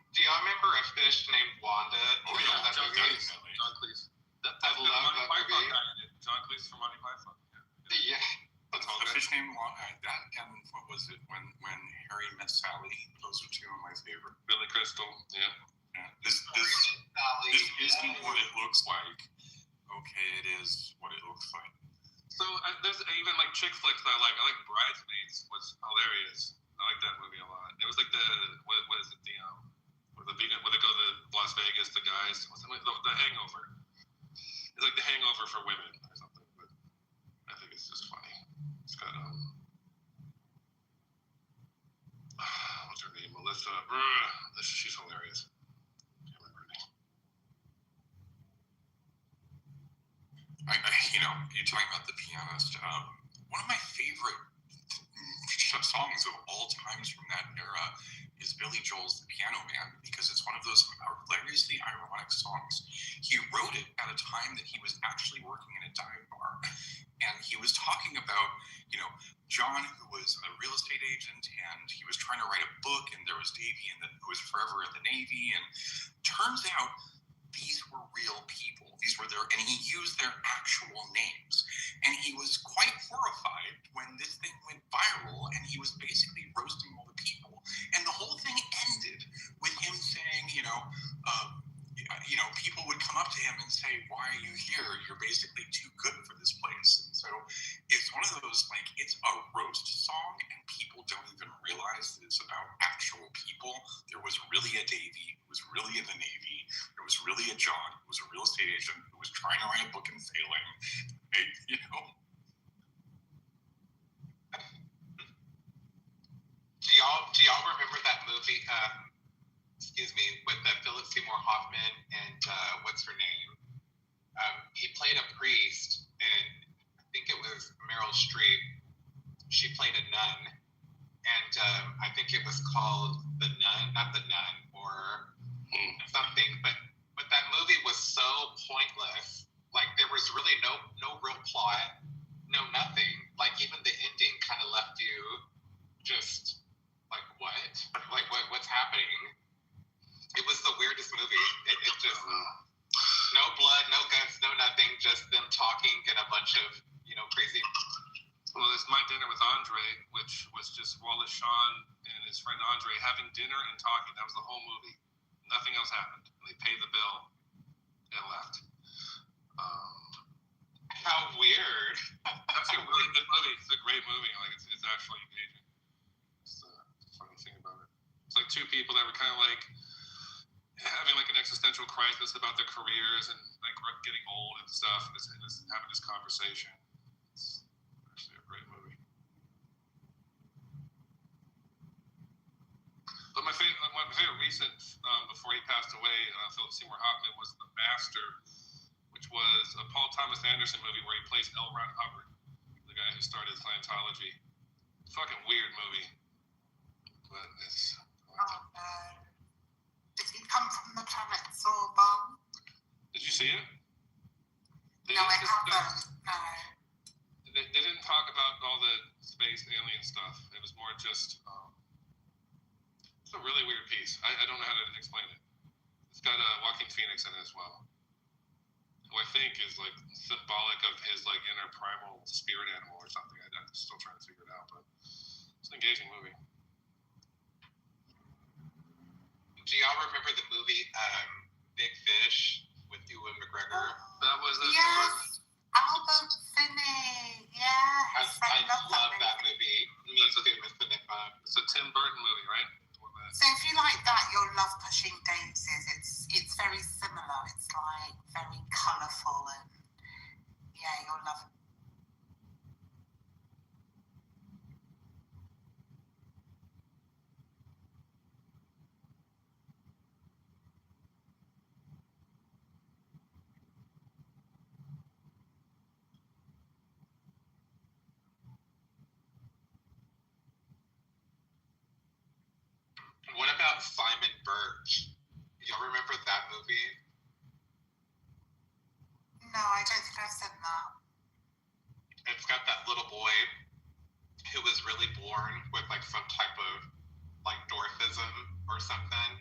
Do y'all remember a fish named Wanda? Oh yeah, That movie? John Cleese. I love that Python movie. guy in it. John Cleese from Monty Python. Yeah. That's all The good. fish named that and what was it when Harry met Sally? Those are two of my favorite. Billy Crystal. Yeah. Yeah. This isn't what it looks like. Okay, it is what it looks like. So there's even like chick flicks that I like. I like Bridesmaids. Was hilarious. I like that movie a lot. It was like what is it? Where they go to Las Vegas, the guys. What's the Hangover? It's like the Hangover for women or something. But I think it's just funny. It's got what's her name? Melissa. She's hilarious. Can't remember her name. You're talking about The Pianist. One of my favorite songs of all times from that era is Billy Joel's The Piano Man, because it's one of those hilariously ironic songs. He wrote it at a time that he was actually working in a dive bar, and he was talking about, John, who was a real estate agent, and he was trying to write a book, and there was Davey, who was forever in the Navy, and turns out these were real people. These were and he used their actual names. And he was quite horrified when this thing went viral, and he was basically roasting all the people. And the whole thing ended with him saying, people would come up to him and say, "Why are you here? You're basically too good for this place." And so it's one of those, it's a roast song, and people don't even realize that it's about actual people. There was really a Davey who was really in the Navy. There was really a John who was a real estate agent who was trying to write a book and failing. Do y'all remember that movie? With Philip Seymour Hoffman and what's her name? He played a priest, and I think it was Meryl Streep. She played a nun, and I think it was called The Nun, not The Nun, or or something. But that movie was so pointless. Like there was really no real plot, no nothing. Like even the ending kind of left you just like what? Like what's happening? It was the weirdest movie. It just no blood, no guts, no nothing. Just them talking and a bunch of crazy. Well, it's My Dinner with Andre, which was just Wallace Shawn and his friend Andre having dinner and talking. That was the whole movie. Nothing else happened. They paid the bill and left. How weird. That's a really good movie. It's a great movie. Like it's actually engaging. It's the funny thing about it. It's like two people that were kind of like having like an existential crisis about their careers and like getting old and stuff, and just having this conversation. It's actually a great movie. But my favorite recent, before he passed away, Philip Seymour Hoffman, was The Master, which was a Paul Thomas Anderson movie where he plays L. Ron Hubbard, the guy who started Scientology. Fucking weird movie, but it's. Did he come from the planet Zorba? Did you see it? No, I haven't. No. They didn't talk about all the space alien stuff. It was more just. It's a really weird piece. I don't know how to explain it. It's got Joaquin Phoenix in it as well, who I think is like symbolic of his like inner primal spirit animal or something. I'm still trying to figure it out, but it's an engaging movie. Do y'all remember the movie Big Fish with Ewan McGregor? That was Yes, Albert Finney. Yes, I love that movie. Me too, Mr. Nippa. It's a Tim Burton movie, right? So if you like that, you'll love Pushing Daisies. It's very similar. It's like very colourful and yeah, you'll love it. What about Simon Birch? Y'all remember that movie? No, I don't think I've said that. It's got that little boy who was really born with like some type of like dwarfism or something,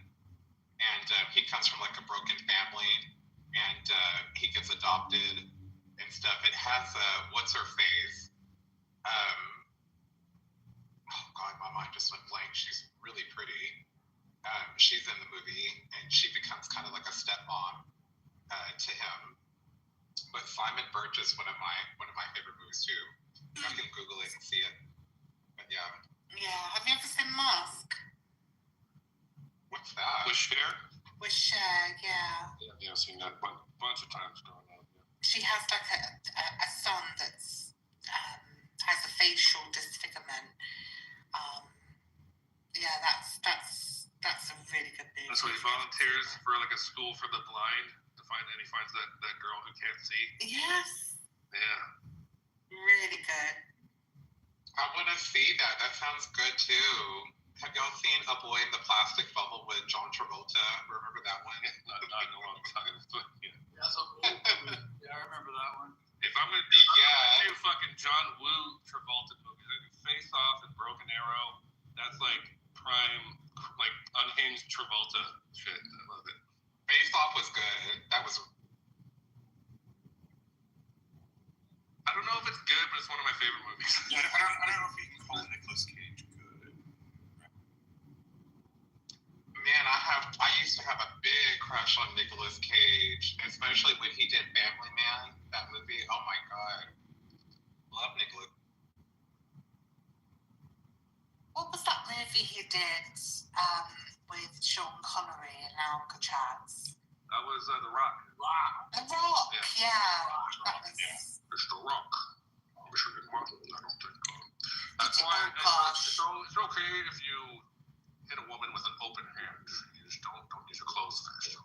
and he comes from like a broken family, and he gets adopted and stuff. It has what's her face? Oh God, my mind just went blank. She's really pretty. She's in the movie, and she becomes kind of like a stepmom to him. But Simon Birch is one of my favorite movies too. I can Google it and see it. But yeah. Yeah. Have you ever seen Mask? What's that? With Cher? With Cher, yeah. Yeah, I've seen that a bunch of times growing up. Yeah. She has like a son that's has a facial disfigurement. Yeah, that's a really good movie. That's why he volunteers for like a school for the blind to find, and he finds that girl who can't see. Yes. Yeah. Really good. I want to see that. That sounds good too. Have y'all seen A Boy in the Plastic Bubble with John Travolta? Remember that one? Not in a long time. But yeah. That's a old movie. Yeah, I remember that one. If I'm gonna do fucking John Woo Travolta movies, I do Face Off and Broken Arrow. That's like prime, like unhinged Travolta shit. I love it. Face Off was good. That was. I don't know if it's good, but it's one of my favorite movies. Yeah, I don't know if you can call Nicolas Cage good. Man, I used to have a big crush on Nicolas Cage, especially when he did Family Man, that movie. Oh my God. Love Nicolas. What was that movie he did with Sean Connery and Alcatraz? That was The Rock. The Rock, yeah. That was... It's The Rock. Michigan Martin, I don't think. That's why it's okay if you hit a woman with an open hand. You just don't use your clothes fast.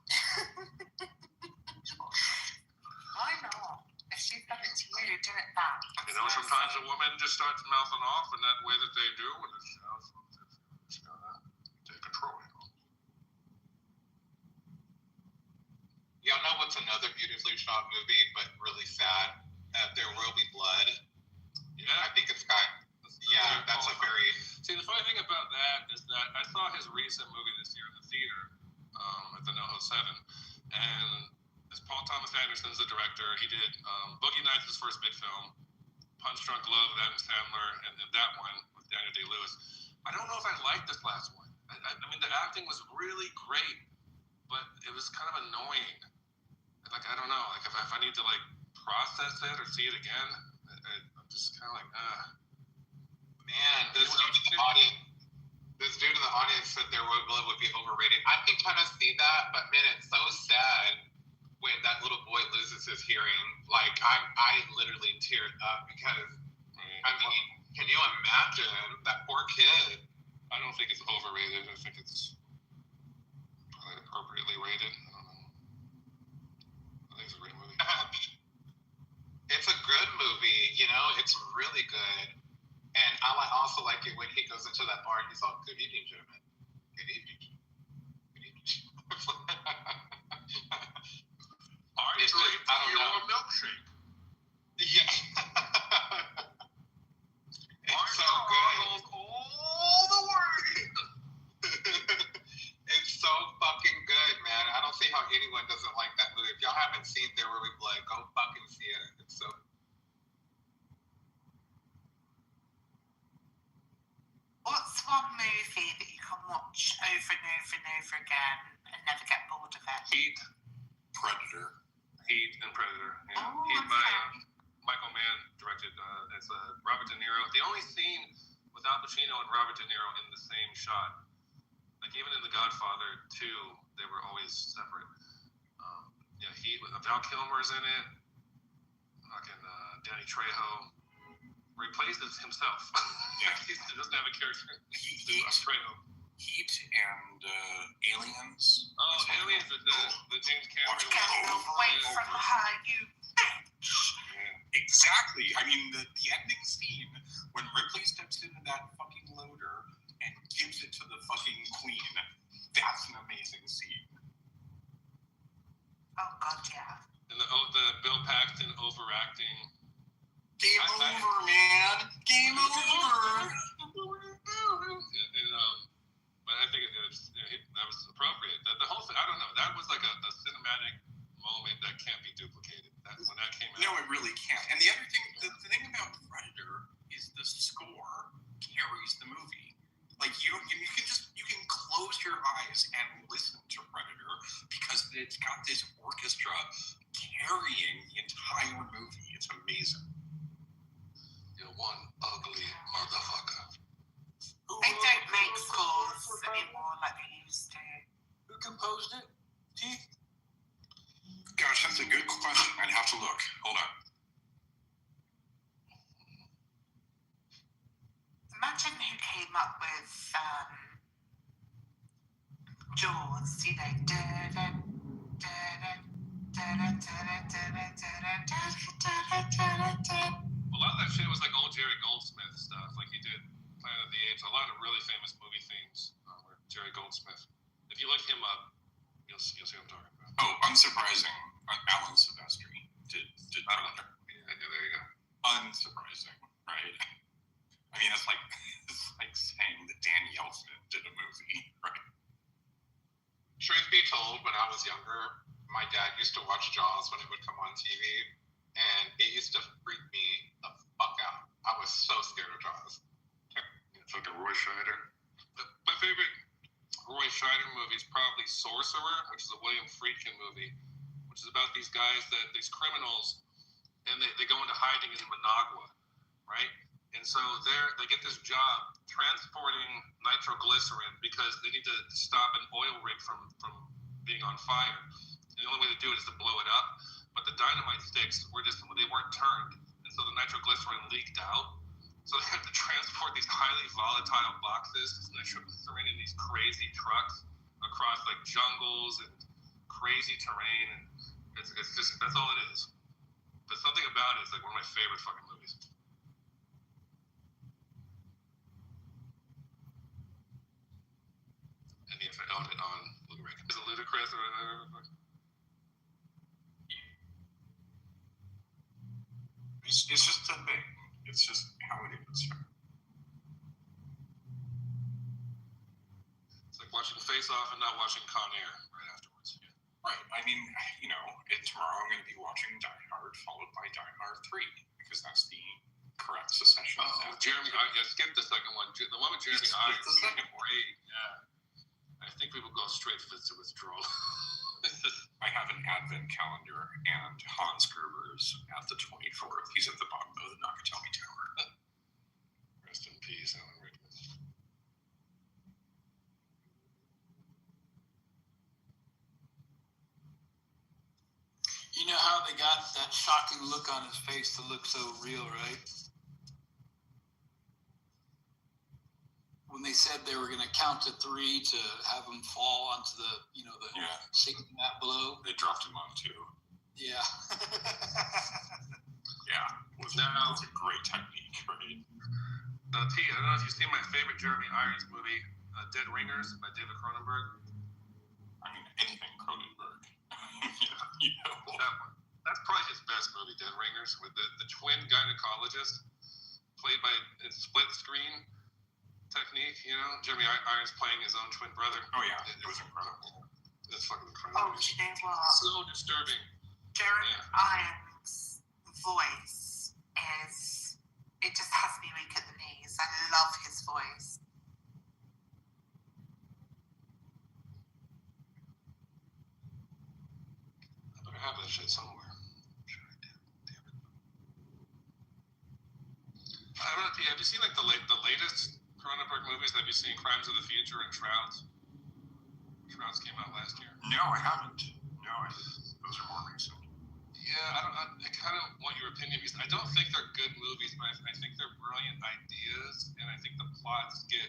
Why not? If she's done it to you, do it back. You know, sometimes a woman just starts mouthing off in that way that they do, and it's, you know, it's gotta take control, you know. shot movie, but really sad. There Will Be Blood. Yeah, I think it's got. Yeah, that's a very. See, the funny thing about that is that I saw his recent movie this year in the theater, at the NoHo 7, and it's Paul Thomas Anderson's the director. He did Boogie Nights, his first big film, Punch Drunk Love with Adam Sandler, and that one with Daniel Day-Lewis. I don't know if I liked this last one. I mean, the acting was really great, but it was kind of annoying. Like, I don't know. Like, if I need to, like, process it or see it again, I'm just kind of like, Man, this dude in the audience said There Will Be Blood would be overrated. I can kind of see that, but man, it's so sad when that little boy loses his hearing. Like, I literally teared up because, I mean, can you imagine that poor kid? I don't think it's overrated. I think it's probably appropriately rated. I don't know. I think it's a great movie. It's a good movie, you know. It's really good. And I also like it when he goes into that bar and he's all, "Good evening, gentlemen. Good evening. Good evening." I don't know. A milkshake. Yeah. It's so good. All the way. It's so fucking good, man. I don't see how anyone doesn't like that movie. If y'all haven't seen There Will Be Blood, go fucking see it. It's so. What's one movie that you can watch over and over and over again and never get bored of it? Heat, Predator. Heat, and Predator. Yeah. Oh, Heat by okay. Michael Mann directed. It's Robert De Niro. The only scene with Al Pacino and Robert De Niro in the same shot. Like even in The Godfather 2, they were always separate. Yeah, Heat with Val Kilmer's in it. Fucking Danny Trejo. Where he plays himself. Yeah. He doesn't have a character. Heat and Aliens. Oh, Aliens with the James Cameron. Get away from her, you bitch! Exactly. I mean, the ending scene when Ripley steps into that fucking loader and gives it to the fucking queen. That's an amazing scene. Oh god, yeah. And the Bill Paxton overacting. Game over, man. Game over. But I think that was appropriate. The whole thing, I don't know. That was like a cinematic moment that can't be duplicated. When that came out. No, it really can't. And the other thing, the thing about Predator is the score carries the movie. Like you can close your eyes and listen to Predator because it's got this orchestra carrying the entire movie. It's amazing. You're one ugly motherfucker. They don't make scores anymore like they used to. Who composed it? Teeth? Gosh, that's a good question. I'd have to look. Hold on. Imagine who came up with Jaws, you know. A lot of that shit was like old Jerry Goldsmith stuff. Like he did Planet of the Apes. A lot of really famous movie themes were Jerry Goldsmith. If you look him up, you'll see what I'm talking about. Oh, unsurprising. Alan Silvestri did Predator. Yeah, there you go. Unsurprising, right? I mean, it's like saying that Danny Elfman did a movie, right? Truth be told, when I was younger, my dad used to watch Jaws when it would come on TV, and it used to freak me the fuck out. I was so scared of Jaws. It's like a Roy Scheider. My favorite Roy Scheider movie is probably Sorcerer, which is a William Friedkin movie, which is about these these criminals, and they go into hiding in Managua, right? And so they get this job transporting nitroglycerin because they need to stop an oil rig from being on fire. And the only way to do it is to blow it up. But the dynamite sticks they weren't turned. And so the nitroglycerin leaked out. So they have to transport these highly volatile boxes, this nitroglycerin in these crazy trucks across like jungles and crazy terrain. And it's just, that's all it is. But something about it is like one of my favorite fucking movies. And if I own it on Blu-ray, is it ludicrous or whatever? It's just a thing. It's just how it is. It's like watching Face Off and not watching Con Air right afterwards. Yeah. Right. I mean, tomorrow I'm going to be watching Die Hard followed by Die Hard 3 because that's the correct succession. Oh, Jeremy, skip the second one. The one with Jeremy Irons. The second one. Great. Yeah. I think we will go straight to withdrawal. I have an advent calendar, and Hans Gruber's at the 24th. He's at the bottom of the Nakatomi Tower. Rest in peace, Alan Rickman. You know how they got that shocking look on his face to look so real, right? When they said they were going to count to 3 to have him fall onto the safety mat below. They dropped him on 2. Yeah. Yeah. That's a great technique, right? T, I don't know if you've seen my favorite Jeremy Irons movie, Dead Ringers by David Cronenberg. I mean, anything Cronenberg. That one. That's probably his best movie, Dead Ringers, with the twin gynecologist played by split screen technique, Jeremy Irons playing his own twin brother. Oh yeah, it was incredible. It's fucking incredible. Oh, do you know what? So disturbing. Jeremy Irons' voice it just has me weak at the knees. I love his voice. I better have that shit somewhere. I don't know, have you seen like the latest Cronenberg movies? Have you seen Crimes of the Future and Shrouds? Shrouds came out last year. No, I haven't. No, those are more recent. Yeah, I kind of want your opinion because I don't think they're good movies, but I think they're brilliant ideas, and I think the plots get.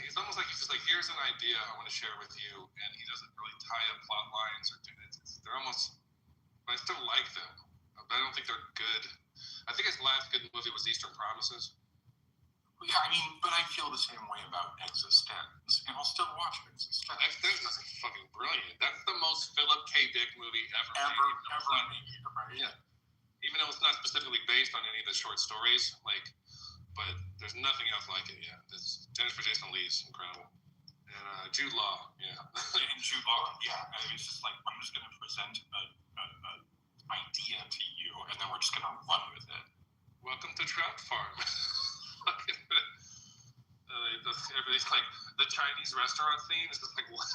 It's almost like he's just like, here's an idea I want to share with you, and he doesn't really tie up plot lines or do it. They're almost. But I still like them, but I don't think they're good. I think his last good movie was Eastern Promises. Yeah, I mean, but I feel the same way about Existence, and I'll still watch Existence. Existence is fucking brilliant. That's the most Philip K. Dick movie ever made, right? Yeah. Even though it's not specifically based on any of the short stories, but there's nothing else like it. Yeah, Jennifer Jason Leigh is incredible, and Jude Law. Yeah, and Jude Law. Yeah, I mean, it's just like I'm just going to present an idea to you, and then we're just going to run with it. Welcome to Trout Farm. Everybody's like the Chinese restaurant scene is just like what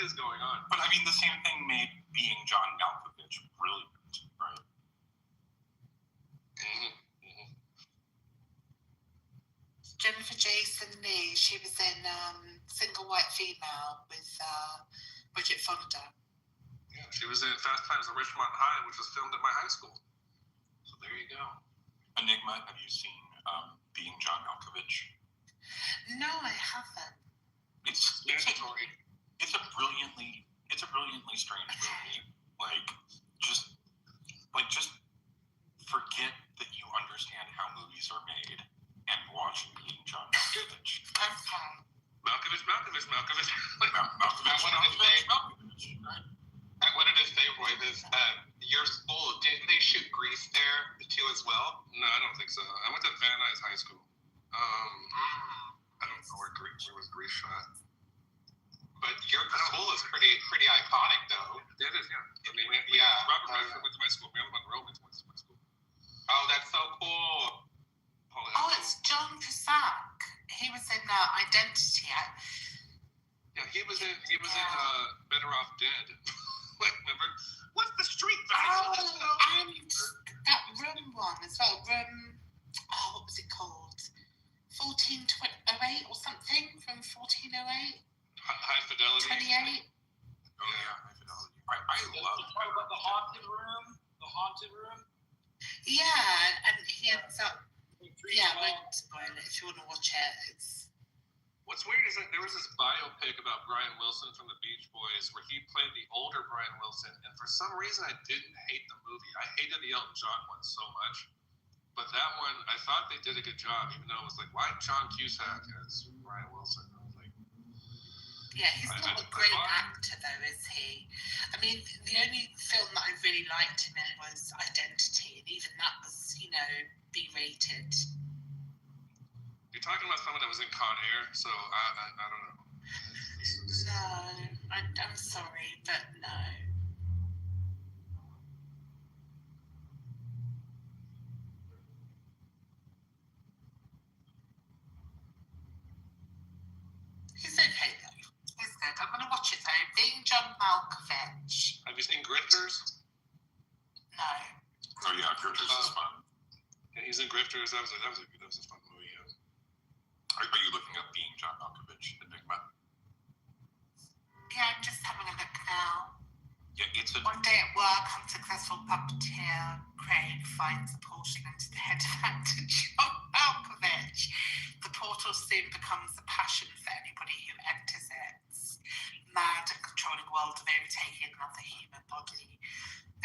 is going on? But I mean, the same thing made being John Malkovich brilliant, right? Mm-hmm. Jennifer Jason Leigh, she was in Single White Female with Bridget Fonda. Yeah, she was in Fast Times at Ridgemont High, which was filmed at my high school. So there you go. Enigma, have you seen Being John Malkovich? No, I haven't. It's a brilliantly strange movie. Just forget that you understand how movies are made and watch Being John Malkovich. Okay. Malkovich. Malkovich. I wanted to say, Roy, your school, didn't they shoot Grease there too as well? No, I don't think so. I went to Van Nuys High School. I don't know where was Grease shot. But your school is pretty iconic, though. It is, yeah. I mean, Robert Redford went to my school. Marilyn Monroe went to my school. Oh, that's so cool. Oh, it's John Cusack. He was in Identity. Yeah, he was in Better Off Dead. Remember? What's the street value? Oh, and that Room one as well. What was it called? 1408 or something from 1408. High Fidelity. 28. Oh yeah, High Fidelity. I love the haunted room. The haunted room. Yeah, and he ends up. Yeah, I won't spoil it if you want to watch it. What's weird is that there was this biopic about Brian Wilson from the Beach Boys where he played the older Brian Wilson, and for some reason I didn't hate the movie. I hated the Elton John one so much, but that one I thought they did a good job, even though it was like, why John Cusack as Brian Wilson? I was like, yeah, he's not a great actor though, is he? I mean, the only film that I really liked him in was Identity. even that was, B-rated. You're talking about someone that was in Con Air, so I don't know. No, I'm sorry, but no. It's okay though. It's good. I'm gonna watch it though. Being John Malkovich. Have you seen Grifters? No. Oh yeah, Grifters is fun. Yeah, he's in Grifters. That was a fun movie. Yeah. Are you looking up Being John Malkovich, Enigma? Yeah, I'm just having a look now. Yeah, it's a. One day at work, unsuccessful puppeteer Craig finds a portal into the head of actor John Malkovich. The portal soon becomes a passion for anybody who enters it. Mad and controlling world of overtaking another human body.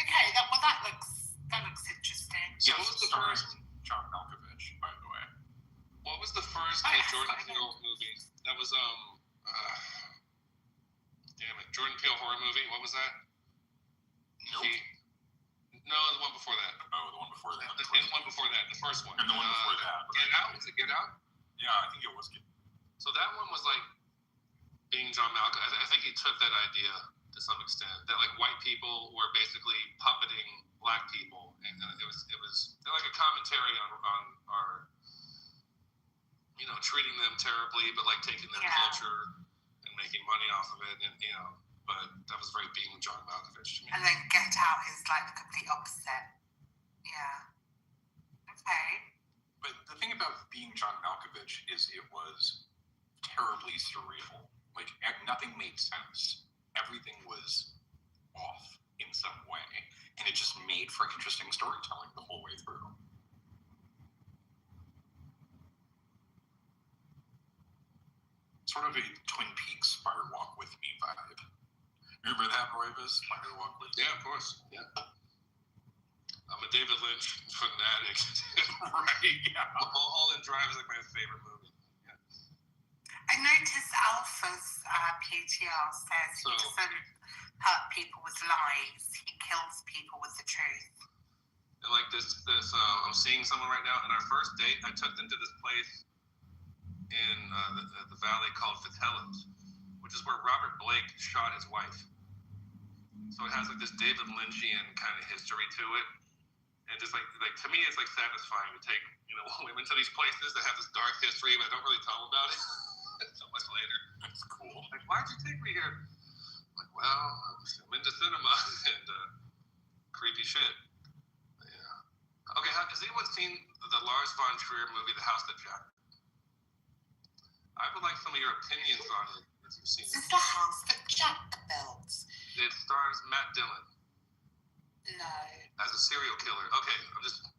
Okay, that looks interesting. Yeah, what was the starring first? John Malkovich, by the way. What was the first Jordan Peele movie? That was damn it, Jordan Peele horror movie. What was that? Nope. No, the one before that. Oh, the one before that. The one before that. The first one. And the one before that. Get Out. Was it Get Out? Yeah, I think it was. So that one was like Being John Malkovich. I think he took that idea to some extent. That like white people were basically puppeting black people, and it was like a commentary on our treating them terribly, but like taking their culture and making money off of it, and but that was very Being John Malkovich to me. And then Get Out is like the complete opposite. Yeah. Okay. But the thing about Being John Malkovich is it was terribly surreal. Like nothing made sense. Everything was off in some way, and it just made for interesting storytelling the whole way through. Sort of a Twin Peaks Fire Walk With Me vibe. Remember that, Roybus? Fire Walk With Me? Yeah, of course. Yeah. I'm a David Lynch fanatic. Right, yeah. Mulholland Drive is like my favorite movie. Yeah. I noticed Alpha's PTR says he doesn't hurt people with lies. He kills people with the truth. And like this, I'm seeing someone right now. On our first date, I took them to this place in the valley called Fitzhelens, which is where Robert Blake shot his wife. So it has like this David Lynchian kind of history to it, and just like to me, it's like satisfying to take women to these places that have this dark history, but I don't really tell them about it so much later. That's cool. Like, why'd you take me here? I'm like, well, I'm into cinema and creepy shit. Yeah. Okay, has anyone seen the Lars von Trier movie, The House That Jack? I would like some of your opinions on it, if you've seen it. This is the house that Jack built. It stars Matt Dillon. No. As a serial killer. Okay,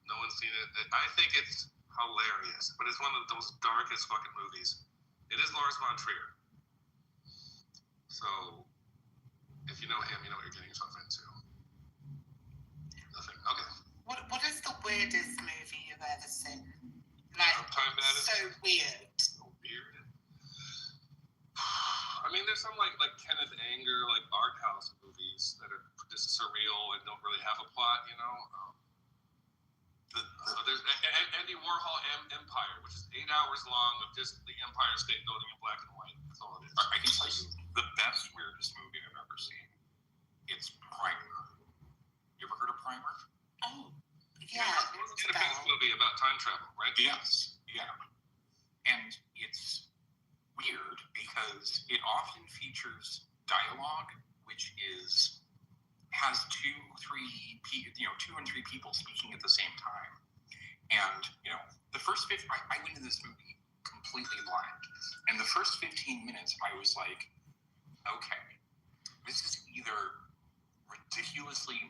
no one's seen it. I think it's hilarious, but it's one of those darkest fucking movies. It is Lars von Trier. So, if you know him, you know what you're getting yourself into. Nothing. Okay. What is the weirdest movie you've ever seen? Like, Time Bandits? so weird. Weird. I mean, there's some like Kenneth Anger, like art house movies that are just surreal and don't really have a plot, There's Andy Warhol Empire, which is 8 hours long of just the Empire State Building in black and white. That's all it is. I can tell you the best, weirdest movie I've ever seen. It's Primer. You ever heard of Primer? Oh, yeah. It's a Vince movie about time travel, right? Yes. Yeah. And it's weird because it often features dialogue which has two and three people speaking at the same time. And the first I went into this movie completely blind, and the first 15 minutes I was like, okay, this is either ridiculously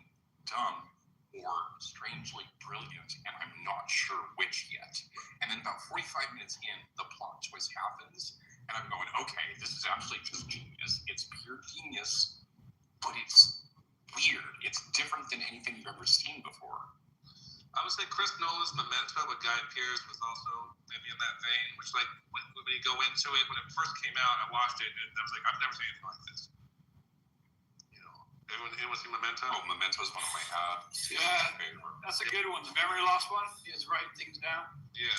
dumb or strangely brilliant, and I'm not sure which yet. And then about 45 minutes in, the plot twist happens, and I'm going, okay, this is actually just genius. It's pure genius, but it's weird. It's different than anything you've ever seen before. I would say Chris Nolan's Memento with Guy Pearce was also maybe in that vein, which like when you go into it, when it first came out, I watched it and I was like, I've never seen anything like this. Anyone seen Memento? Oh, Memento is one of my favorite. That's a good one. The memory loss one is writing things down. Yeah.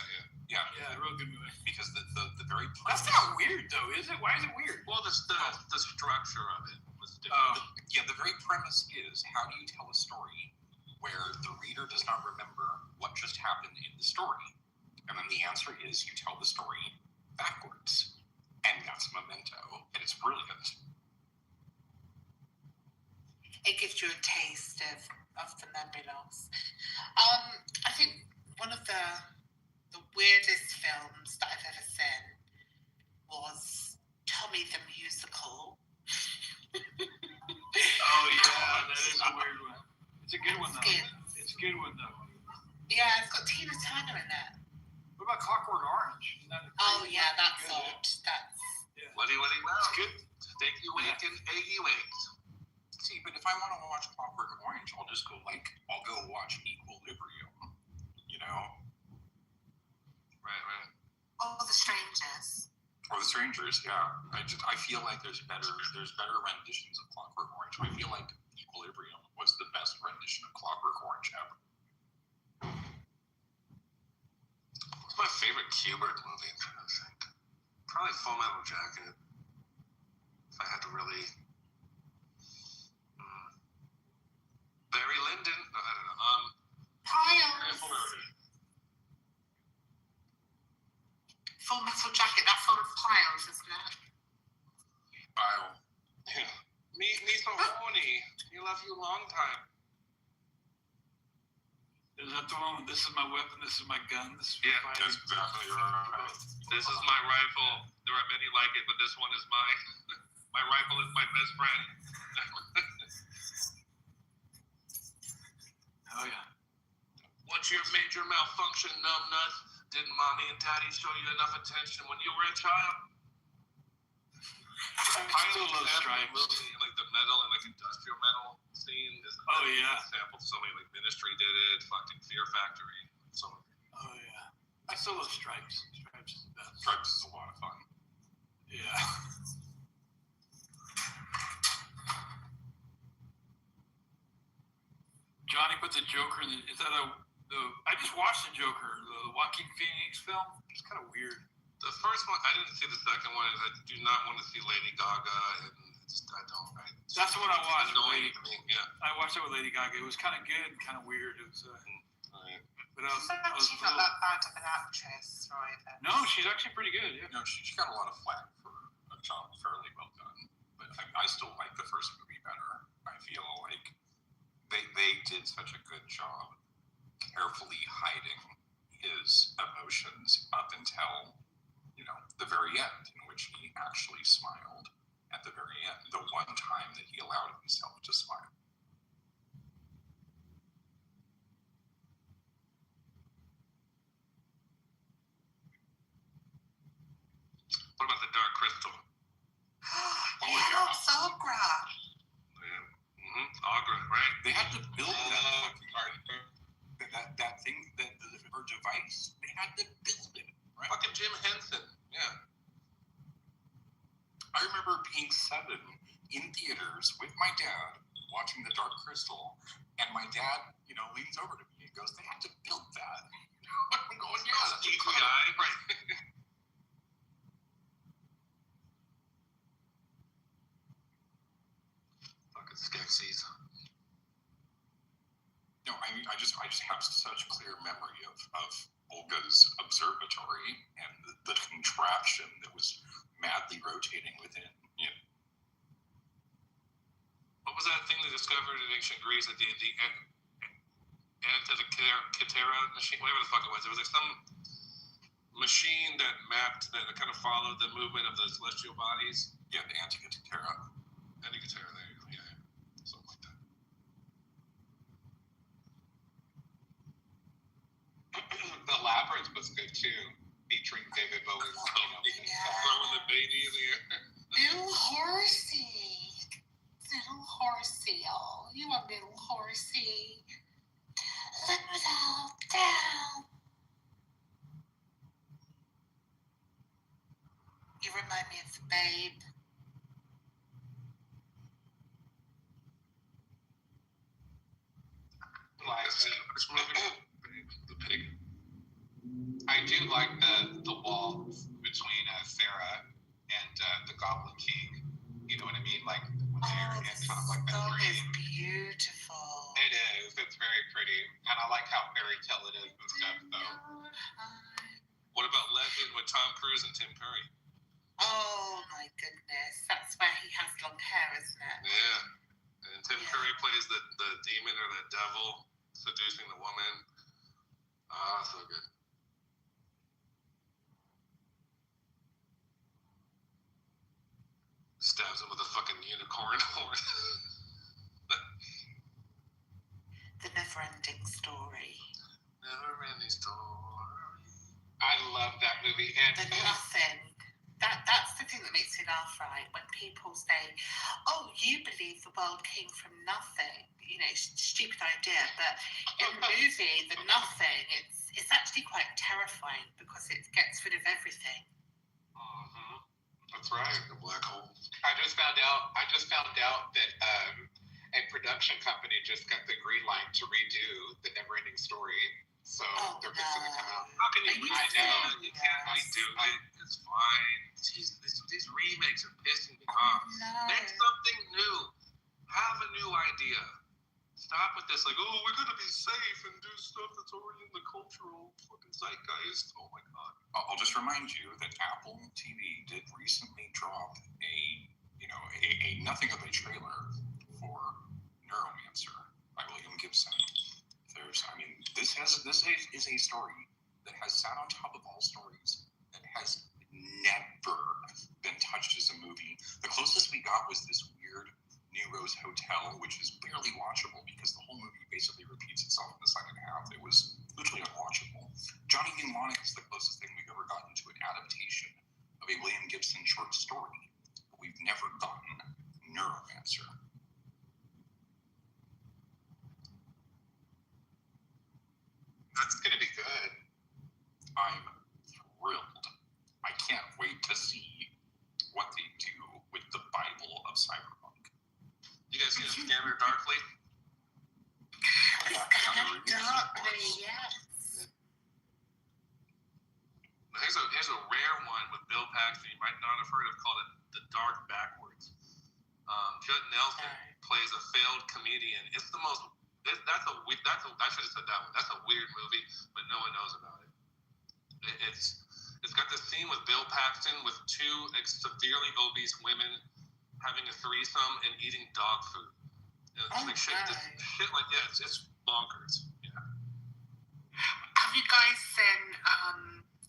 Real good movie. Because the very That's not weird though, is it? Why is it weird? Well, the structure of it was different. the very premise is, how do you tell a story where the reader does not remember what just happened in the story? And then the answer is, you tell the story backwards. And that's Memento. And it's brilliant. It gives you a taste of the memory loss. I think one of the weirdest films that I've ever seen was Tommy the Musical. Oh yeah, that is a weird one. It's a good one though. It's a good one though. Yeah, it's got Tina Turner in it. What about Clockwork Orange? Isn't that Oh yeah, that's good? odd. That's What well. It's good. Stinky wink and eggy winks. See, but if I want to watch Clockwork Orange, I'll just go watch Equilibrium. You know? Right. All the Strangers. Or The Strangers, yeah. I feel like there's better renditions of Clockwork Orange. I feel like Equilibrium was the best rendition of Clockwork Orange ever. What's my favorite Kubrick movie? I'm trying to think. Probably Full Metal Jacket. If I had to really. Barry Lyndon. No, I don't know. Piles. Full Metal Jacket. That's on Piles, isn't it? I'll. Yeah. Me so horny. You love you long time. Is that the one with, this is my weapon, this is my gun, this is Yeah, my That's exactly right. This is my rifle. There are many like it, but this one is mine. My rifle is my best friend. Oh yeah. What's your major malfunction, numbnut? Didn't mommy and daddy show you enough attention when you were a child? I still love Stripes. Movie, like the metal and like industrial metal scene is sampled. So many, like Ministry did it, fucking Fear Factory. So Oh yeah. I still love Stripes. Stripes is the best. Stripes is a lot of fun. Yeah. Johnny put the Joker in I just watched the Joker, the Joaquin Phoenix film. It's kind of weird. the first one, I didn't see the second one. I do not want to see Lady Gaga, and I don't. That's the one I watched. Annoying to me. Yeah. I watched it with Lady Gaga. It was kind of good, kind of weird. It was. But She's not that bad of an actress, right? No, she's actually pretty good. Yeah. No, she got a lot of flack for a job fairly well done. But I still like the first movie better. I feel like they did such a good job carefully hiding his emotions up until, the very end, in which he actually smiled at the very end, the one time that he allowed himself to smile. What about the Dark Crystal? Yeah, Sagra. Yeah. Agra, right? They had to build that thing, her device. They had to build it, right? Fucking Jim Henson. Yeah. I remember being 7 in theaters with my dad watching The Dark Crystal, and my dad, leans over to me and goes, "They had to build that." I'm going, "Yeah, that's CGI, right?" Fucking Skeksis. No, I just have such clear memory of Olga's observatory and the contraption that was madly rotating within. What was that thing they discovered in ancient Greece at the Antikythera machine? Whatever the fuck it was. It was like some machine that kind of followed the movement of the celestial bodies. Yeah, the Antikythera. Antikythera, there you go. Yeah. Something like that. The Labyrinth was good too, featuring David Bowie throwing the baby in the air. Little horsey. Little horsey. Oh, you a little horsey. Let it all down. You remind me of the Babe. Like Which movie? The pig. I do like the wall between Sarah and the Goblin King. You know what I mean? Like when they're in kind of like that Song is dream. beautiful. It is. It's very pretty, and I like how fairy tale it is and stuff. So. What about Legend with Tom Cruise and Tim Curry? Oh my goodness, that's where he has long hair, isn't it? Yeah. And Tim Curry plays the demon or the devil seducing the woman. Ah, so good. Stabs him with a fucking unicorn horn. The never-ending story. Never-ending story. I love that movie. And The nothing. That's the thing that makes me laugh, right? When people say, "Oh, you believe the world came from nothing," you know, stupid idea. But in the movie, the nothing, it's actually quite terrifying because it gets rid of everything. Mm-hmm. That's right. The black hole. I just found out that a production company just got the green light to redo the Neverending Story. So they're just gonna come out. How can you? I know. You can't. It's fine. Jeez, these remakes are pissing me off. Make something new. Have a new idea. Stop with this. Like, oh, we're gonna be safe and do stuff that's already in the cultural fucking zeitgeist. Oh my god. I'll just remind you that Apple TV did recently drop a nothing of a trailer for Neuromancer by William Gibson. This is a story that has sat on top of all stories that has never been touched as a movie. The closest we got was this weird New Rose Hotel, which is barely watchable because the whole movie basically repeats itself in the second half. It was literally unwatchable. Johnny Mnemonic is the closest thing we've ever gotten to an adaptation of a William Gibson short story. But we've never gotten Neuromancer. That's gonna be good. I'm thrilled. I can't wait to see what they do with the Bible of cyberpunk. You guys seen Scanner Darkly? Yeah, Darkly, yes. Here's a rare one with Bill Paxton. You might not have heard of, called it The Dark Backwards. Judd Nelson plays a failed comedian. It's the most. I should have said that one. That's a weird movie, but no one knows about it. It's got this scene with Bill Paxton with two severely obese women having a threesome and eating dog food. It's like shit like it's bonkers. Yeah. Have you guys seen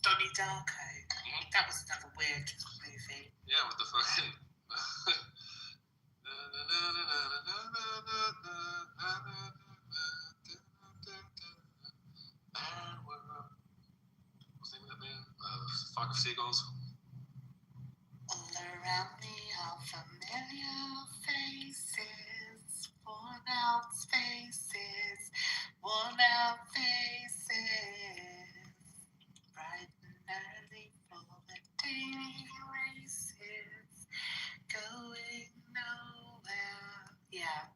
Donnie Darko? Mm-hmm. That was another weird movie. Yeah, with the fucking. What's the name of that band? Flock of Seagulls. All around me are familiar faces, worn out faces, bright and early for the daily races, going nowhere. Yeah.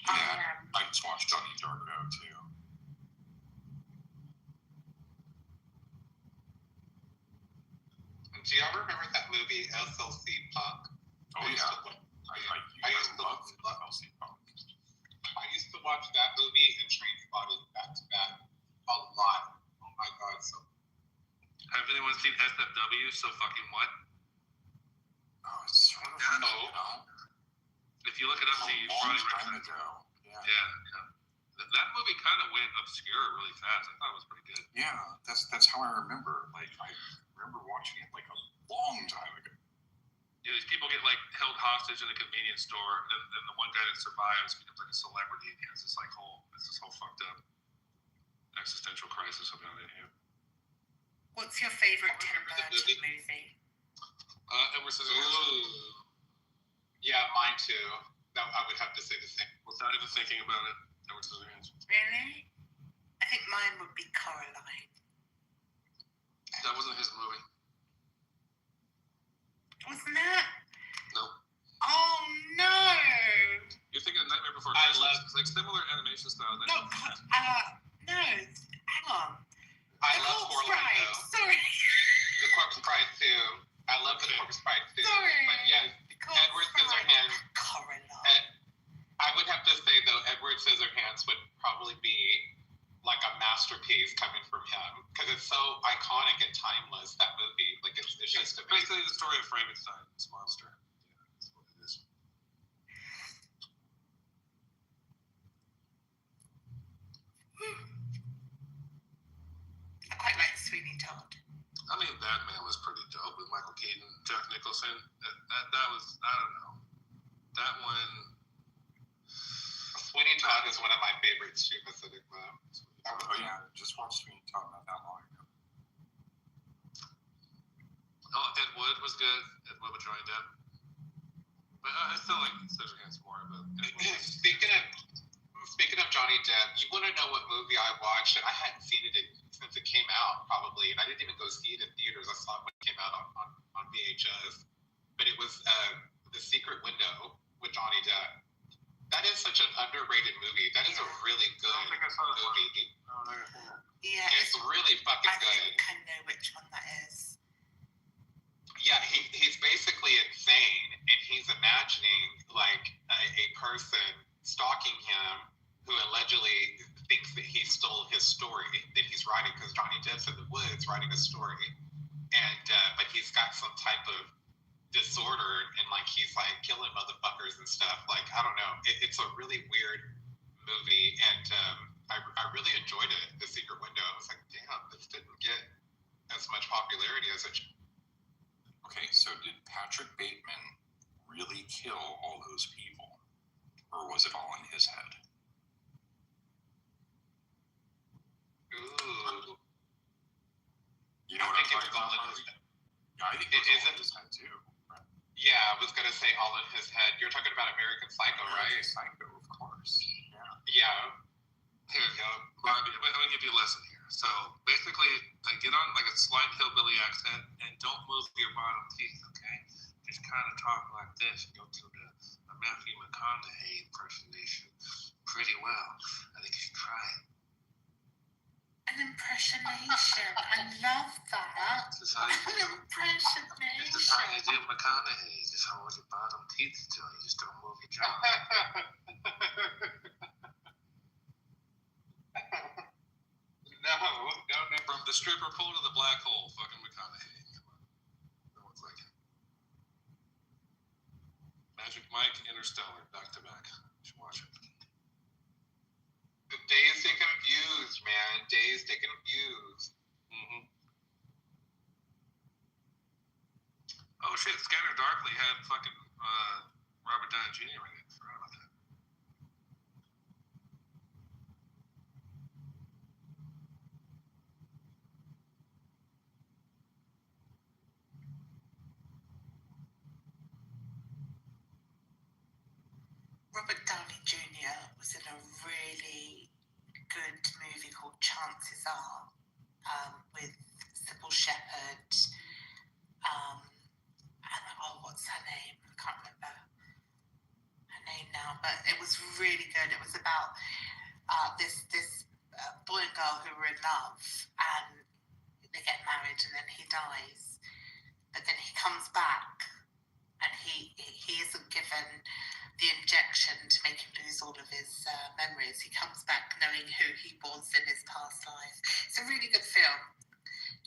I just watched Johnny Darko too. Do y'all remember that movie SLC Punk? Oh yeah. I used to love SLC Punk. I used to watch that movie and Trainspotting back to back a lot. Oh my god! So. Have anyone seen SFW? So fucking what? Oh, it's sort of If you look it up, you probably recognize it. Yeah. That movie kind of went obscure really fast. I thought it was pretty good. Yeah, that's how I remember. Like I remember watching it like a long time ago. Yeah, these people get like held hostage in a convenience store, and then the one guy that survives becomes like a celebrity, and he has this whole fucked up existential crisis about it. Yeah. What's your favorite Tim Burton movie? Edward Scissorhands. Yeah, mine too. I would have to say the same. Without even thinking about it, Edward Scissorhands. Really? I think mine would be Coraline. That wasn't his movie. Wasn't it? No. Oh no! You're thinking of Nightmare Before I Christmas. love It's like similar animation style. No, I like a masterpiece coming from him because it's so iconic and timeless. That movie, like it's just amazing. Basically, the story of Frankenstein's monster. Yeah, that's what it is. I quite like Sweeney Todd. I mean, Batman was pretty dope with Michael Keaton, Jack Nicholson. That was, I don't know. That one. Sweeney Todd is one of my favorites too, Pacific Rim. Oh yeah, just watched me talk about that long ago. Oh, Ed Wood was good. Ed Wood with Johnny Depp. But I still like Scissorhands more. But Speaking of Johnny Depp, you want to know what movie I watched? And I hadn't seen it since it came out, probably, and I didn't even go see it in theaters. I saw it when it came out on VHS. But it was The Secret Window with Johnny Depp. That is such an underrated movie. That is a really good movie. Yeah, It's really fucking I good. think I know which one that is. Yeah, he's basically insane, and he's imagining like a person stalking him who allegedly thinks that he stole his story that he's writing because Johnny Depp's in the woods writing a story, and but he's got some type of disorder and like he's like killing motherfuckers and stuff. Like I don't know, it's a really weird movie, and I really enjoyed it. The Secret Window. I was like, damn, this didn't get as much popularity as it. Okay, so did Patrick Bateman really kill all those people? Or was it all in his head? Ooh. You know what I'm talking about? Yeah, I think it was all in his head too. Right? Yeah, I was gonna say all in his head. You're talking about American Psycho, right? Psycho, of course. Yeah. Yeah. Here we go. Let me give you a lesson here. So basically, get on like a slight hillbilly accent and don't move your bottom teeth, okay? Just kind of talk like this. Go to the Matthew McConaughey impersonation pretty well. I think you should try it. An impersonation. I love that. This is how you An impersonation. This is how you do McConaughey. Just hold your bottom teeth still. You just don't move your jaw. No. From the stripper pole to the black hole, fucking McConaughey. Come on. No one's like it. Magic Mike, Interstellar, back to back. You should watch it. The Dazed and Confused, man. Dazed and Confused. Mm-hmm. Oh shit, Scanner Darkly had fucking Robert Downey Jr. in it. I forgot about that. Robert Downey Jr. was in a really good movie called Chances Are with Sybil Shepherd. And what's her name? I can't remember her name now, but it was really good. It was about this boy and girl who were in love, and they get married, and then he dies, but then he comes back, and he isn't given the injection to make him lose all of his memories. He comes back knowing who he was in his past life. It's a really good film.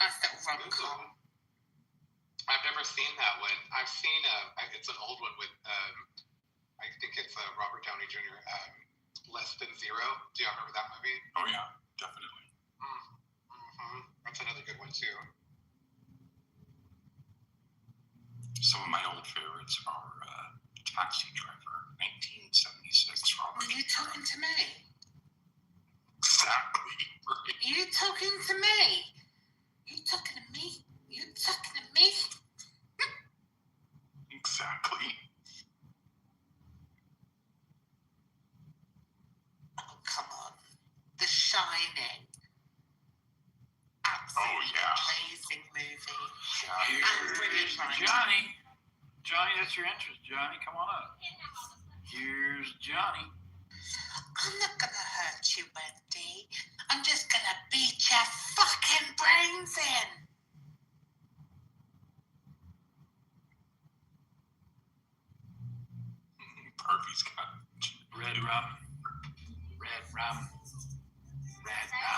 Nice little rom-com. I've never seen that one. I've seen it's an old one with I think it's Robert Downey Jr. Less Than Zero. Do you remember that movie? Oh yeah, definitely. Mm-hmm. That's another good one too. Some of my old favorites are Taxi Driver, 1976. Robert. Are you talking to me? Exactly. Right. You talking to me? You talking to me? You talking to me? Exactly. Oh, come on. The Shining. Absolutely amazing movie. Johnny, that's your interest. Johnny, come on up. Here's Johnny. I'm not gonna hurt you, Wendy. I'm just gonna beat your fucking brains in. Harvey's got Red rum. Red rum. Red rum.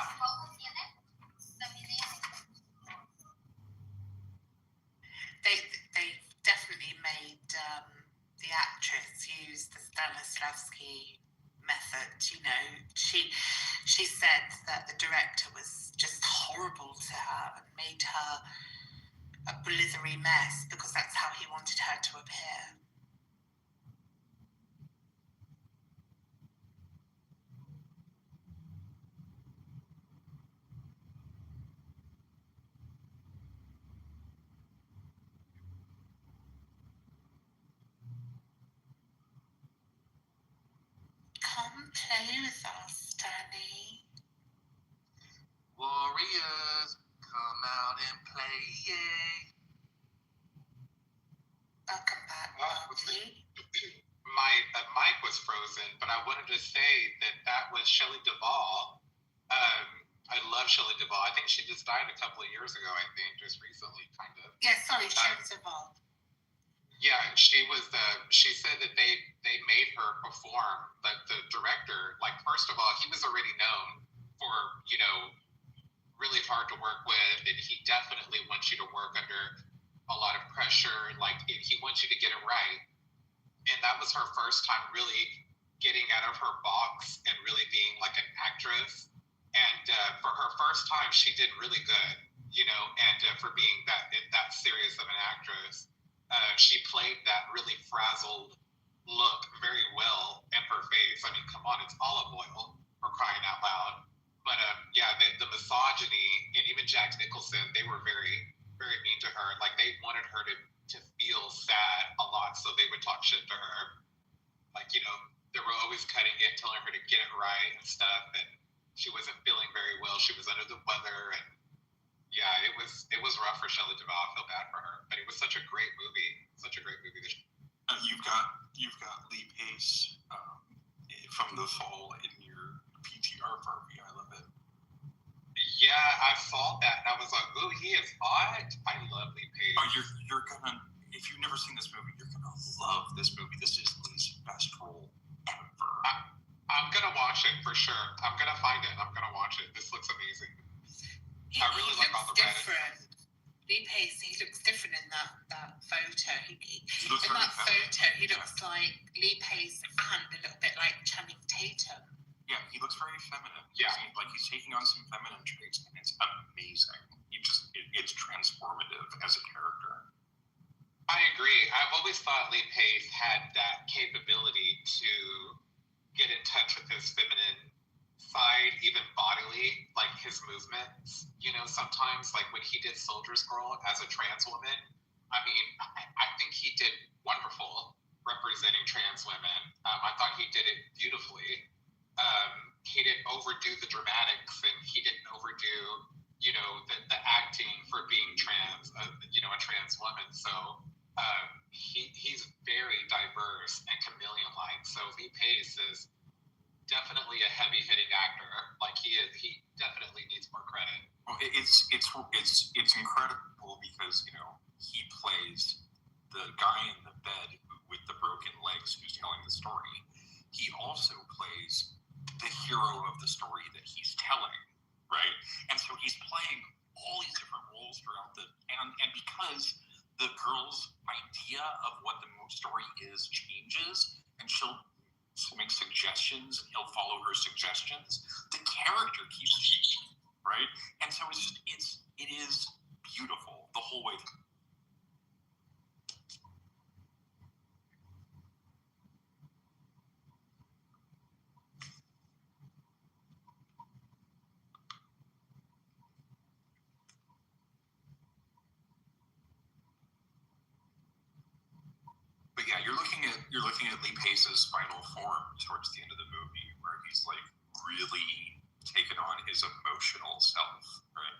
Stanislavski method. You know, she said that the director was just horrible to her and made her a blithery mess because that's how he wanted her to appear. Come play with us, Danny. Warriors, come out and play, yeah. Welcome back, Marty. My mic was frozen, but I wanted to say that was Shelley Duvall. I love Shelley Duvall. I think she just died a couple of years ago, just recently, kind of. Yeah, sorry, Shelley Duvall. Yeah, she was she said that they made her perform, but the director, like, first of all, he was already known for, really hard to work with, and he definitely wants you to work under a lot of pressure. Like, he wants you to get it right. And that was her first time really getting out of her box and really being like an actress. And for her first time, she did really good, and for being that serious of an actress. She played that really frazzled look very well in her face. I mean, come on, it's olive oil, for crying out loud. But yeah, the misogyny, and even Jack Nicholson, they were very, very mean to her. Like, they wanted her to feel sad a lot, so they would talk shit to her. Like, they were always cutting it, telling her to get it right and stuff, and she wasn't feeling very well. She was under the weather, and yeah, it was rough for Shelley Duvall. I feel bad for her, but it was such a great movie. You've got Lee Pace from The Fall in your PTR, Barbie. I love it. Yeah, I saw that, and I was like, ooh, he is hot. I love Lee Pace. Oh, you're gonna, if you've never seen this movie, you're gonna love this movie. This is Lee's best role ever. I'm gonna watch it for sure. I'm gonna find it. I'm gonna watch it. This looks amazing. I really like all the different. Lee Pace, he looks different in that photo. He looks in very that photo, he looks like Lee Pace and a little bit like Channing Tatum. Yeah, he looks very feminine. Yeah. Like he's taking on some feminine traits, and it's amazing. It's transformative as a character. I agree. I've always thought Lee Pace had that capability to get in touch with his feminine side, even bodily, like his movements. Sometimes, like when he did Soldier's Girl as a trans woman, I mean, I think he did wonderful representing trans women. I thought he did it beautifully. He didn't overdo the dramatics, and he didn't overdo, the acting for being trans, a trans woman. So he's very diverse and chameleon-like. So Lee Pace is definitely a heavy-hitting actor. Like, he definitely needs more credit. Well, it's incredible because he plays the guy in the bed with the broken legs who's telling the story. He also plays the hero of the story that he's telling, right? And so he's playing all these different roles throughout and because the girl's idea of what the story is changes, and she'll make suggestions, and he'll follow her suggestions, the character keeps changing, right? And so it is beautiful the whole way through. But yeah, you're looking at Lee Pace's final form towards the end of the movie, where he's like really taken on his emotional self, right?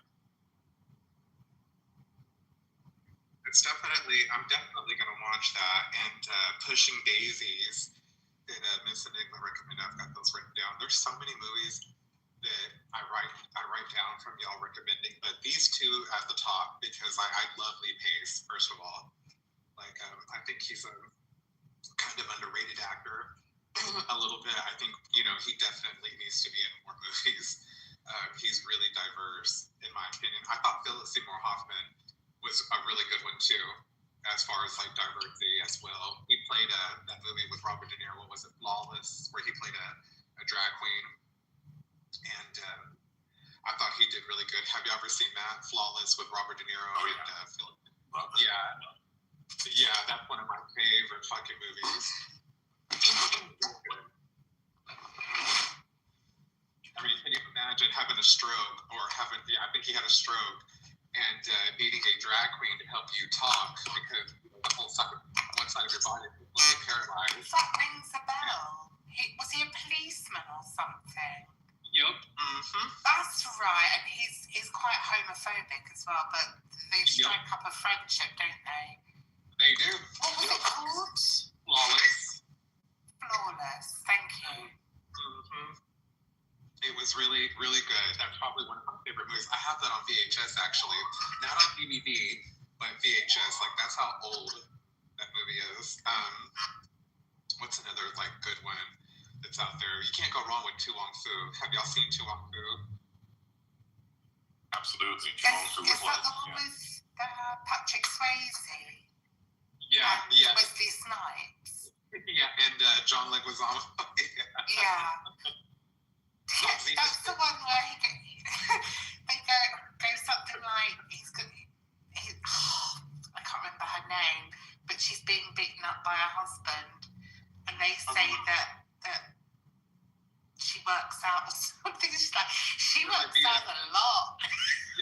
I'm definitely going to watch that. And Pushing Daisies that Miss Enigma recommended. I've got those written down. There's so many movies that I write down from y'all recommending, but these two at the top because I love Lee Pace. First of all, like I think he's a kind of underrated actor a little bit. I think he definitely needs to be in more movies. He's really diverse, in my opinion. I thought Philip Seymour Hoffman was a really good one too. as far as like diversity as well. He played that movie with Robert De Niro. What was it, Flawless, where he played a drag queen, and I thought he did really good. Have you ever seen that, Flawless, with Robert De Niro and Phil? Yeah, that's one of my favorite fucking movies. I mean, can you imagine having a stroke or having? Yeah, I think he had a stroke and needing a drag queen to help you talk because the whole side, one side of your body is completely paralyzed. That rings a bell. Was he a policeman or something? Yep. Mm-hmm. That's right, and he's quite homophobic as well, but they strike up a friendship, don't they? They do. What was it called? Flawless. Flawless. Thank you. Mm-hmm. It was really, really good. That's probably one of my favorite movies. I have that on VHS, actually. Not on DVD, but VHS. Like, that's how old that movie is. What's another, like, good one that's out there? You can't go wrong with Tu Wong Fu. Have y'all seen Tu Wong Fu? Absolutely. Tu Wong Fu Is that the one with Patrick Swayze? Yeah, yeah. Wesley Snipes? Yeah, and John Leguizamo. Yeah. Yes, that's the one where they go something like I can't remember her name, but she's being beaten up by her husband, and they say that she works out or something. She's like, she works out a lot.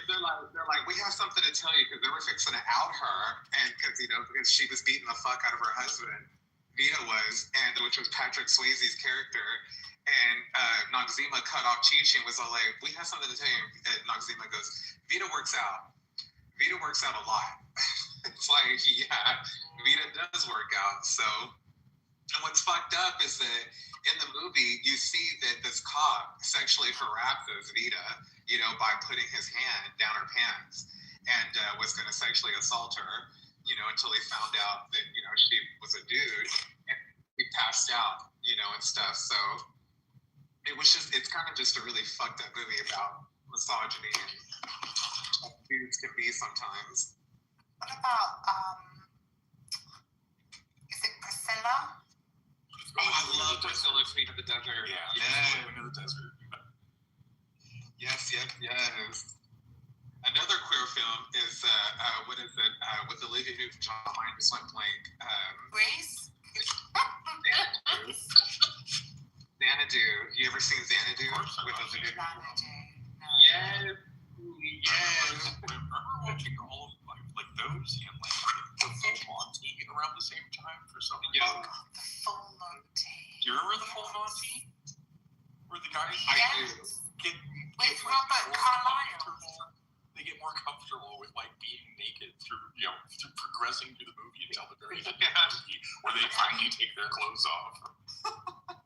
They're like, we have something to tell you because they were fixing to out her, and because she was beating the fuck out of her husband, Vita was, and which was Patrick Swayze's character. And Noxzema cut off Chi-Chi and was all like, we have something to tell you. And Noxzema goes, Vita works out. Vita works out a lot. It's like, yeah, Vita does work out. So, and what's fucked up is that in the movie, you see that this cop sexually harasses Vita, by putting his hand down her pants and was going to sexually assault her, until he found out that, she was a dude and he passed out, and stuff. So, it's kind of just a really fucked up movie about misogyny and how dudes can be sometimes. What about, is it Priscilla? Oh, I love Priscilla, Queen of the Desert. Yeah. Queen of the Desert. Yes. Another queer film is, what is it, with Olivia Newton-John, I just went blank. Grease? Xanadu. You ever seen Xanadu? With Olivia? Yes. Remember watching all of like those and like the Full Monty around the same time for some reason? Yeah. The Full Monty. Do you remember the Full Monty? Where the guys get with Robert Carlyle. They get more comfortable with like being naked through progressing through the movie until the very end of the movie, where they finally take their clothes off.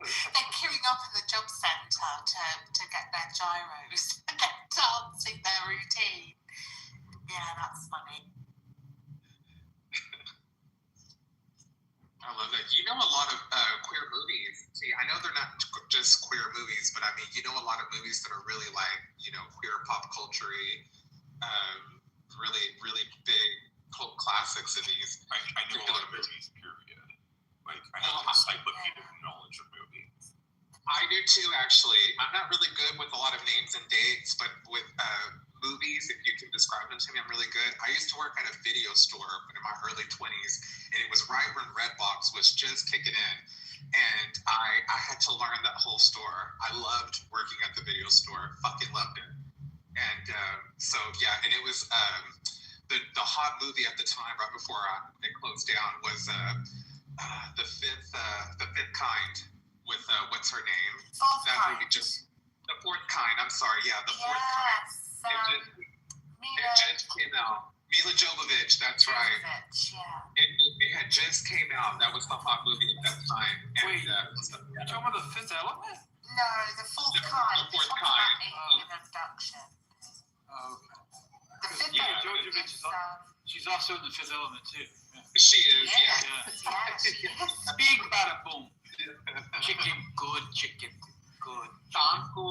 They're queuing up in the job centre to get their gyros and they're dancing their routine. Yeah, that's funny. I love it. A lot of queer movies. See, I know they're not just queer movies, but I mean, a lot of movies that are really like, queer pop culture-y, really, really big cult classics of these. I know a lot of movies, period. Like, I have encyclopedic knowledge of movies. I do too, actually. I'm not really good with a lot of names and dates, but with movies, if you can describe them to me, I'm really good. I used to work at a video store in my early 20s, and it was right when Redbox was just kicking in. And I had to learn that whole store. I loved working at the video store. Fucking loved it. And and it was the hot movie at the time, right before it closed down, was the Fifth Kind with what's her name? Movie the Fourth Kind. I'm sorry, the Fourth Kind. It just came out. Mila Jovovich, that's right. It had just came out. That was the hot movie at that time. And, Wait, you're talking about The Fifth Element? No, The Fourth Kind. The Fourth Kind. Alien abduction. The Fifth Element. She's also in The Fifth Element too. Yeah. She is, yeah. She is. Big bada boom. Chicken, good chicken, good. Tanku.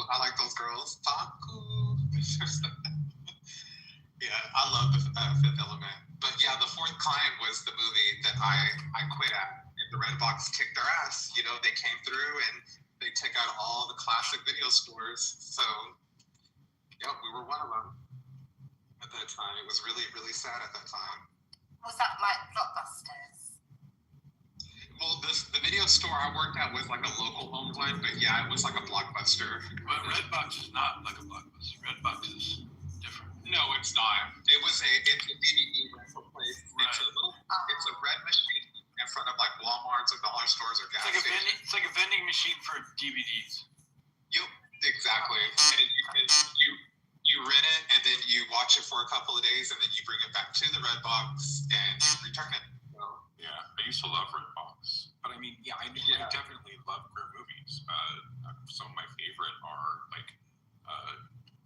I like those girls. Tanku. Yeah, I love the Fifth Element. But yeah, The Fourth Klein was the movie that I quit at. And the Redbox kicked their ass. You know, they came through and they took out all the classic video stores. So, yeah, we were one of them at that time. It was really, really sad at that time. Was that like Blockbusters? Well, the video store I worked at was like a local Homeland, but yeah, it was like a Blockbuster. But Redbox is not like a Blockbuster. Redbox is different. No, it's not. It's a DVD rental place. Right. It's a red machine in front of like Walmarts or dollar stores or gas stations. It's like a vending machine for DVDs. Yep, exactly. And you rent it and then you watch it for a couple of days and then you bring it back to the Redbox and you return it. So, Yeah, I used to love Redbox, but I mean, I definitely love queer movies. Some of my favorite are like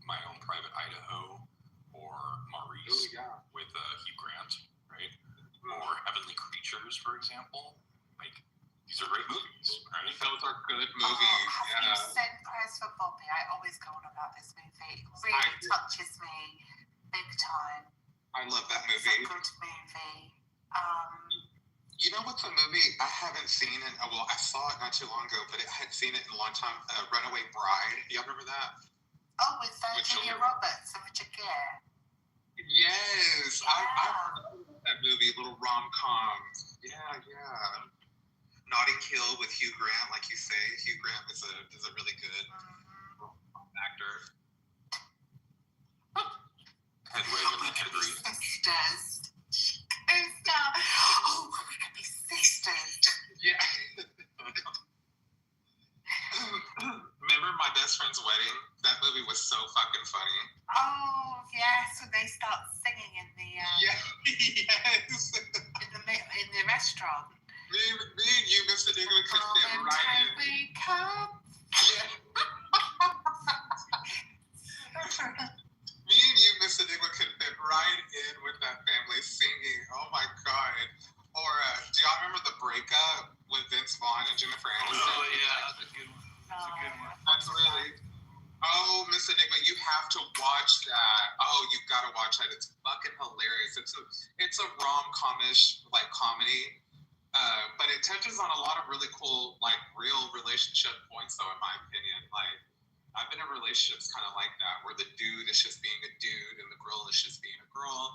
My Own Private Idaho or Maurice with Hugh Grant, right? Or Heavenly Creatures, for example. Like, these are great movies, right? those are good movies. Have you seen Prayers for Bobby? I always go on about this movie. It really touches me big time. I love that It's movie. a good movie. You know what's a movie I haven't seen in, well, I saw it not too long ago, but I hadn't seen it in a long time. Runaway Bride. Do y'all remember that? Oh, with Julia Roberts and Richard Gere. Yes. I love that movie, little rom-com. Yeah. Notting Hill with Hugh Grant, like you say. Hugh Grant is a really good actor. Headway with the Henry. Sisters. Oh, we could be sisters. Yeah. Remember My Best Friend's Wedding? That movie was so fucking funny. Oh, yes, when they start singing in the Yes. in the restaurant. Me and you, Mr. Diggle, could fit right in. We come. Yeah. Me and you, Mr. Diggle, could fit right in with that family singing. Oh my god. Or do y'all remember The Breakup with Vince Vaughn and Jennifer Aniston? Oh yeah, that's a good one. That's a good one. That's really. Oh, Miss Enigma, you have to watch that. Oh, you've got to watch that. It's fucking hilarious. It's a rom-comish like comedy, but it touches on a lot of really cool like real relationship points, though, in my opinion. Like I've been in relationships kind of like that, where the dude is just being a dude and the girl is just being a girl,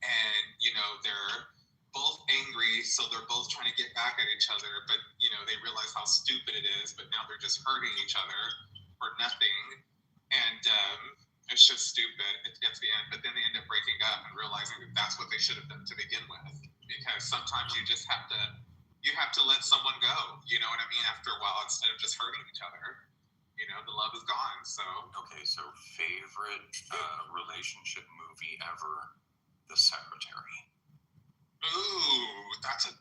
and you know they're both angry, so they're both trying to get back at each other, but you know they realize how stupid it is, but now they're just hurting each other for nothing, and it's just stupid. It gets the end, but then they end up breaking up and realizing that that's what they should have done to begin with, because sometimes you just have to let someone go. You know what I mean? After a while, instead of just hurting each other, you know, the love is gone. So Okay, so favorite relationship movie ever, The Secretary. ooh, that's a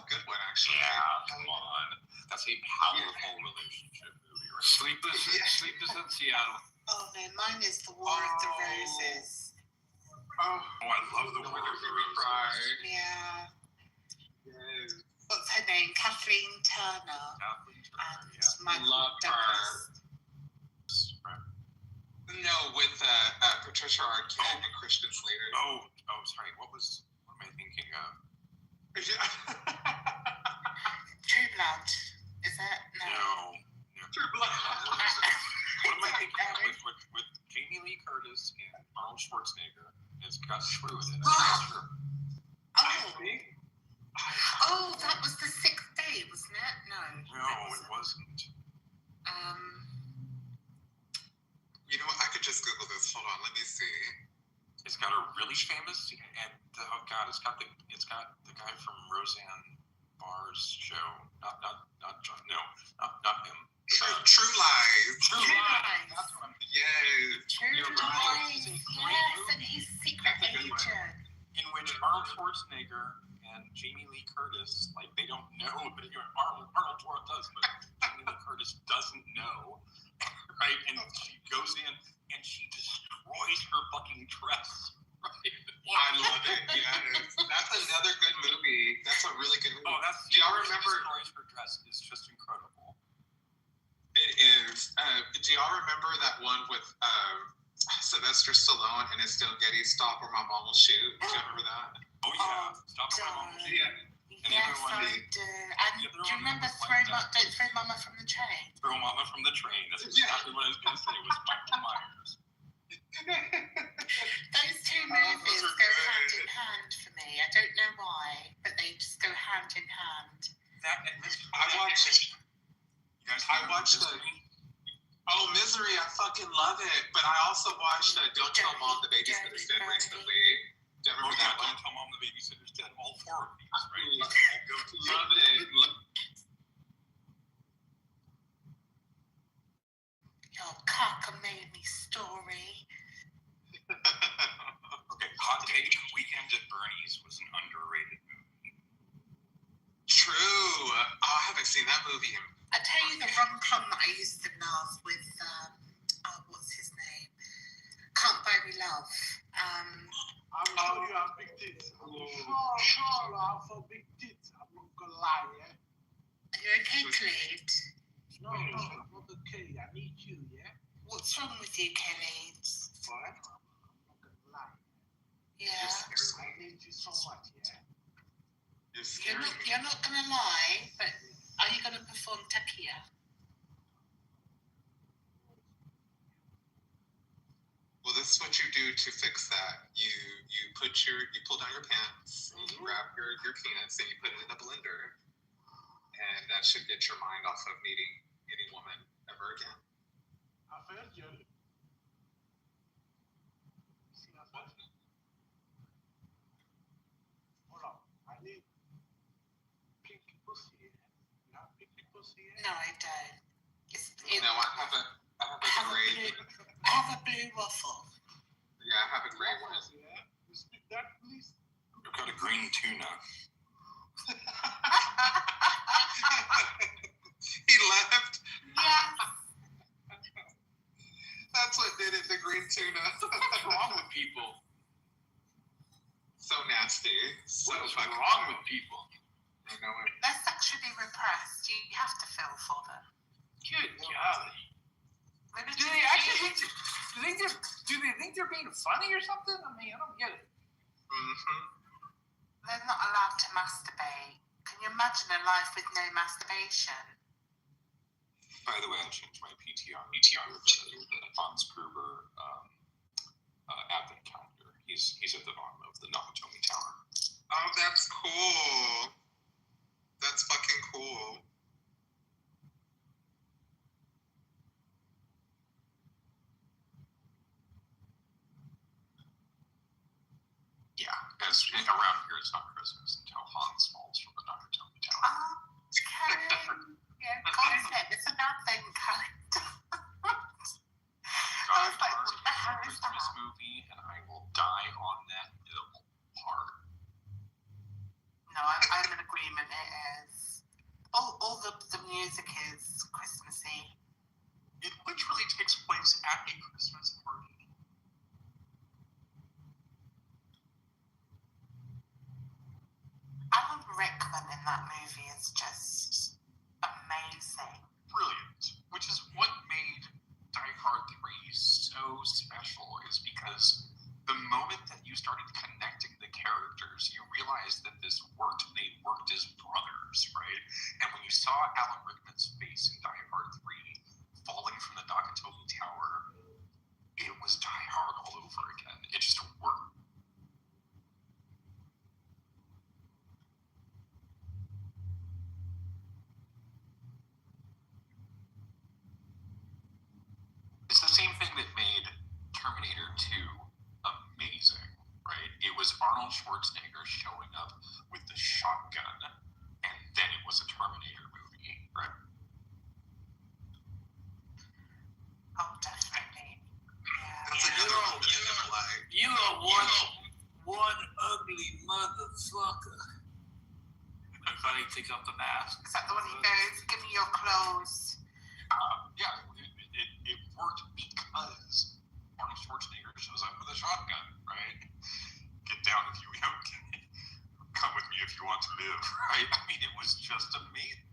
good one actually. Yeah, come on. That's a powerful relationship movie, right? Sleepless in Seattle. Oh no, mine is The War of the Roses. Oh, I love The War of the Roses. Yeah. yes. What's her name? Kathleen Turner. And Michael Love her. Douglas. No, with Patricia Arquette and Christian Slater. Oh, sorry. What am I thinking of? True Blood. Is it? No. True Blood. What am I thinking of? With Jamie Lee Curtis and Arnold Schwarzenegger? It's got True in it. Oh, that was The Sixth Day, wasn't it? No. No, it wasn't. You know what? I could just Google this. Hold on, let me see. It's got a really famous scene, and oh god, it's got the guy from Roseanne Barr's show. Not John. No, not him. True Lies. True Lies. That's what I'm thinking. Yes. True Lies. Yes, and his secret agent. In which Arnold Schwarzenegger and Jamie Lee Curtis, like, they don't know, but Arnold does, but Jamie Lee Curtis doesn't know, right? And she goes in and she destroys her fucking dress, right? I love it. Yes. That's another good movie. That's a really good movie. Oh, that's do y'all remember? Destroys her dress is just incredible. It is. Do y'all remember that one with Sylvester Stallone and his Still Getty Stop or My Mom Will Shoot. Do you remember that? Oh yeah, Stop or My Mom Will Shoot. Yeah. Yes, I do. And do you remember Don't Throw Mama from the Train? Throw Mama from the Train. That's exactly what I was going to say. It was Michael Myers. Those two movies go hand in hand for me. I don't know why, but they just go hand in hand. I watched Misery. I fucking love it. But I also watched Don't Tell Mom the Babysitter's Dead recently. Do you remember that one? Don't Tell Mom the Babysitter's Dead. All four of these, right? Love it. Your cockamamie story. Okay, hot take. Weekend at Bernie's was an underrated movie. True. Oh, I haven't seen that movie. I tell you the rom-com that I used to love with what's his name? Can't Buy Me Love. I'm sure you have big tits. Sure, I have for big tits. I'm not gonna lie, yeah. Are you okay, Khalid? No, I'm not okay. I need you, yeah. What's wrong with you, Khalid? What? I'm not gonna lie. Yeah. I need you so much, yeah. You're not gonna lie, but are you gonna perform Takia? Well, this is what you do to fix that. You pull down your pants, and you grab your penis, and you put it in a blender, and that should get your mind off of needing any woman ever again. I've heard you. See, I've heard you. Hold on, I need pinky pussy. You have pinky pussy? No, I don't. No, I have a gray. I have a blue waffle. Yeah, I have a gray one. Yeah, you speak that, please. I've got a green tuna. He left. Yeah. That's what did it, the green tuna. What's wrong with people? So nasty. So What's fucking wrong with people? I know it. They're sexually repressed. You have to feel for them. Good golly. Do they actually think? Do they think they're being funny or something? I mean, I don't get it. Mm-hmm. They're not allowed to masturbate. Can you imagine a life with no masturbation? By the way, I changed my PTR to the Hans Gruber advent calendar. He's at the bottom of the Nakatomi Tower. Oh, that's cool. That's fucking cool. Yeah, as around here it's not Christmas until Hans falls from the Nakatomi Tower. Oh, Karen. Yeah, concept. It's a bad thing, Karen. I was like, what the hell is Christmas that? movie, and I will die on that hill hard. No, I'm in agreement. It is. All the music is Christmassy. It literally takes place at a Christmas party. Alan Rickman in that movie is just amazing. Brilliant. Which is what made Die Hard 3 so special, is because the moment that you started connecting the characters, you realized that this worked, and they worked as brothers, right? And when you saw Alan Rickman's face in Die Hard 3 falling from the Nakatomi Tower, it was Die Hard all over again. It just worked. It's the same thing that made Terminator 2 amazing, right? It was Arnold Schwarzenegger showing up with the shotgun, and then it was a Terminator movie, right? Oh, definitely. Yeah. That's a good one. Like, You are one ugly motherfucker. I finally take off the mask. Is that the one he goes, give me your clothes? Yeah, it worked because Arnold Schwarzenegger shows up with a shotgun, right? Get down if you come with me if you want to live, right? I mean, it was just amazing.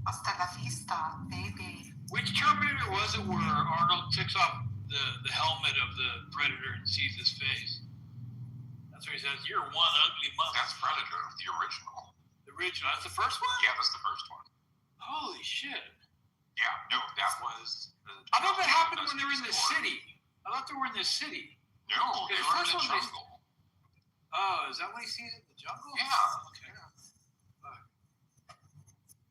Hasta la vista, baby. Which Terminator was it where Arnold takes off the helmet of the Predator and sees his face. That's where he says, "You're one ugly mother." That's Predator, the original. The original. That's the first one? Yeah, that's the first one. Holy shit. Yeah, no, that was. I thought that happened when they were in the city. I thought they were in the city. No, they The were in first the one jungle. Oh, is that what he sees in the jungle? Yeah. Okay.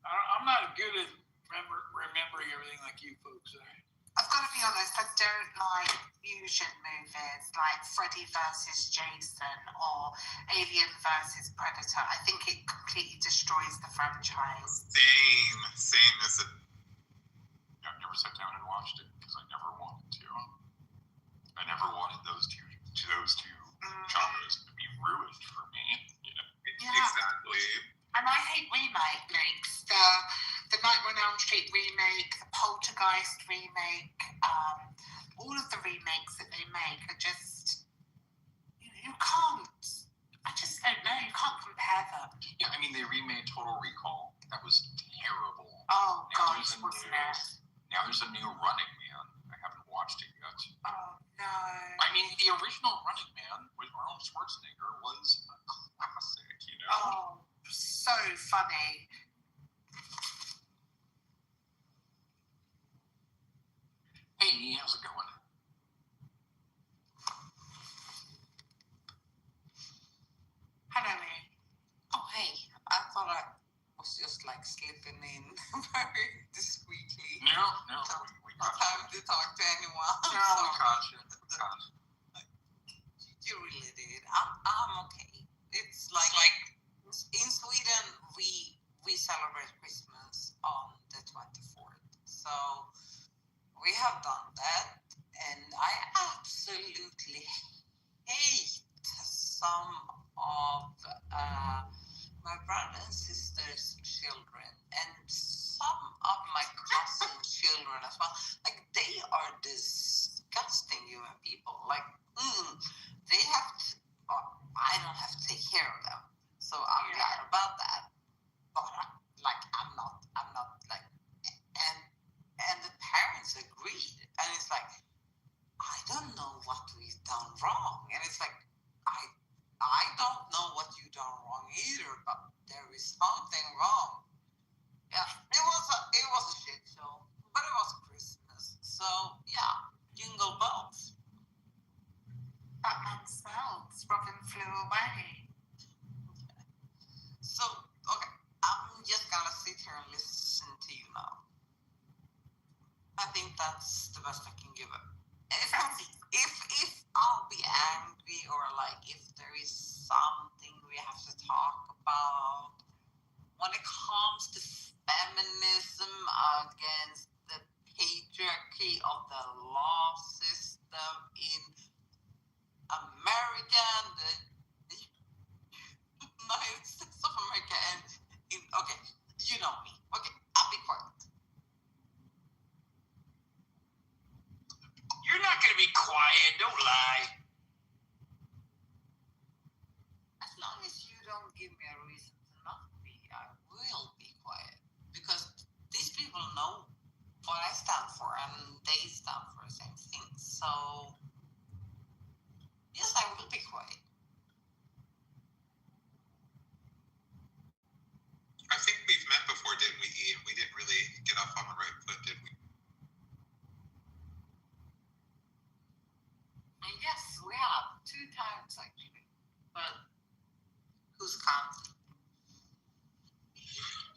I'm not good at remembering everything like you folks are. I've got to be honest, I don't like fusion movies like Freddy versus Jason or Alien versus Predator. I think it completely destroys the franchise. Same as it. I never sat down and watched it because I never wanted to. I never wanted those two genres to be ruined for me. You know? Yeah. Exactly. And I hate remakes. The Nightmare on Elm Street remake, the Poltergeist remake, all of the remakes that they make are just, you can't, I just don't know, you can't compare them. Yeah, I mean, they remade Total Recall. That was terrible. Oh, Now gosh, wasn't it? Now there's a new Running Man. I haven't watched it yet. Oh, no. I mean, the original Running Man with Arnold Schwarzenegger was a classic, you know? Oh, so funny. Hey, how's it going? Hello, Lee. Oh, hey, I thought I was just like slipping in very discreetly. No, we No got time to talk to anyone. you. No, we caught you. You really did. I'm okay. It's like in Sweden we celebrate Christmas on the 24th. So we have done that, and I absolutely hate some of my brother and sister's children, and some of my cousin's children as well. Like, they are disgusting human people. Like, they have to, I don't have to take care of them. So I'm glad about that. But I'm not like, and the parents agreed. And it's like, I don't know what we've done wrong. And it's like, I don't know what you've done wrong either, but there is something wrong. Yeah, it was a shit show, but it was Christmas. So yeah, jingle bells. Batman smells. Robin flew away. So, okay, I'm just gonna sit here and listen to you now. I think that's the best I can give it. If I'll be angry or like if there is something we have to talk about when it comes to feminism against the patriarchy of the law system in America and the United States of America and okay, you know me. Okay, I'll be quiet. You're not going to be quiet. Don't lie. As long as you don't give me a reason to not be, I will be quiet. Because these people know what I stand for and they stand for the same thing. So, yes, I will be quiet. I think we've met before, didn't we, Ian? We didn't really get off on the right foot, did we? Yes, we have 2 times actually. But who's counting?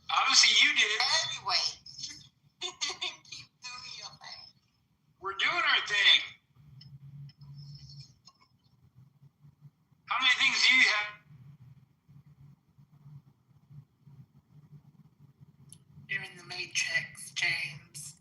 Obviously, you did. Anyway, keep doing your thing. We're doing our thing. How many things do you have? You're in the Matrix, James.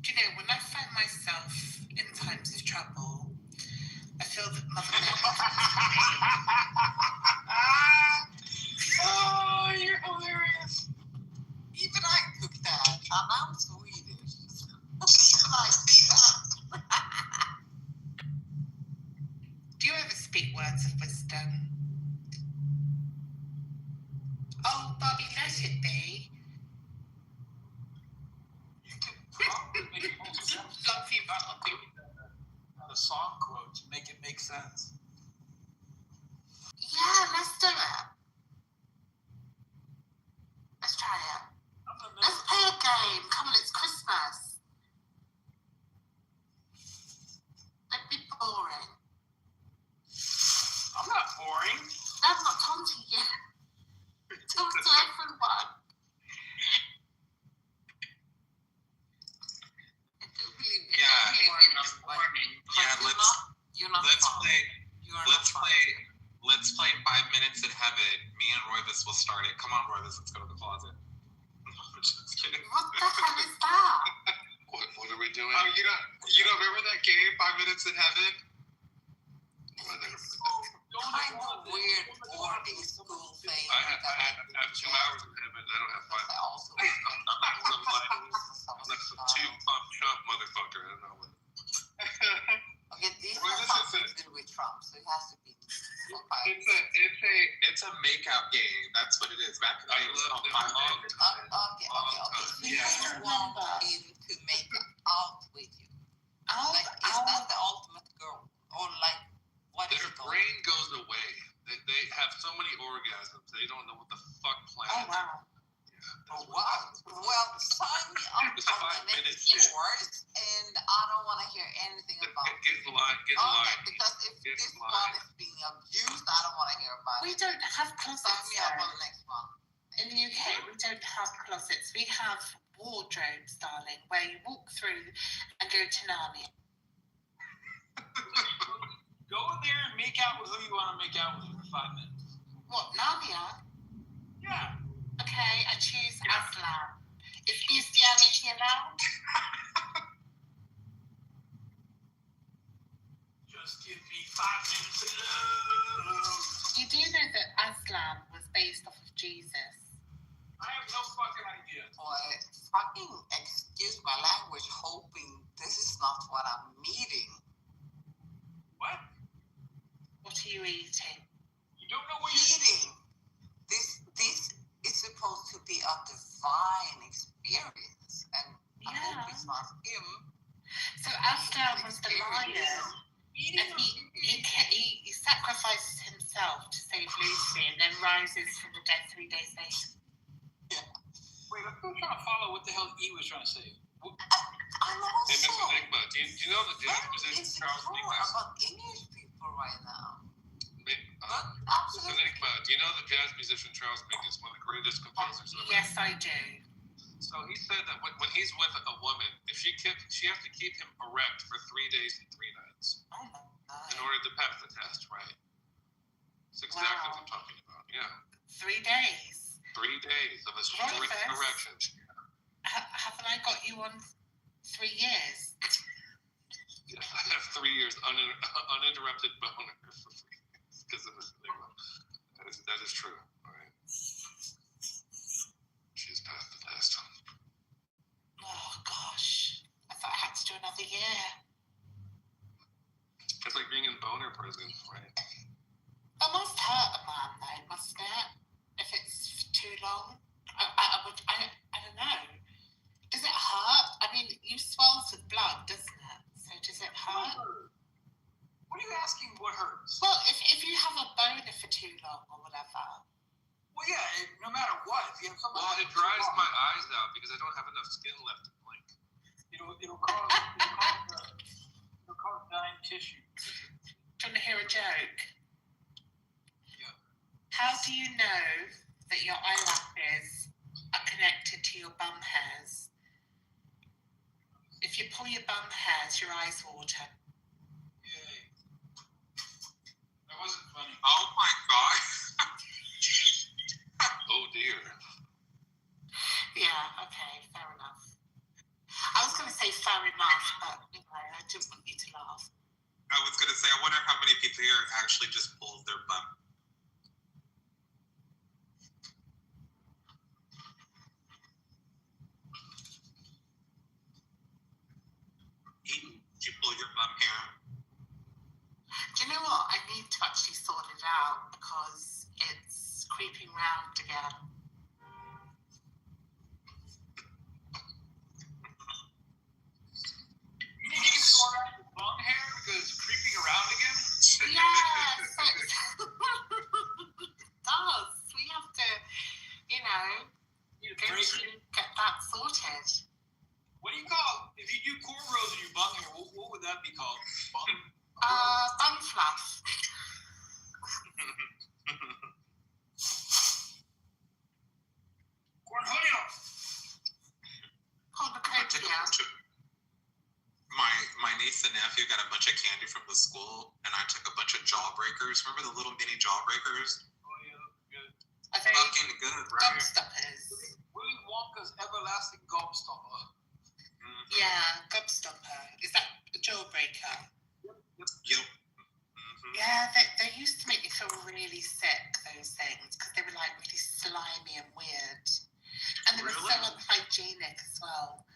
Do you know, when I find myself in times of trouble, I feel that Mother Oh, you're hilarious. Even I cook that, and I'm Swedish. Even I see that. Do you ever speak words of wisdom? Oh, Bobby, let it be. You could probably make a whole sentence Fluffy Bobby. out of song quotes and make it make sense. Yeah, let's do it. Let's try it. Let's play a game. Come on, it's Christmas. Don't be boring. I'm not boring. That's not talking to you. Talk to everyone. I don't believe it. Yeah. You're not Let's fun. play. You are Let's not fun. play. Let's play 5 minutes in heaven. Me and Royvis will start it. Come on, Royvis. Let's go to the closet. I'm just kidding. What the hell is that? What are we doing? Oh, you don't remember that game, 5 minutes in heaven? Kind of weird boarding school thing. I have 2 hours in heaven. I don't have 5. Also, I'm not some 2 pump chump motherfucker. I don't know what. okay, this Well, has this is something to do with Trump, so it has to be. It's a makeout game. That's what it is. Back in the day, it was called 5 minutes. Okay. So you want him to make out with you? Like, is that the ultimate goal? Or like, what is Their it called? brain goes away. They have so many orgasms. They don't know what the fuck Oh, planet. wow. Yeah, Oh, wow. Well, sign me up It's 5 on the minutes, next course, and I don't want to hear anything about it. Get in line. Get in line. Because if Get this in line. one is being abused, I don't want to hear about it. We don't have closets. Sign me up on the next one. In the UK, we don't have closets. We have wardrobes, darling, where you walk through and go to Narnia. Go in there and make out with who you want to make out with for 5 minutes. What, Narnia? Yeah. Okay, I choose Aslan. Is bestiality allowed? Just give me 5 minutes of love. You do know that Aslan was based off of Jesus. I have no fucking idea. Boy, fucking excuse my language, hoping this is not what I'm eating. What? What are you eating? You don't know what you're Eating. This is supposed to be a divine experience, and I hope it's not him. So Aslan was the lion, and he sacrifices himself to save Lucy, and then rises from the dead 3 days later. Wait, I'm still trying to follow what the hell E was trying to say. I'm also. Hey, Miss Enigma, do you know the jazz musician Charles Mingus? About English people right now. But Miss absolutely. Enigma, do you know the jazz musician Charles Mingus, one of the greatest composers ever? Yes, I do. So he said that when he's with a woman, if she has to keep him erect for 3 days and 3 nights Oh my God. in order to pass the test, right? It's exactly what I'm talking about. Yeah, 3 days. 3 days of a strict Royvis. erection. Haven't I got you on 3 years? Yes, I have 3 years uninterrupted boner for 3 years because of Miss Enigma. That is true. All right. She's passed the test. Oh gosh, I thought I had to do another year. It's like being in boner prison, right? That must hurt a man, though, mustn't it? If it's too long, I don't know. Does it hurt? I mean, you swells with blood, doesn't it? So does it hurt? What are you asking? What hurts? Well, if you have a boner for too long or whatever. Well, yeah. No matter what, if you have something. Well, it dries my eyes out because I don't have enough skin left to blink. It'll cause dying tissue. Do you want to hear a joke? Yeah. How do you know that your eyelashes are connected to your bum hairs? If you pull your bum hairs, your eyes water. Yay. That wasn't funny. Oh my God. Oh dear. Yeah, okay, fair enough. I was going to say fair enough, but anyway, I didn't want you to laugh. I was gonna say, I wonder how many people here actually just pulled their bum. Eden, did you pull your bum hair? Do you know what? I need to actually sort it out because it's creeping round again. around again? Yes, it does. We have to, You go break to it. get that sorted. What do you call if you do cornrows in your bum hair? What would that be called? Bum fluff. Cornholio. Cornucopia. My niece and nephew got a bunch of candy from the school, and I took a bunch of jawbreakers. Remember the little mini jawbreakers? Oh yeah, good. Are they Fucking good, right? gobstoppers? Willy Wonka's everlasting gobstopper. Yeah, gobstopper. Is that a jawbreaker? Yep. Mm-hmm. Yeah, they used to make me feel really sick, those things, because they were like really slimy and weird. And they were so unhygienic as well.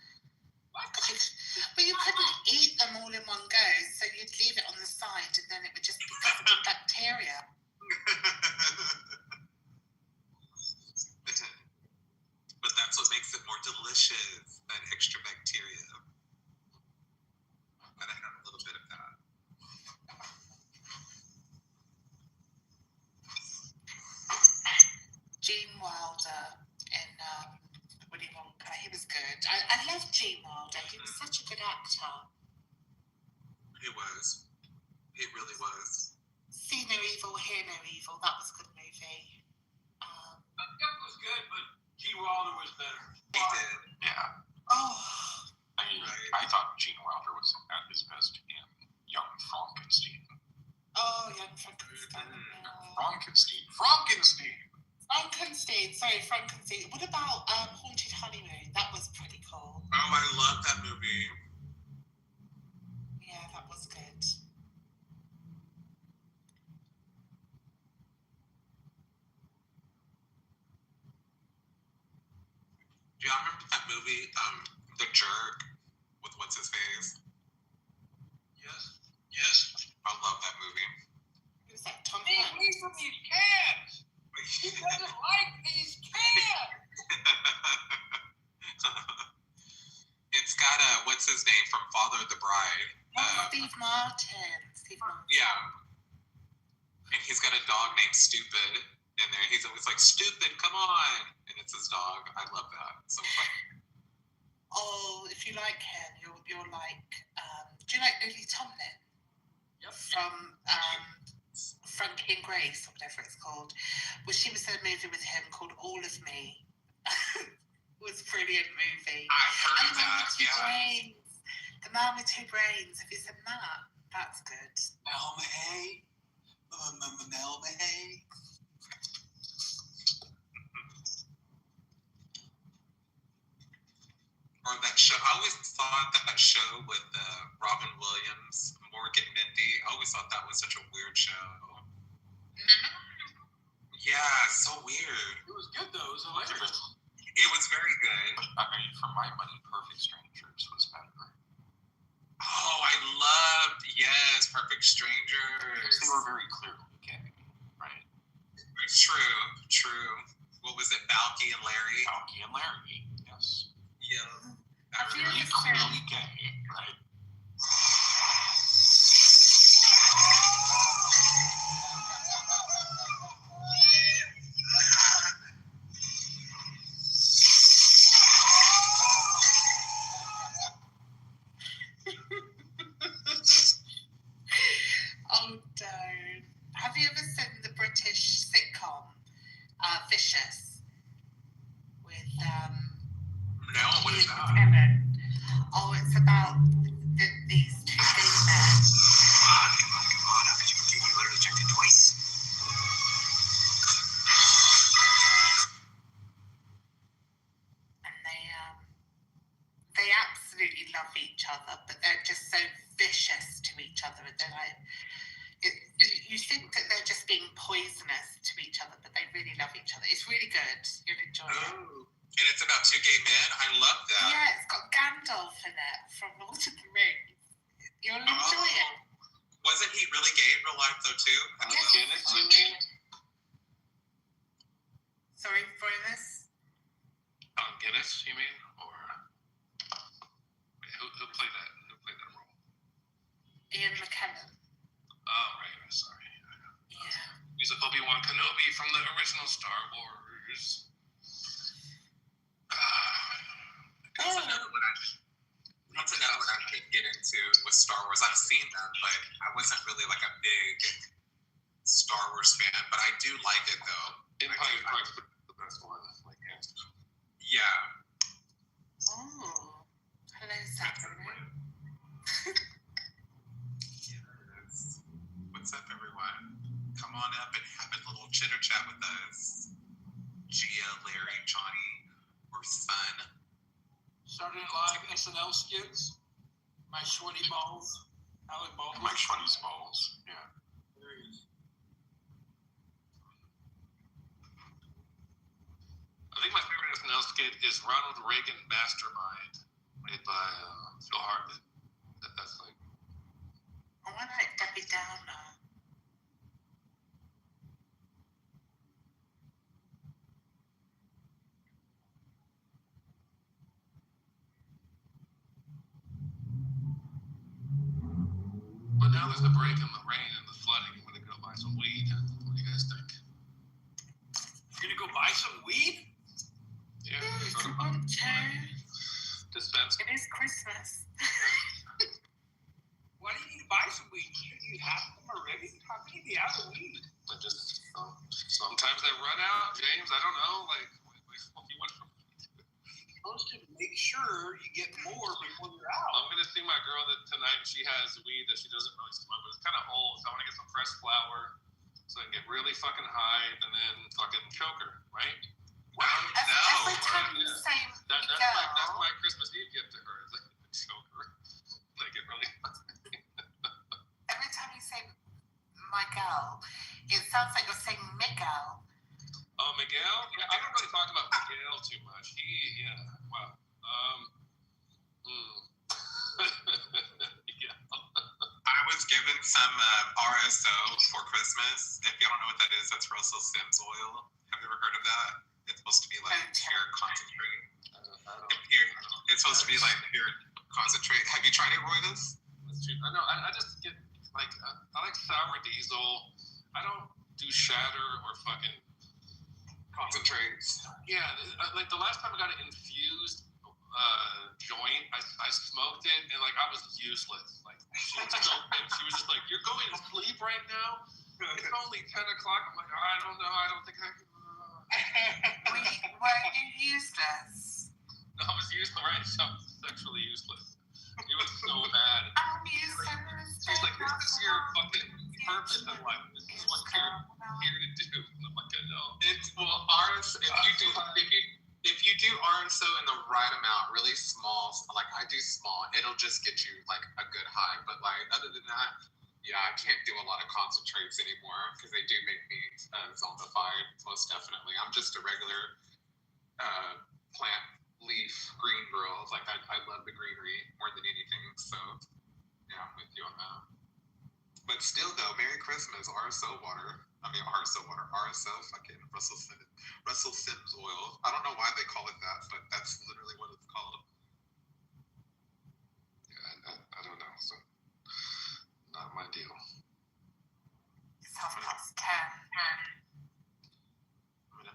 But you couldn't eat them all in one go, so you'd leave it on the side and then it would just be covered in bacteria. But that's what makes it more delicious, that extra bacteria. Gotta have a little bit of that. Gene Wilder in Willy Wonka, he was good. I loved Gene Wilder. He was such a good actor. He was. He really was. See No Evil, Hear No Evil. That was a good movie. That was good, but Gene Wilder was better. He did. Yeah. Oh, I thought Gene Wilder was at his best in Young Frankenstein. Young Frankenstein. Frankenstein. Sorry, Frankenstein. What about Haunted Honeymoon? That was pretty cool. Oh, I love that movie. Yeah, that was good. Do y'all remember that movie, The Jerk, with what's his face? Yes. I love that movie. Who's that? Tom Stay Hanks? away from these cans. He doesn't like these cans. It's got what's his name from Father of the Bride? Steve Martin. Yeah. And he's got a dog named Stupid in there. He's always like, Stupid, come on. And it's his dog. I love that. So funny. Oh, if you like him, you're like, do you like Lily Tomlin? Yep. From Frankie and Grace, or whatever it's called. Well, she was in a movie with him called All of Me. It was a brilliant movie. I've heard And of the man that, with two yeah. brains. The Man with Two Brains. Have you seen that? That's good. Melmahay. Melmahay. Or that show. I always thought that show with Robin Williams, Morgan Mindy. I always thought that was such a weird show. Yeah, so weird. It was good though. It was hilarious. It was very good. I mean, for my money, Perfect Strangers was better. Oh, I loved, yes, Perfect Strangers. They were very clearly gay, right? True. What was it, Balky and Larry? Balky and Larry, yes. Yeah. Very clearly gay, right? Oh, don't. Have you ever seen the British sitcom Vicious with No, what is that? Emmett? Oh, it's about these two gay men. You literally checked it twice. And they absolutely love each other, but they're just so vicious to each other. And they're like, you think that they're just being poisonous to each other, but they really love each other. It's really good. You'll enjoy it. Oh, and it's about two gay men. I love that. Yeah, it's got Gandalf in it from Lord of the Rings. You'll enjoy it. Wasn't he really gay in real life though too? Yes. Sorry, Boris. Guinness, you mean, or who played that? Who played that role? Ian McKellen. He's Obi-Wan Kenobi from the original Star Wars. That's another one I could get into with Star Wars. I've seen them, but I wasn't really like a big Star Wars fan. But I do like it though. Empire Strikes Back is the best one. Like, yeah. Oh, hello, Saturday. Yes. What's up, everyone? Come on up and have a little chitter chat with us. Gia, Larry, Johnny, or Son. Saturday Night Live SNL skits. My sweaty balls. Alec Baldwin. My Shwunny's balls. Yeah. There he is. I think my favorite SNL skit is Ronald Reagan Mastermind, made by Phil Hartman. That's like. I want to Debbie Downer. But now there's the break in the rain and the flooding. I'm gonna go buy some weed. What do you guys think? You're gonna go buy some weed? Yeah. If you want to. Dispense. It is Christmas. Why do you need to buy some weed? You have them already? How many do you have of weed? I just sometimes they run out, James. I don't know. Like, what do you want from me? You're supposed to make sure you get more before you're out. I'm gonna see my girl that tonight. She has weed that she doesn't really smoke, but it's kind of old. So I want to get some fresh flower, so I can get really fucking high and then fucking choke her, right? Wow, Every time you say That's my Christmas Eve gift to her. Is like choke her, like it really. every time you say my girl, it sounds like you're saying Miguel. Oh, Miguel? Yeah, I don't really talk about Miguel too much. Wow. Miguel. I was given some RSO for Christmas. If y'all don't know what that is, that's Russell Sims oil. Have you ever heard of that? It's supposed to be like pure concentrate. It's supposed to be like pure concentrate. Have you tried it, Royvis? I know. I just get like I like sour diesel. I don't do shatter or fucking concentrates. Yeah, like the last time I got an infused joint, I smoked it and like I was useless. Like she was just like, "You're going to sleep right now? It's only 10 o'clock." I'm like, "I don't know. I don't think I can." Were you useless? No, I was useless. Right? So I was sexually useless. He was so mad. I'm useless. She's like, "This is your fucking purpose in life. This is what you're here to do." And I'm like, "No." Well, RSO. If you do RSO in the right amount, really small, like I do small, it'll just get you like a good high. But like other than that, yeah, I can't do a lot of concentrates anymore because they do make me zombified. Most definitely, I'm just a regular plant leaf green girl. Like I love the greenery more than anything. So yeah, I'm with you on that. But still, though, Merry Christmas, RSO water. I mean, RSO water, RSO fucking Russell Sims oil. I don't know why they call it that, but that's literally what it's called. Yeah, I don't know. So, not my deal. It's 10:30.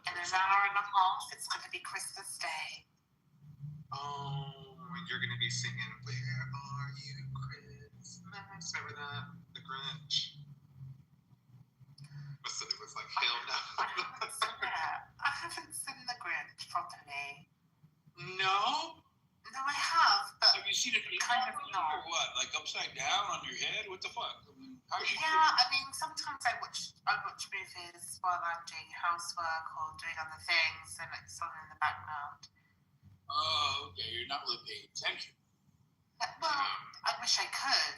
In an hour and a half, it's going to be Christmas Day. Oh, you're going to be singing, "Where Are You, Christmas?" Remember that? The Grinch. So it was like, hell no. I haven't seen The Grinch properly. No? No, I have, but have you seen it kind of not. Or what? Like upside down on your head? What the fuck? I mean, I mean, sometimes I watch movies while I'm doing housework or doing other things, and it's on in the background. Oh, okay. You're not really paying attention. Well, I wish I could,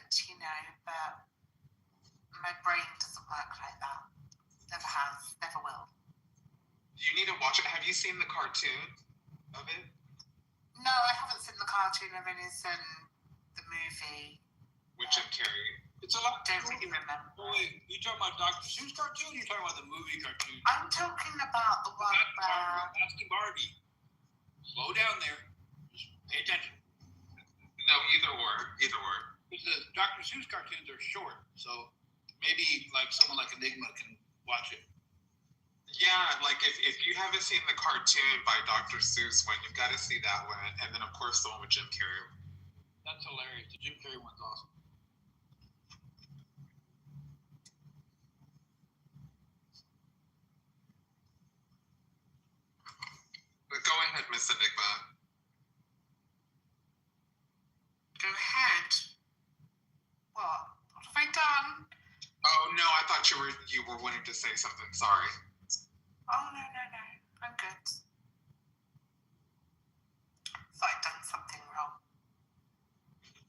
but my brain doesn't work like that. Never has, never will. You need to watch it. Have you seen the cartoon of it? No, I haven't seen the cartoon. I've only seen the movie. With Jim Carrey. It's a lot. Don't really remember. Oh, wait, you talking about Dr. Seuss cartoon? Or you talking about the movie cartoon? I'm talking about the one where. Asking Barbie. Slow down there. Just pay attention. No, either or. Because the Dr. Seuss cartoons are short, so maybe like someone like Enigma can Watch it. Yeah, like if you haven't seen the cartoon by Dr. Seuss one, you've got to see that one, and then of course the one with Jim Carrey. That's hilarious. The Jim Carrey one's awesome. But go ahead, Miss Enigma. Go ahead. What have I done? Oh no, I thought you were wanting to say something. Sorry. Oh, no. I'm good. Thought I'd done something wrong.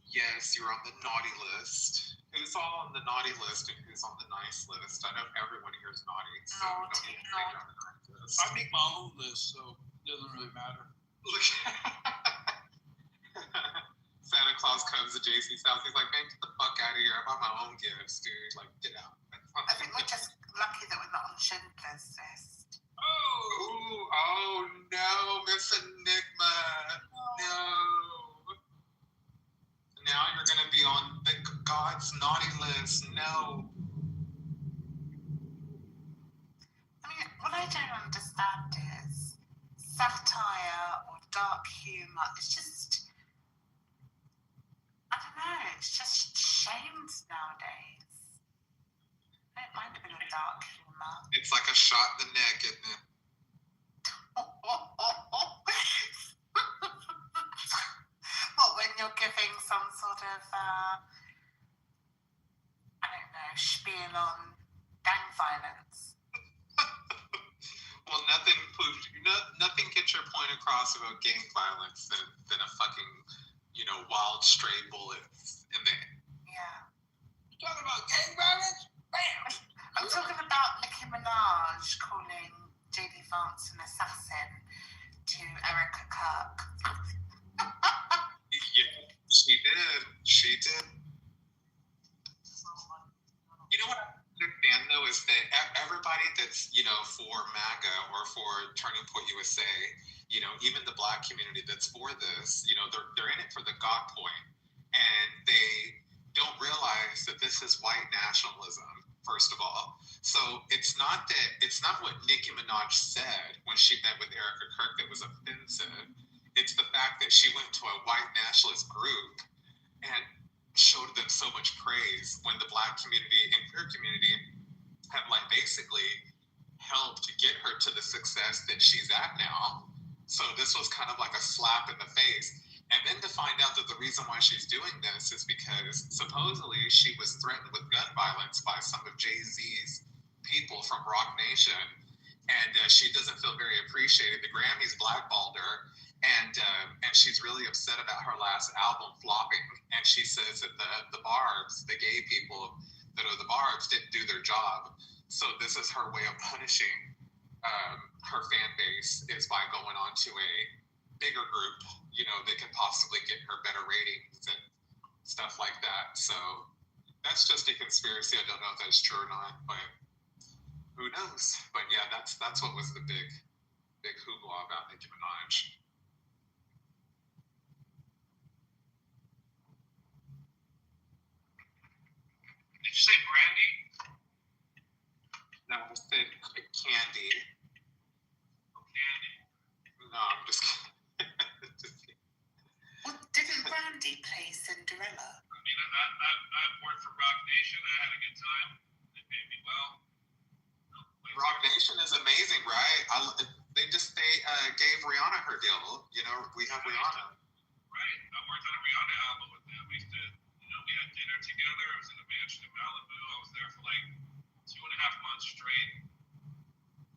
Yes, you're on the naughty list. Who's all on the naughty list and who's on the nice list? I know everyone here is naughty, so don't even say you're on the nice list. I make my own list, so it doesn't really matter. Look. Santa Claus comes to JC's house. He's like, man, get the fuck out of here. I bought my own gifts, dude. Like, get out. I think we're just lucky that we're not on Schindler's List. Oh no, Miss Enigma. No. Now you're going to be on the God's naughty list. No. I mean, what I don't understand is satire or dark humour. It's just, I don't know, it's just shamed nowadays. I don't mind a bit of dark humour. It's like a shot in the neck, isn't it? What, when you're giving some sort of, I don't know, spiel on gang violence? Well, nothing gets your point across about gang violence than a fucking, wild stray bullets in the. Yeah. You talking about gang violence? Bam! I'm talking about Nicki Minaj calling J.D. Vance an assassin to Erica Kirk. Yeah, she did. You know what I understand though is that everybody that's for MAGA or for Turning Point USA, even the Black community that's for this, they're in it for the God point, and they don't realize that this is white nationalism. First of all, so it's not what Nicki Minaj said when she met with Erica Kirk that was offensive. It's the fact that she went to a white nationalist group and showed them so much praise when the Black community and queer community have basically helped to get her to the success that she's at now. So this was kind of like a slap in the face. And then to find out that the reason why she's doing this is because supposedly she was threatened with gun violence by some of Jay-Z's people from Rock Nation. And she doesn't feel very appreciated. The Grammys blackballed her. And she's really upset about her last album flopping. And she says that the Barbs, the gay people that are the Barbs, didn't do their job. So this is her way of punishing her fan base, is by going on to a bigger group, that could possibly get her better ratings and stuff like that. So that's just a conspiracy. I don't know if that's true or not, but who knows? But yeah, that's what was the big hoopla about Nicki Minaj. Did you say Brandy? No, I said Candy. Oh, Candy. No, I'm just kidding. Well, didn't Brandy play Cinderella? I mean, I've worked for Rock Nation. I had a good time. They paid me well. Rock Nation is amazing, right? They gave Rihanna her deal. We have Rihanna. Right. I worked on a Rihanna album with them. We used to, we had dinner together. I was in a mansion in Malibu. I was there for 2.5 months straight.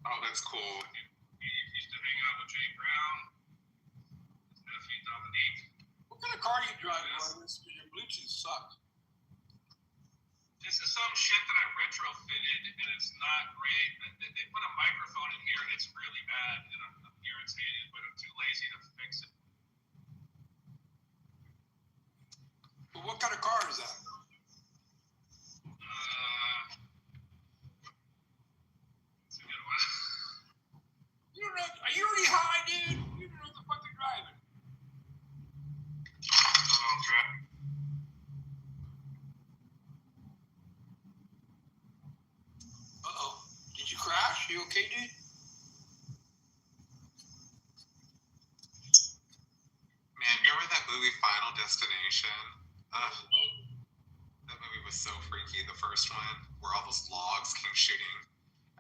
Oh, that's cool. We used to hang out with Jay Brown, his nephew Dominique. What kind of car are you driving, Marcus? Your Bluetooth sucks. This is some shit that I retrofitted, and it's not great. They put a microphone in here, and it's really bad, and I'm irritated, but I'm too lazy to fix it. But what kind of car is that? It's a good one. You don't know, are you already high, dude? You don't know what the fuck you're driving. Uh-oh. You okay, dude? Man, remember that movie Final Destination? Ugh. That movie was so freaky, the first one, where all those logs came shooting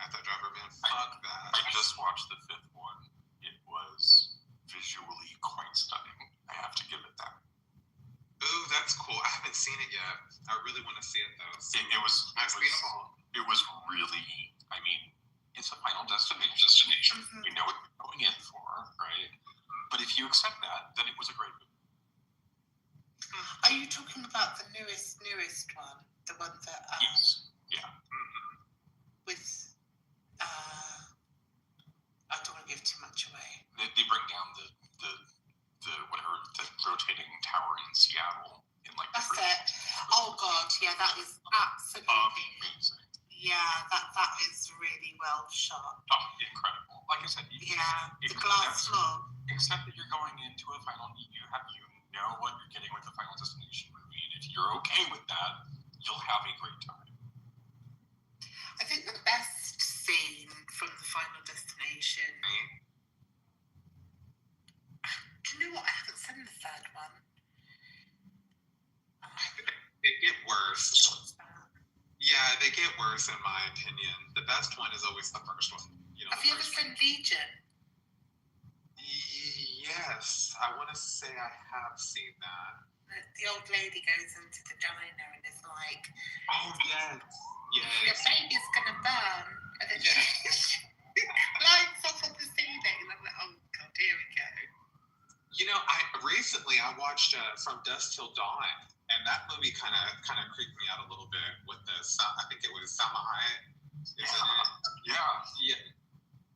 at that driver. Man, fuck that. I just watched the 5th one. It was visually quite stunning. I have to give it that. Ooh, that's cool. I haven't seen it yet. I really want to see it though. So I've seen them all. It was really, I mean, it's a Final Destination. Mhm. You know what you're going in for, right? But if you accept that, then it was a great movie. Are you talking about the newest one? The one that Yes. Yeah. with I don't want to give too much away. They bring down the whatever the rotating tower in Seattle in like the That's it. Oh god, yeah, that is absolutely amazing. yeah, that is really well shot. Oh, incredible. Like I said, Yeah, if the glass that's- log. except that you're going into a final, you know what you're getting with the Final Destination movie, and if you're okay with that, you'll have a great time. I think the best scene from the Final Destination. Do you know what? I haven't seen the third one. They get worse. Yeah, they get worse in my opinion. The best one is always the first one. You know, Have you ever seen Legion? Yes, I want to say I have seen that. The old lady goes into the diner and is like, Oh yes, your yes. baby's gonna burn, and then she lights up on the ceiling, and I'm like, oh god, here we go. You know, I watched From Dusk Till Dawn, and that movie kind of creeped me out a little bit with the I think it was Salma Hayek.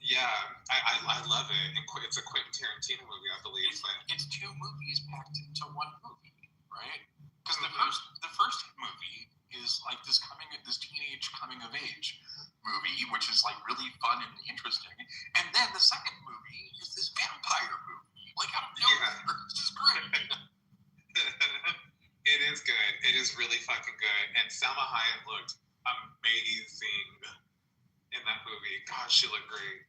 Yeah. I love it. And it's a Quentin Tarantino movie, I believe. It's 2 movies packed into 1 movie, right? Because the first movie is like this teenage coming of age movie, which is like really fun and interesting. And then the second movie is this vampire movie, like out of nowhere. It's just great. It is good. It is really fucking good. And Salma Hayek looked amazing in that movie. God, she looked great.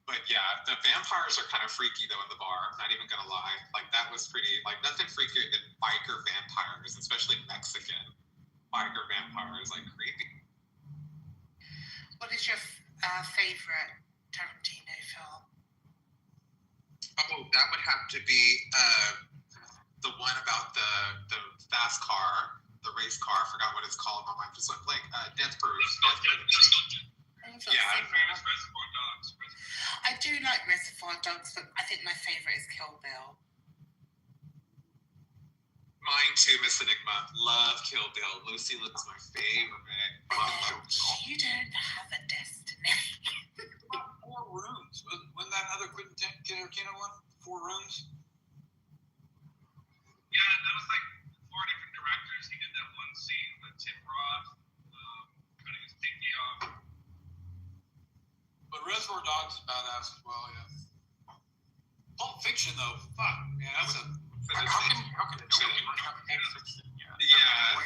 But yeah, the vampires are kind of freaky though in the bar. I'm not even gonna lie. Like that was pretty. Like nothing freakier than biker vampires, especially Mexican biker vampires. Like creepy. What is your favorite Tarantino film? Oh, that would have to be the one about the fast car, the race car. I forgot what it's called. My mind just went blank. Death Proof. Yeah, Reservoir Dogs. I do like Reservoir Dogs, but I think my favorite is Kill Bill. Mine too, Miss Enigma. Love Kill Bill. Lucy Liu's my favorite. You don't have a destiny. 4 Rooms. Wasn't that another Quentin Tarantino one? 4 Rooms? Yeah, that was like 4 different directors. He did that one scene with Tim Roth cutting his pinky off. But Reservoir Dogs is badass as well, yeah. Pulp Fiction, though, fuck, man, that's a... How can nobody bring up Pulp Fiction yet? Yeah,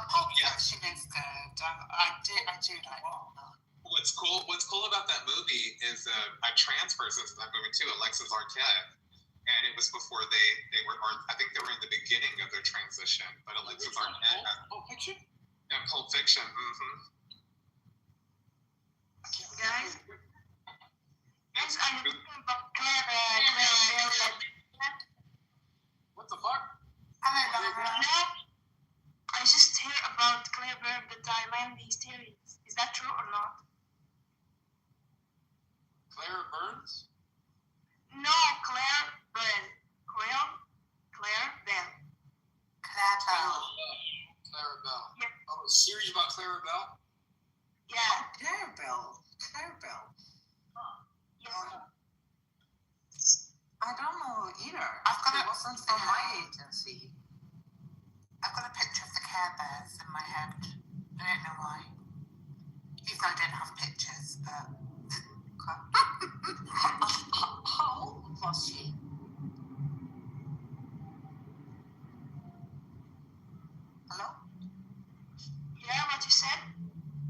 Pulp Fiction is good. I do like that. What's cool about that movie is a trans person in that movie too, Alexis Arquette, and it was before they were, or I think they were in the beginning of their transition. But Alexis Arquette, Pulp Fiction? Yeah, Pulp Fiction. Mm-hmm. Guys, I'm looking for What the fuck? I just heard about Claire Byrne, the Taiwanese series. Is that true or not? Claire Burns? No, Claire Byrne. Claire Bell. Clara Bell. Yeah. Oh, a series about Clara Bell? Yeah. Claire Bell. Yeah. I don't know either. I've got it wasn't from my agency. I've got a picture of the Care Bears in my head. I don't know why. Even though I didn't have pictures, but how old was she? Hello? Yeah, what you said?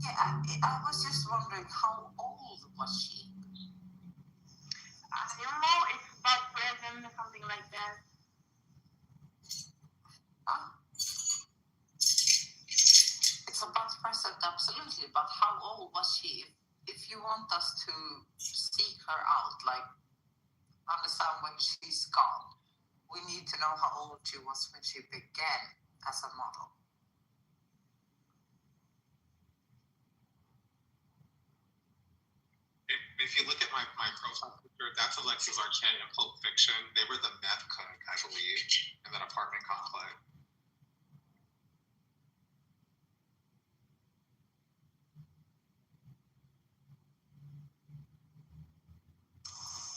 Yeah, I was just wondering how us to seek her out, like understand when she's gone. We need to know how old she was when she began as a model. If you look at my profile picture, that's Alexis Arquette in Pulp Fiction. They were the meth cook, I believe, in that apartment complex.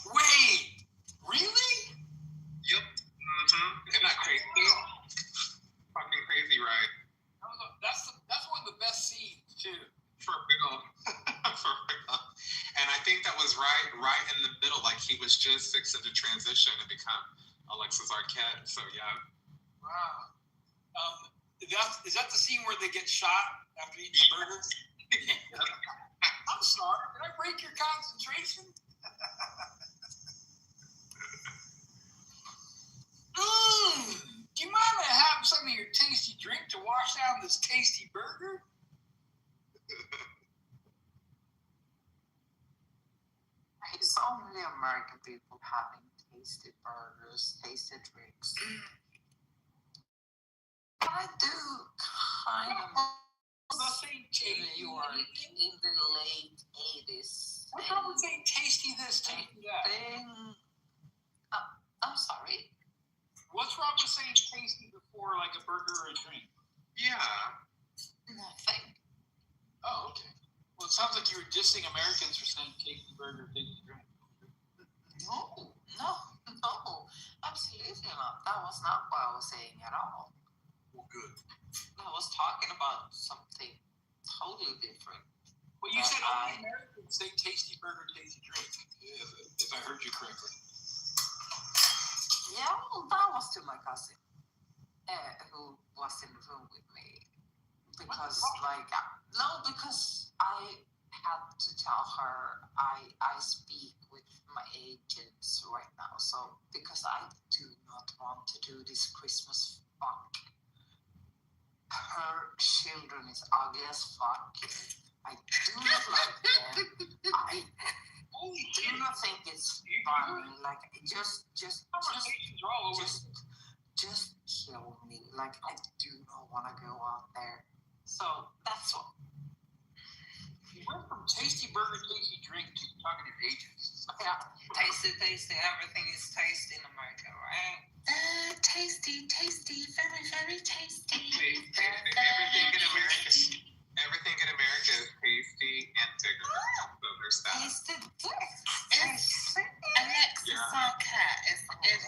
Wait, really? Yep. Isn't that crazy? Fucking crazy, right? That's one of the best scenes too. For real. For real. And I think that was right in the middle. Like he was just fixing to transition and become Alexis Arquette. So yeah. Wow. Is that the scene where they get shot after eating the burger? I'm sorry. Did I break your concentration? Do you mind if I have some of your tasty drink to wash down this tasty burger? It's only American people having tasty burgers, tasty drinks. But I do kind of in New York in the late 80s. What's wrong with saying tasty this, tasty that? I'm sorry? What's wrong with saying tasty before like a burger or a drink? Yeah. Nothing. Oh, okay. Well, it sounds like you were dissing Americans for saying tasty burger, tasty drink. No, absolutely not. That was not what I was saying at all. Well, good. I was talking about something totally different. Well, you said only Americans say tasty burger, tasty drink, if I heard you correctly. Yeah, well, that was to my cousin, who was in the room with me. Because, because I had to tell her I speak with my agents right now. So, because I do not want to do this Christmas fuck. Her children is ugly as fuck. I do not like them. I do not think it's funny. Like, just kill me. Like, I do not want to go out there. So that's what. You went from tasty burger, tasty drink to talking to your agents. Yeah, tasty. Everything is tasty in America, right? Tasty, very, very tasty. Everything in America is tasty and bigger. So there's that. Alexis Arquette,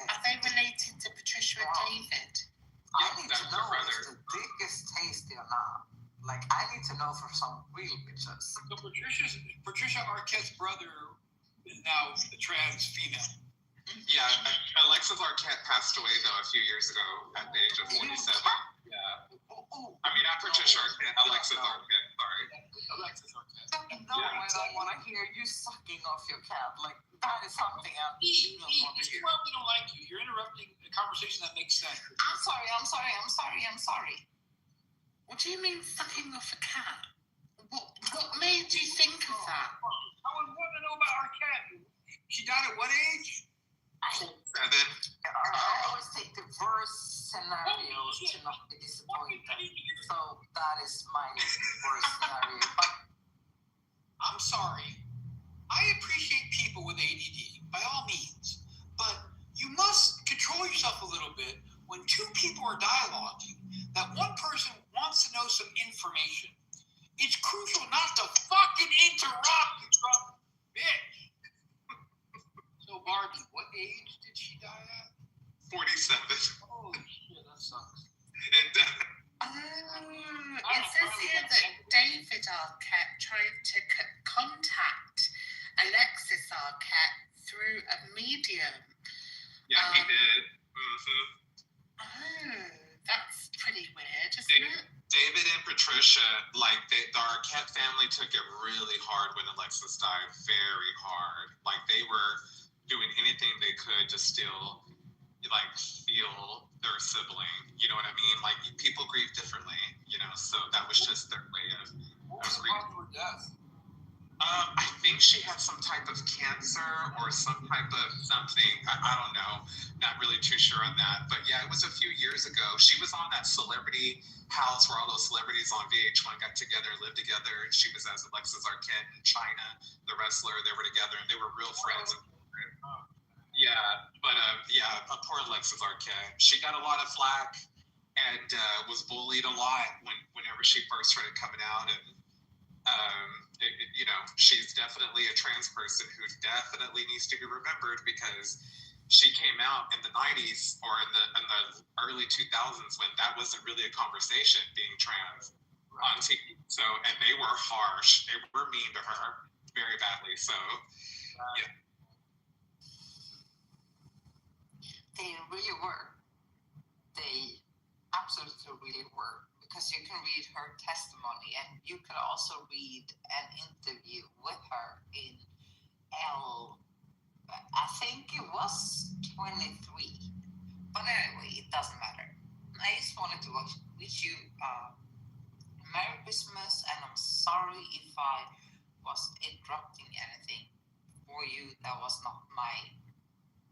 are they related to Patricia and David? I need to know if the dick is tasty or not. Like, I need to know for some real bitches. So Patricia Arquette's brother is now a trans female. Yeah, Alexis Arquette passed away though a few years ago at the age of 47. Yeah. I mean, not Patricia Arquette, Alexis Arquette. Sorry. Alexis Arquette. No, I don't want to hear you sucking off your cat. Like, that is something I do not want to hear. Well, we don't like you. You're interrupting a conversation that makes sense. I'm sorry. What do you mean sucking off a cat? What made you think of that? I would want to know about our cat. She died at what age? 7. I always take the worst scenario to not be disappointed. So that is my worst scenario. But I'm sorry. I appreciate people with ADD, by all means. But you must control yourself a little bit when two people are dialoguing, that one person wants to know some information. It's crucial not to fucking interrupt, you drunk bitch. So, Barbie, what age did she die at? 47. Oh, shit, that sucks. It says here that David Arquette tried to contact Alexis Arquette through a medium. Yeah, he did. Oh, that's pretty weird, isn't it? David and Patricia, like the Arquette family took it really hard when Alexis died, very hard. Like they were doing anything they could to still like feel their sibling. You know what I mean? Like people grieve differently, you know, so that was just their way of What was the cause of her death? I think she had some type of cancer or some type of something. I don't know. Not really too sure on that. But yeah, it was a few years ago. She was on that Celebrity House where all those celebrities on VH1 got together, lived together. She was as Alexis Arquette in China, the wrestler. They were together and they were real friends. Yeah, but yeah, poor Alexis Arquette. She got a lot of flack and was bullied a lot whenever she first started coming out. And you know, she's definitely a trans person who definitely needs to be remembered because she came out in the 90s or in the early 2000s when that wasn't really a conversation, being trans on TV. So, and they were harsh. They were mean to her very badly. So, yeah. They really were. They absolutely really were. Because you can read her testimony and you can also read an interview with her in I think it was 23. But anyway, it doesn't matter. I just wanted to wish you Merry Christmas, and I'm sorry if I was interrupting anything for you. That was not my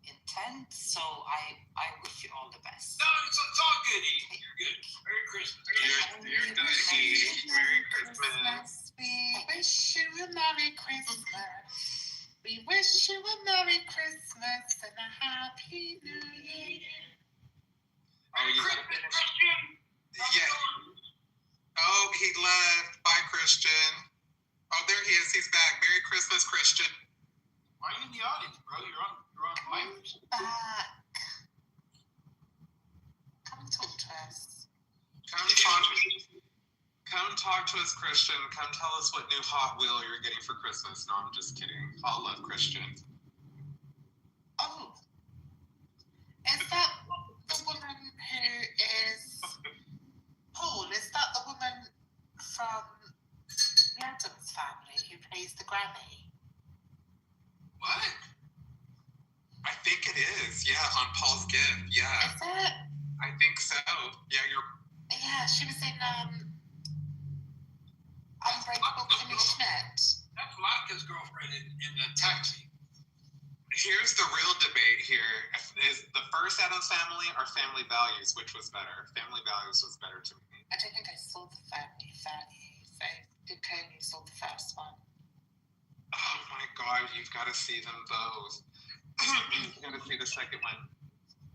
intent, so I wish you all the best. No, it's all good, Edie. You're good. Merry Christmas. You're good, Edie. Merry Christmas. We wish you a Merry Christmas. We wish you a Merry Christmas and a Happy New Year. Oh, you gotta finish. Christian. Yeah. Oh, he left. Bye, Christian. Oh, there he is. He's back. Merry Christmas, Christian. Why are you in the audience, bro? You're on live. Back. Come and talk to us. Come talk to us, Christian. Come tell us what new Hot Wheel you're getting for Christmas. No, I'm just kidding. All love, Christian. Oh. Is that the woman who is... Paul, is that the woman from the Addams Family who plays the granny? What? I think it is. Yeah, on Paul's Gift. Yeah. Is it? I think so. Yeah, Yeah, she was in Unbreakable Kimmy Schmidt. That's Monica's girlfriend in the Taxi. Here's the real debate here. Is the first Addams Family or Family Values? Which was better? Family Values was better to me. I don't think I saw the Family Values. I did only saw the first one. Oh my God, you've got to see them both. You got to see the second one.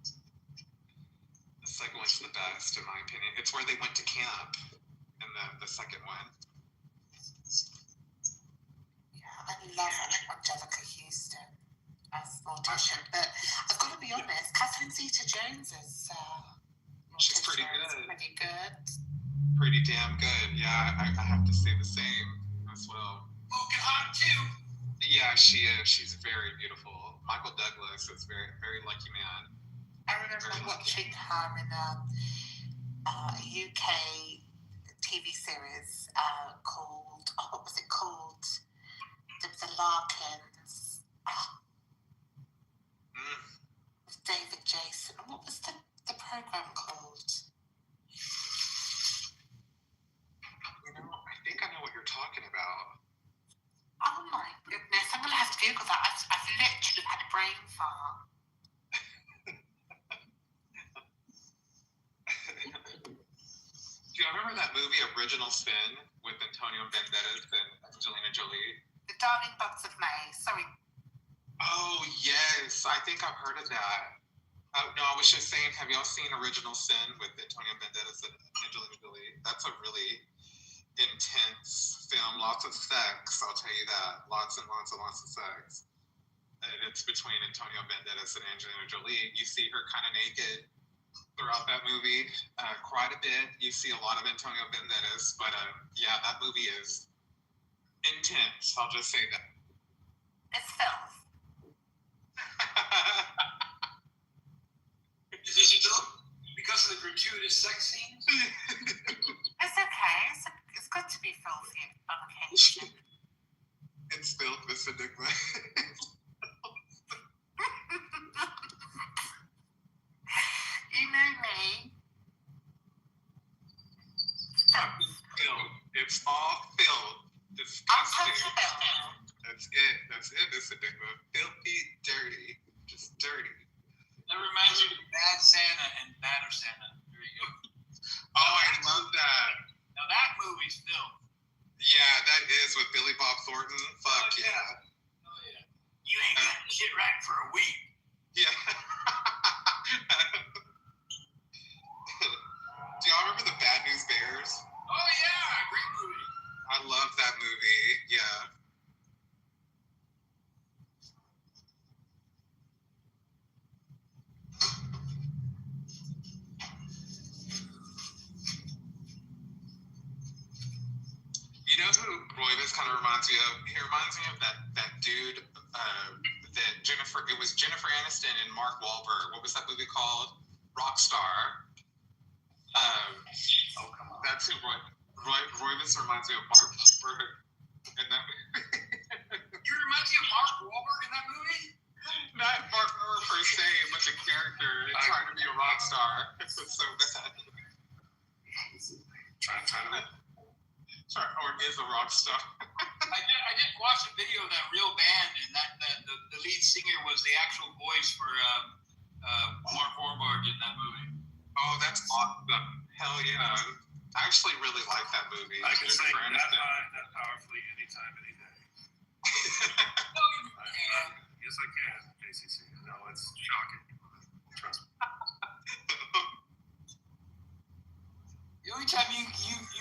The second one's the best, in my opinion. It's where they went to camp in the second one. Yeah, I love Angelica Houston as Morticia, but I've got to be honest, Catherine Zeta-Jones is she's pretty good. Pretty good. Pretty damn good. Yeah, I have to say the same as well. Smoking hot too. Yeah, she is. She's very beautiful. Michael Douglas is very, very lucky man. I remember watching her in a UK TV series called, what was it called? The Larkins. With David Jason. What was the program called? You know, I think I know what you're talking about. Oh my goodness, I'm going to have to Google that. I've literally had a brain fart. Do you remember that movie Original Sin with Antonio Banderas and Angelina Jolie? The Darling Buds of May. Sorry. Oh, yes. I think I've heard of that. No, I was just saying, have y'all seen Original Sin with Antonio Banderas and Angelina Jolie? That's a really intense film. Lots of sex, I'll tell you that. Lots and lots and lots of sex. And it's between Antonio Banderas and Angelina Jolie. You see her kind of naked throughout that movie quite a bit. You see a lot of Antonio Banderas, but yeah, that movie is intense. I'll just say that. It's filth. Is this still because of the gratuitous sex scenes? It's okay. It's good to be filthy on occasion. It's filth, Miss Enigma. You know me. It's all filth. Disgusting. as innocent but filthy, dirty, just dirty. That reminds me of Bad Santa and Badder Santa. There you go. Oh, I love that. Now that movie's filmed. Yeah, that is with Billy Bob Thornton. Fuck Oh, yeah. Oh yeah. You ain't got shit right for a week. Yeah. Do y'all remember the Bad News Bears? Oh yeah, great movie. I love that movie. Yeah. You know who Roivas kind of reminds me of? He reminds me of that dude, that Jennifer. It was Jennifer Aniston and Mark Wahlberg. What was that movie called? Rockstar. Oh, come on. That's who Roivas reminds me of Mark Wahlberg in that movie. You remind me of Mark Wahlberg in that movie? Not Mark Wahlberg per se, but the character trying to be a rock star. It was so bad. Trying to. Sorry, or is a rock star. I did watch a video of that real band, and the lead singer was the actual voice for Mark Wahlberg in that movie. Oh, that's awesome. Hell yeah. I actually really like that movie. I can sing that powerfully anytime, any day. Yes, I can. JCC. No, it's shocking. Trust me. The only time you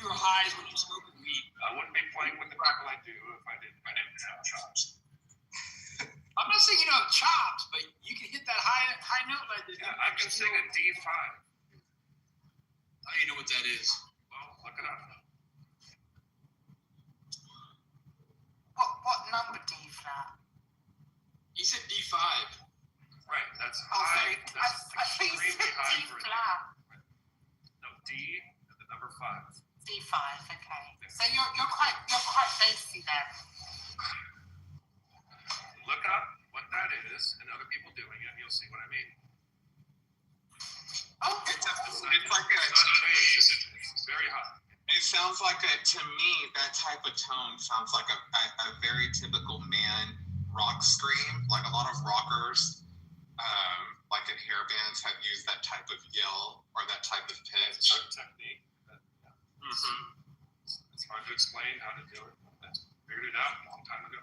were high is when you smoke weed. I wouldn't be playing with the people I do if I didn't have chops. I'm not saying you don't have chops, but you can hit that high note like this. Yeah, I can sing a D5. I don't even know what that is. Well, look it up. What number D flat? He said D5. Right, that's Oh, high. sorry. That's I think you extremely said high D for a flat. No, D and the number 5. D5, okay. So you're quite bassy then. Look up what that is and other people doing it, and you'll see what I mean. Oh, It's like It's very high. it sounds like to me, that type of tone sounds like a very typical man rock scream. Like a lot of rockers, like in hair bands, have used that type of yell or that type of pitch. It's a technique. Mm-hmm. It's hard to explain how to do it. I figured it out a long time ago.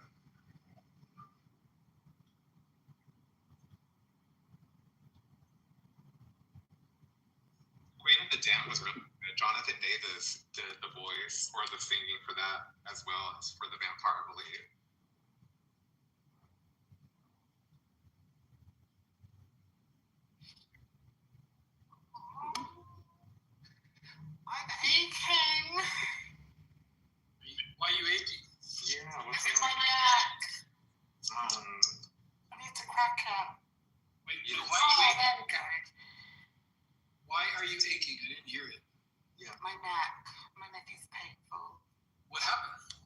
Queen of the Damned was really good. Jonathan Davis did the voice or the singing for that, as well as for the vampire, I believe. I'm aching. Why are you aching? Yeah, what's It's that? my neck. Um, I need to crack it. Wait, You know, why are you aching? There we go. Why are you aching? I didn't hear it. My neck. My neck is painful. What happened?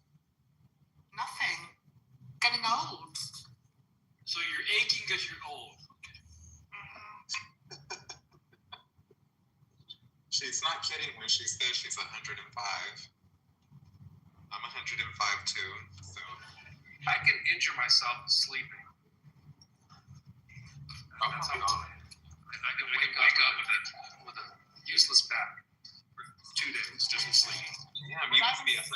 Nothing. Getting old. So you're aching because you're old. she's not kidding when she says she's 105. I'm 105 too, so. I can injure myself sleeping. Oh That's my how God. I can wake up with a useless back for 2 days just sleeping. Yeah, you must be 130.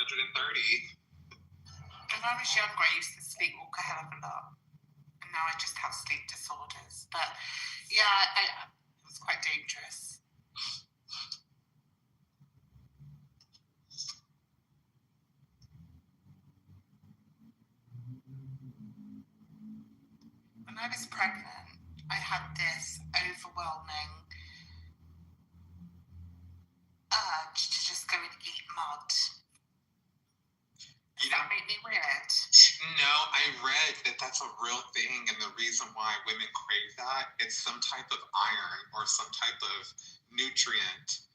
When I was younger, I used to sleep walk a hell of a lot. And now I just have sleep disorders. But yeah, it was quite dangerous. When I was pregnant, I had this overwhelming urge to just go and eat mud. Does that make me weird? No, I read that that's a real thing, and the reason why women crave that, it's some type of iron or some type of nutrient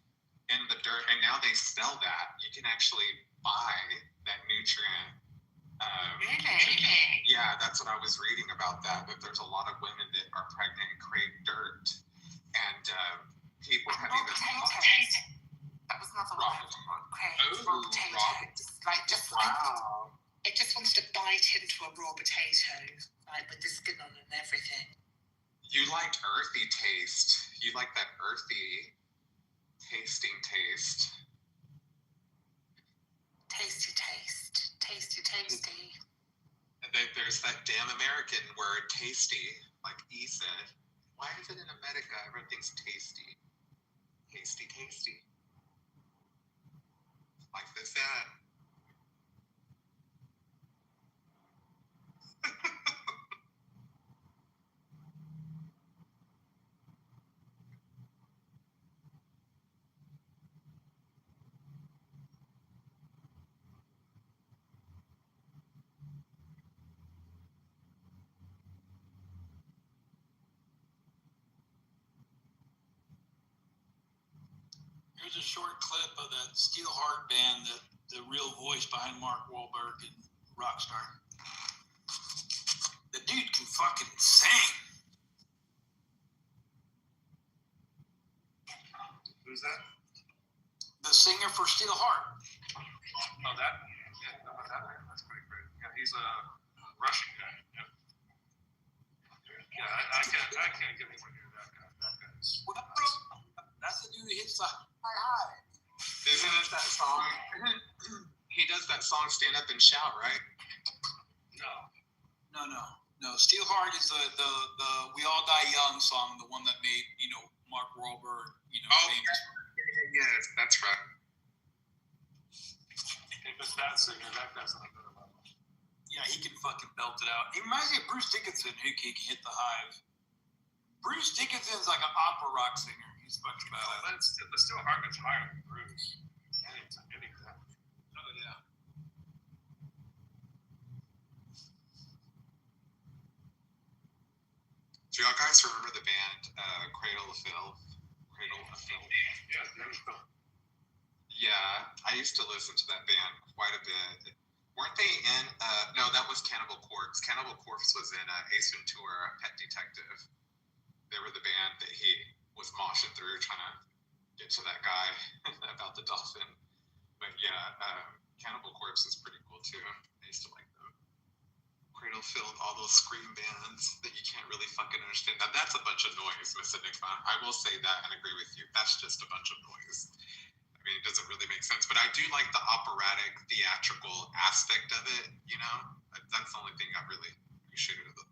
in the dirt, and now they sell that. You can actually buy that nutrient. Really? Yeah, that's what I was reading about that there's a lot of women that are pregnant and crave dirt, and people have Raw even potatoes. That was another Raw word. Crave. Ooh, Raw potatoes. Like just like wow. It just wants to bite into a raw potato, like with the skin on and everything. You liked earthy taste. You like that earthy tasting taste. Tasty taste. Tasty, tasty. And then there's that damn American word, tasty, like E said. Why is it in America everything's tasty? Tasty, tasty. Like this ad. Here's a short clip of that Steelheart band, the real voice behind Mark Wahlberg and Rockstar. The dude can fucking sing. Who's that? The singer for Steelheart. Oh, that? Yeah, how about that man? That's pretty great. Yeah, he's a Russian guy. Yeah, I can't get anywhere near that guy. That guy's. That's the dude who hits the high. Isn't it that song? He does that song Stand Up and Shout, right? No. Steelheart is the We All Die Young song, the one that made, Mark Wahlberg, famous. Yes, that's right. If it's that singer, that guy's not good about it. Yeah, he can fucking belt it out. He reminds me of Bruce Dickinson, who can hit the hive. Bruce Dickinson's like an opera rock singer. He's fucking bad. But still hard gets higher than Bruce. Anytime. Oh, yeah. Do y'all guys remember the band Cradle of Filth? Yeah, there's Phil. Yeah, I used to listen to that band quite a bit. Weren't they in? No, that was Cannibal Corpse. Cannibal Corpse was in Ace Ventura, Pet Detective. They were the band that he was moshing through trying to get to that guy about the dolphin. But yeah, Cannibal Corpse is pretty cool too. I used to like them. Cradle Filled, all those scream bands that you can't really fucking understand. Now that's a bunch of noise, Miss Enigma. I will say that and agree with you. That's just a bunch of noise. I mean, it doesn't really make sense. But I do like the operatic, theatrical aspect of it, That's the only thing I really appreciated of it.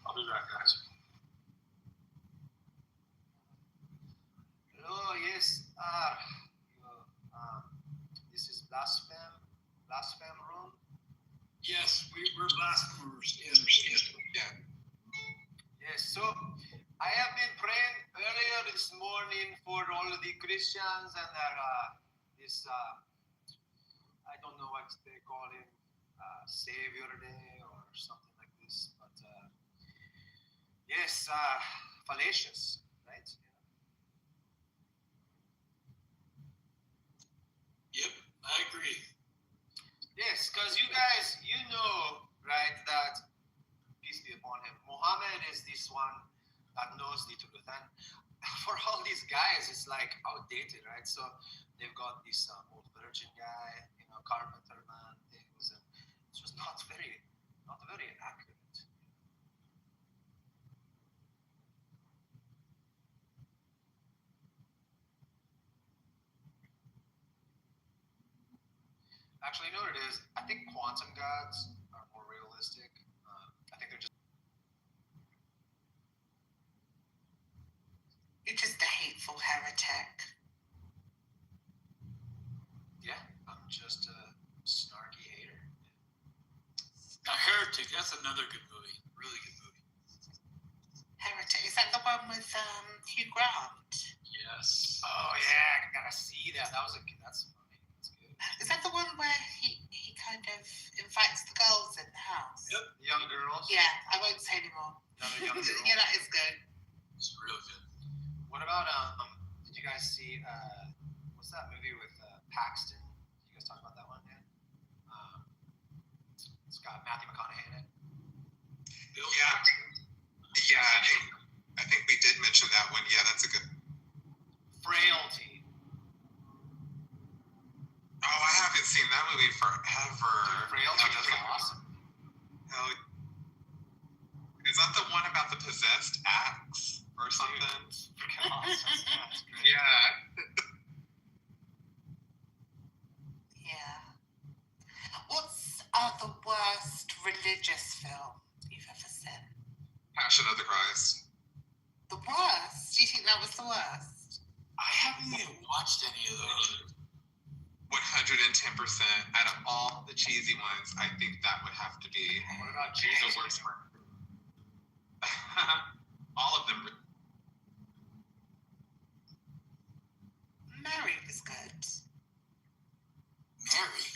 I'll be back, guys. Hello, yes. This is blaspheme room. Yes, we're blasphemers. Yeah. Yes, so I have been praying earlier this morning for all of the Christians and their this I don't know what they call it, Savior Day or something like this, but yes, fallacious, right? Yep, I agree. Yes, because you guys, right, that, peace be upon him, Muhammad is this one that knows the truth. And for all these guys, it's like outdated, right? So they've got this old virgin guy, carpenter man things, and it's just not very accurate. Actually, you know what it is? I think quantum gods are more realistic. I think they're just. You're just a hateful heretic. Yeah, I'm just a snarky hater. A Heretic, that's another good movie. Really good movie. Yeah, I won't say anymore. Another young girl. Yeah, that is good. It's real good. What about did you guys see what's that movie with Paxton? Did you guys talk about that one yet? It's got Matthew McConaughey in it. Yeah, I think we did mention that one. Yeah, that's a good. Frailty. Oh, I haven't seen that movie forever. Frailty is awesome. Hell, is that the one about the possessed axe or something? Freaking awesome. That's great. Yeah. Yeah. What's the worst religious film you've ever seen? Passion of the Christ. The worst? Do you think that was the worst? I haven't even watched any of those. 110%. Out of all the cheesy ones, I think that would have to be What about the Jesus? worst one. All of them. Mary was good. Mary?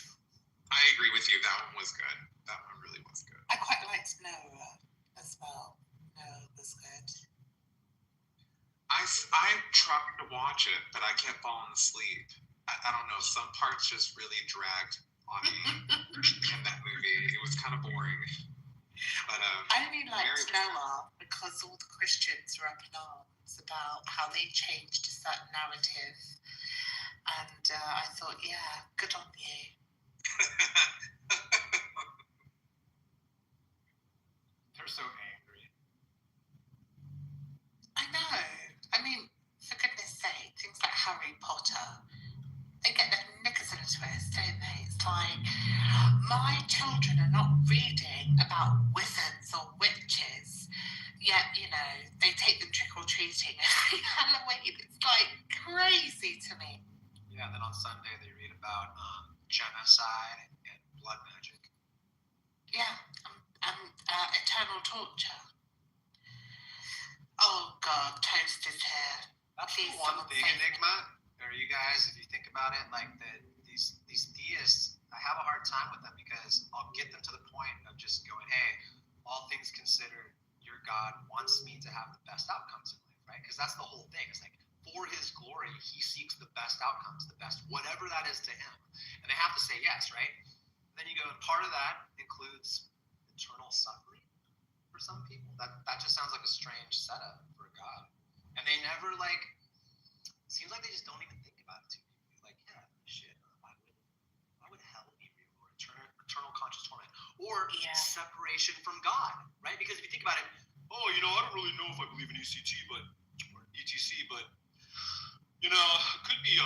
I agree with you. That one was good. That one really was good. I quite liked Noah as well. Noah was good. I tried to watch it, but I kept falling asleep. I don't know. Some parts just really dragged on me in that movie. It was kind of boring. But I only liked Mary- Noah because all the Christians were up in arms about how they changed a certain narrative. And I thought, yeah, good on you. They're so angry. I know. I mean, for goodness sake, things like Harry Potter, they get their knickers in a twist, don't they? It's like, my children are not reading about wizards or witches, yet, you know, they take them trick-or-treating every Halloween. It's like crazy to me. Yeah, and then on Sunday they read about genocide and blood magic. Yeah, and eternal torture. Oh God, Toast is here. That's Please, the one someone big say- enigma. Are you guys, if you think about it, like these theists, I have a hard time with them because I'll get them to the point of just going, hey, all things considered, your God wants me to have the best outcomes in life, right? Because that's the whole thing. It's like, for his glory, he seeks the best outcomes, the best, whatever that is to him. And they have to say yes, right? And then you go, and part of that includes eternal suffering for some people. That just sounds like a strange setup for God. And they never seems like they just don't even think about it too deeply. Like, yeah, shit, why would hell be real, or eternal conscious torment, or separation from God, right? Because if you think about it, oh, you know, I don't really know if I believe in ECT, or ETC, but you know, it could be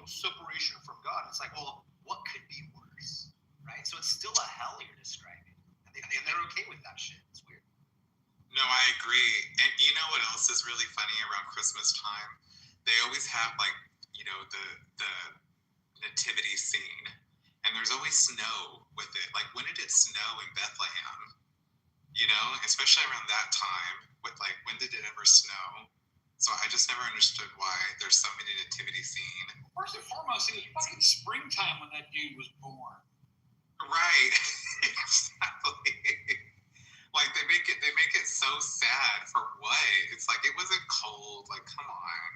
separation from God. It's like, well, what could be worse, right? So it's still a hell you're describing, and they're okay with that shit. It's weird. No, I agree. And you know what else is really funny around Christmas time? They always have the nativity scene, and there's always snow with it. Like, when did it snow in Bethlehem? You know, especially around that time. With when did it ever snow? So I just never understood why there's so many nativity scene. First and foremost, it was fucking springtime when that dude was born. Right. Exactly. Like they make it so sad for what? It's like it wasn't cold. Like, come on.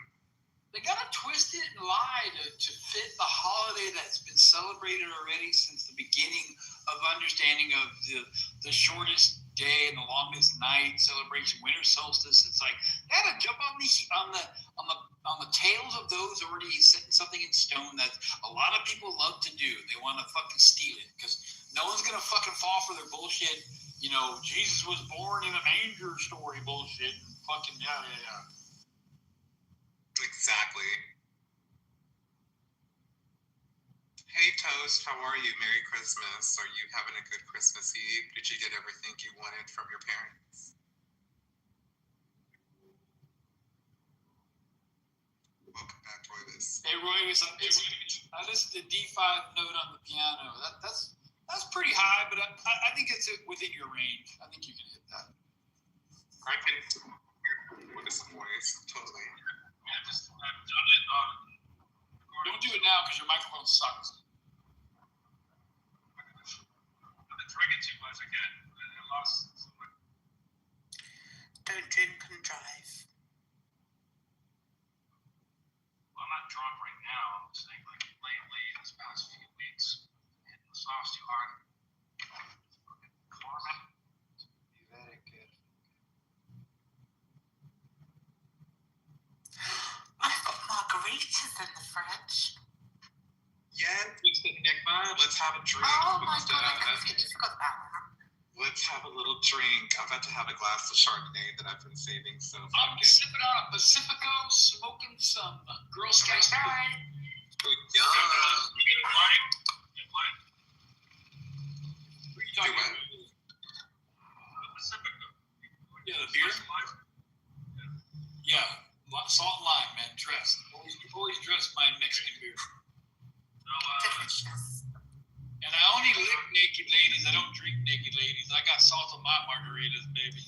They gotta twist it and lie to fit the holiday that's been celebrated already since the beginning of understanding of the shortest day and the longest night celebration, winter solstice. It's like they gotta jump on the tails of those already setting something in stone that a lot of people love to do. They want to fucking steal it because no one's gonna fucking fall for their bullshit. You know, Jesus was born in a manger story bullshit. And fucking yeah. Exactly. Hey Toast, how are you? Merry Christmas. Are you having a good Christmas Eve? Did you get everything you wanted from your parents? Welcome back, Roybus. Hey Roybus, I listened to D5 note on the piano. That's pretty high, but I think it's within your range. I think you can hit that. I can hear Roybus' voice, totally. Yeah, just I've done it on recording. Don't do it now because your microphone sucks. I've been drinking too much again. I lost so much. don't drink and drive. Well, I'm not drunk right now. I'm saying like lately, this past few weeks, hitting the sauce too hard. Be very careful. I've got margaritas in the fridge. Yeah, it's the Enigma. Let's have a drink. Oh my god, I completely forgot about that. Let's have a little drink. I'm about to have a glass of Chardonnay that I've been saving. So I'm sipping on a Pacifico, smoking some Girl Scouts. Yum. Who are you talking about? Yeah, the beer? Yeah, salt and lime, man. Dressed. Always dress my Mexican beer. Delicious. And I only lick naked ladies. I don't drink naked ladies. I got salt on my margaritas, baby.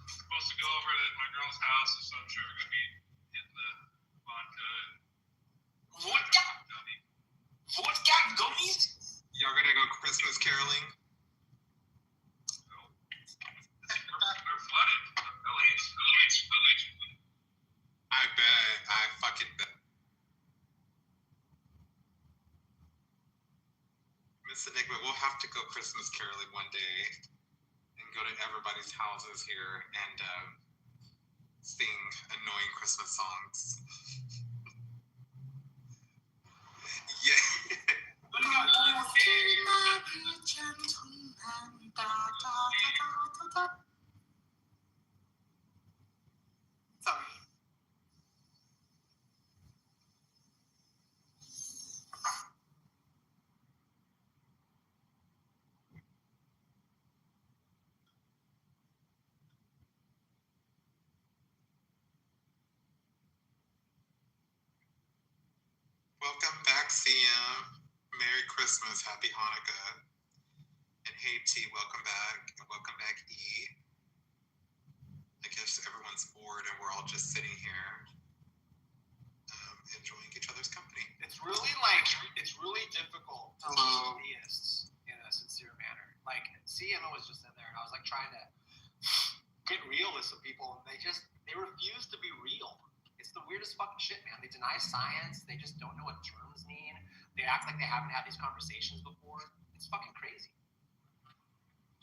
Supposed to go over to my girl's house, so I'm sure we're gonna be hitting the vodka and Vodka? Vodka and gummies? y'all gonna go Christmas caroling? they're flooded. LA's. I bet. I fucking bet. Miss Enigma, we'll have to go Christmas caroling one day and go to everybody's houses here and sing annoying Christmas songs. Yeah. Sorry. Welcome back, CM. Merry Christmas, Happy Hanukkah. And hey T, welcome back. And welcome back E. I guess everyone's bored and we're all just sitting here enjoying each other's company. It's really difficult to Hello. be theists in a sincere manner. Like CMO was just in there, and I was like trying to get real with some people, and they refuse to be real. It's the weirdest fucking shit, man. They deny science. They just don't know what terms mean. They act like they haven't had these conversations before. It's fucking crazy.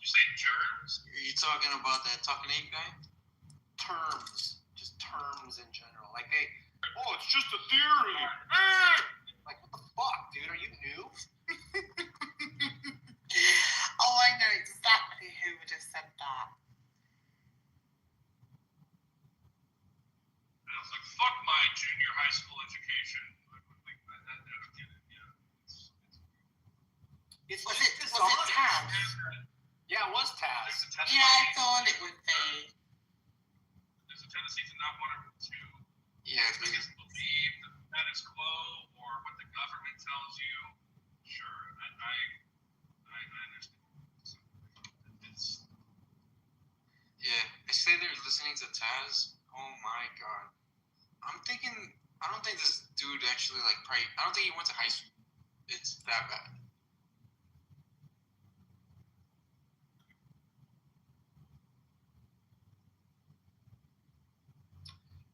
You say germs? Are you talking about that talking ape guy? Terms, just terms in general. Like it's just a theory. Like what the fuck, dude? Are you new? Oh, I know exactly who would have said that. I was like, fuck my junior high school education. I don't get it. Yeah. Was it Taz? Yeah, it was Taz. Yeah, I thought it would be. There's a tendency to not want to Yeah, believe the status quo or what the government tells you. Sure, I understand. Yeah, I say they're listening to Taz. Oh my god. I don't think this dude actually I don't think he went to high school. It's that bad.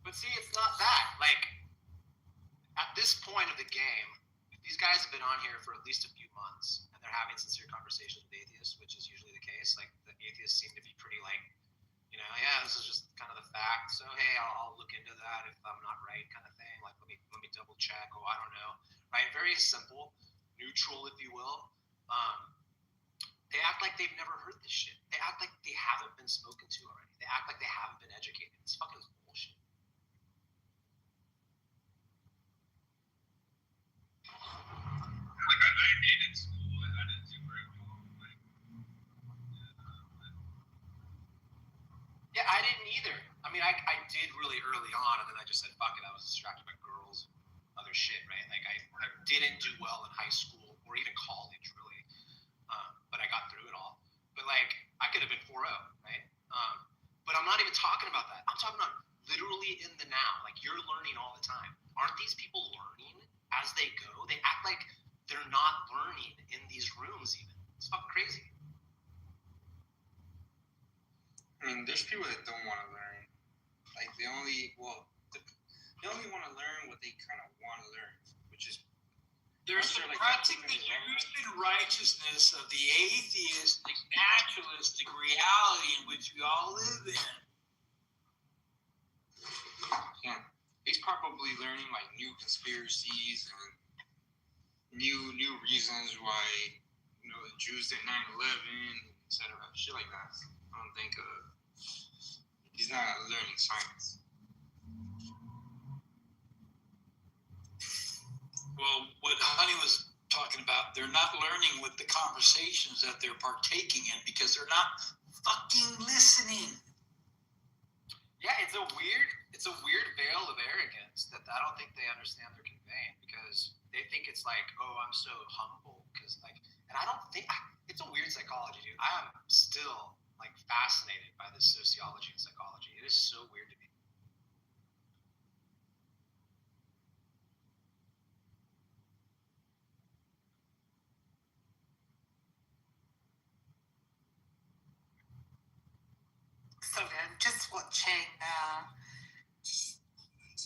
But see, it's not that. Like, at this point of the game, these guys have been on here for at least a few months, and they're having sincere conversations with atheists, which is usually the case. Like, the atheists seem to be pretty yeah, this is just kind of the fact. So, hey, I'll look into that if I'm not right, kind of thing. Like, let me double check. Oh, I don't know. Right? Very simple, neutral, if you will. They act like they've never heard this shit. They act like they haven't been spoken to already. They act like they haven't been educated. It's fucking bullshit. Like, I hated school. I didn't do very well. Yeah, I didn't either. I mean, I did really early on, and then I just said, fuck it. I was distracted by girls, other shit, right? Like, I didn't do well in high school or even college, really. But I got through it all. But, like, I could have been 4-0, right? But I'm not even talking about that. I'm talking about literally in the now. Like, you're learning all the time. Aren't these people learning as they go? They act like they're not learning in these rooms even. It's fucking crazy. I mean, there's people that don't want to learn. Like they only want to learn what they kind of want to learn, which is there's the practicing the truth and righteousness of the atheistic, naturalistic reality in which we all live in. Yeah, he's probably learning like new conspiracies and new reasons why the Jews did 9/11, etc. Shit like that. I don't think he's not learning science. Well, what Honey was talking about, they're not learning with the conversations that they're partaking in because they're not fucking listening. Yeah, it's a weird veil of arrogance that I don't think they understand they're conveying, because they think it's like, oh, I'm so humble because and I don't think it's a weird psychology, dude. I am still like fascinated by this sociology and psychology. It is so weird to me. Sorry, I'm just watching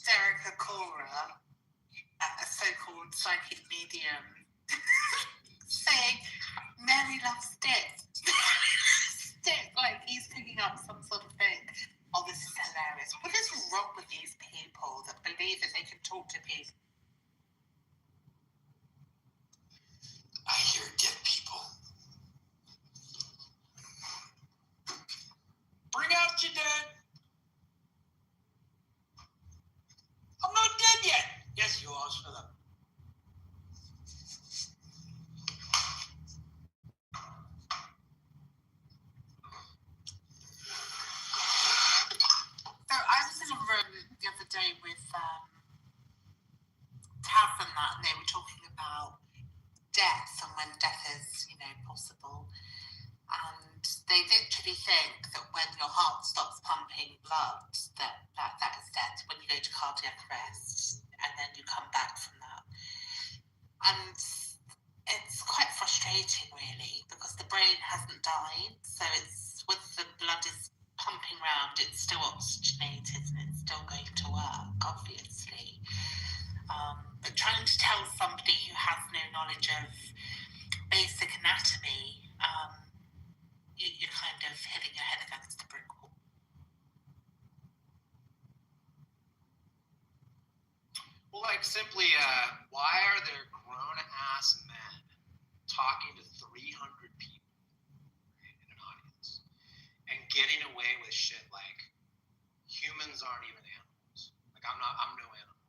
Derek Akora, a so-called psychic medium, saying Mary loves dick. Dick, like he's picking up some sort of thing. Oh, this is hilarious. What is wrong with these people that believe that they can talk to people? I hear dead people. Bring out your dead. I'm not dead yet. Yes, you are. Shut up. So I was in a room the other day with Tav and that, and they were talking about death and when death is, possible. And they literally think that when your heart stops pumping blood, that is death. When you go to cardiac arrest, and then you come back from that. And it's quite frustrating, really, because the brain hasn't died. So it's when the blood is pumping around, it's still oxygenated and it's still going to work, obviously. But trying to tell somebody who has no knowledge of basic anatomy, you're kind of hitting your head against the brick wall. Well, like simply, why are there grown-ass men talking to 300 people in an audience and getting away with shit like humans aren't even animals? Like I'm no animal,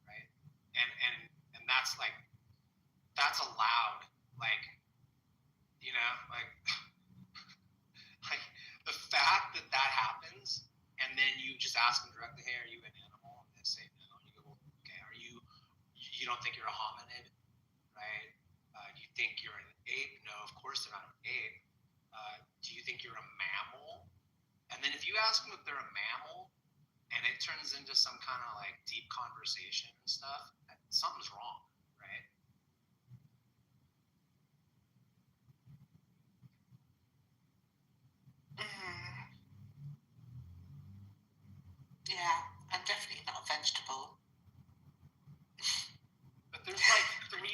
right? And that's like, that's allowed, like, like the fact that happens, and then you just ask them directly, hey, are you an animal? And they say no. And you go, well, okay, you don't think you're a hominid, right? Do you think you're an ape? No, of course they're not an ape. Do you think you're a mammal? And then if you ask them if they're a mammal, and it turns into some kind of like deep conversation and stuff, something's wrong, right? Yeah, I'm definitely not a vegetable. But there's like 300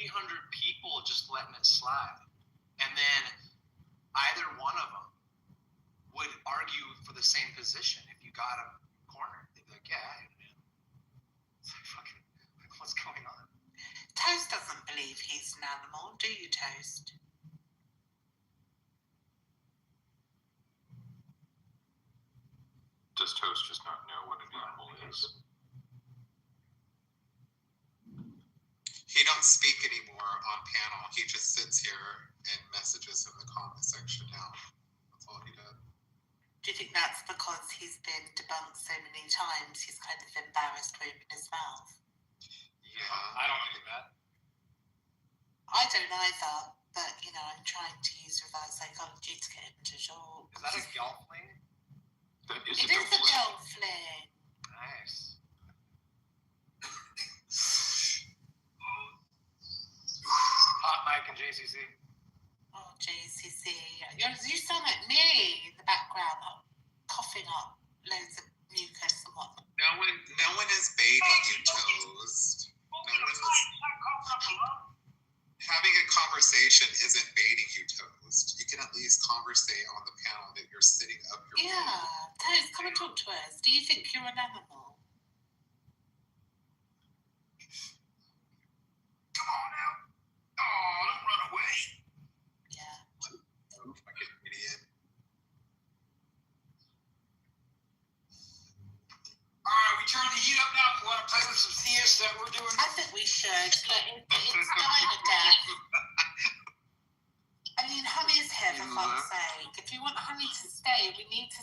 people just letting it slide. And then either one of them would argue for the same position if you got them cornered. They'd be like, yeah, man. It's like, fucking, what's going on? Toast doesn't believe he's an animal, do you, Toast? Does Toast just not know what an animal is? He don't speak anymore on panel. He just sits here and messages in the comment section now. That's all he does. Do you think that's because he's been debunked so many times, he's kind of embarrassed to open his mouth? Yeah, I don't think that. I don't either, but, I'm trying to use reverse psychology to get him to talk. Is that a gelfling? That is It is a gelfling. Nice. JCC. Oh, JCC. You sound like me in the background, coughing up loads of mucus and whatnot. No one is baiting you, Toast. Having a conversation isn't baiting you, Toast. You can at least conversate on the panel that you're sitting up your Toast, come and talk to us. Do you think you're an animal? Come on now. Oh, don't run away. Yeah. Fucking idiot. All right, we turn the heat up now. We want to play with some theists that we're doing. I think we should. It's dying to death. I mean, Honey's here for fuck's sake. If you want Honey to stay, we need to,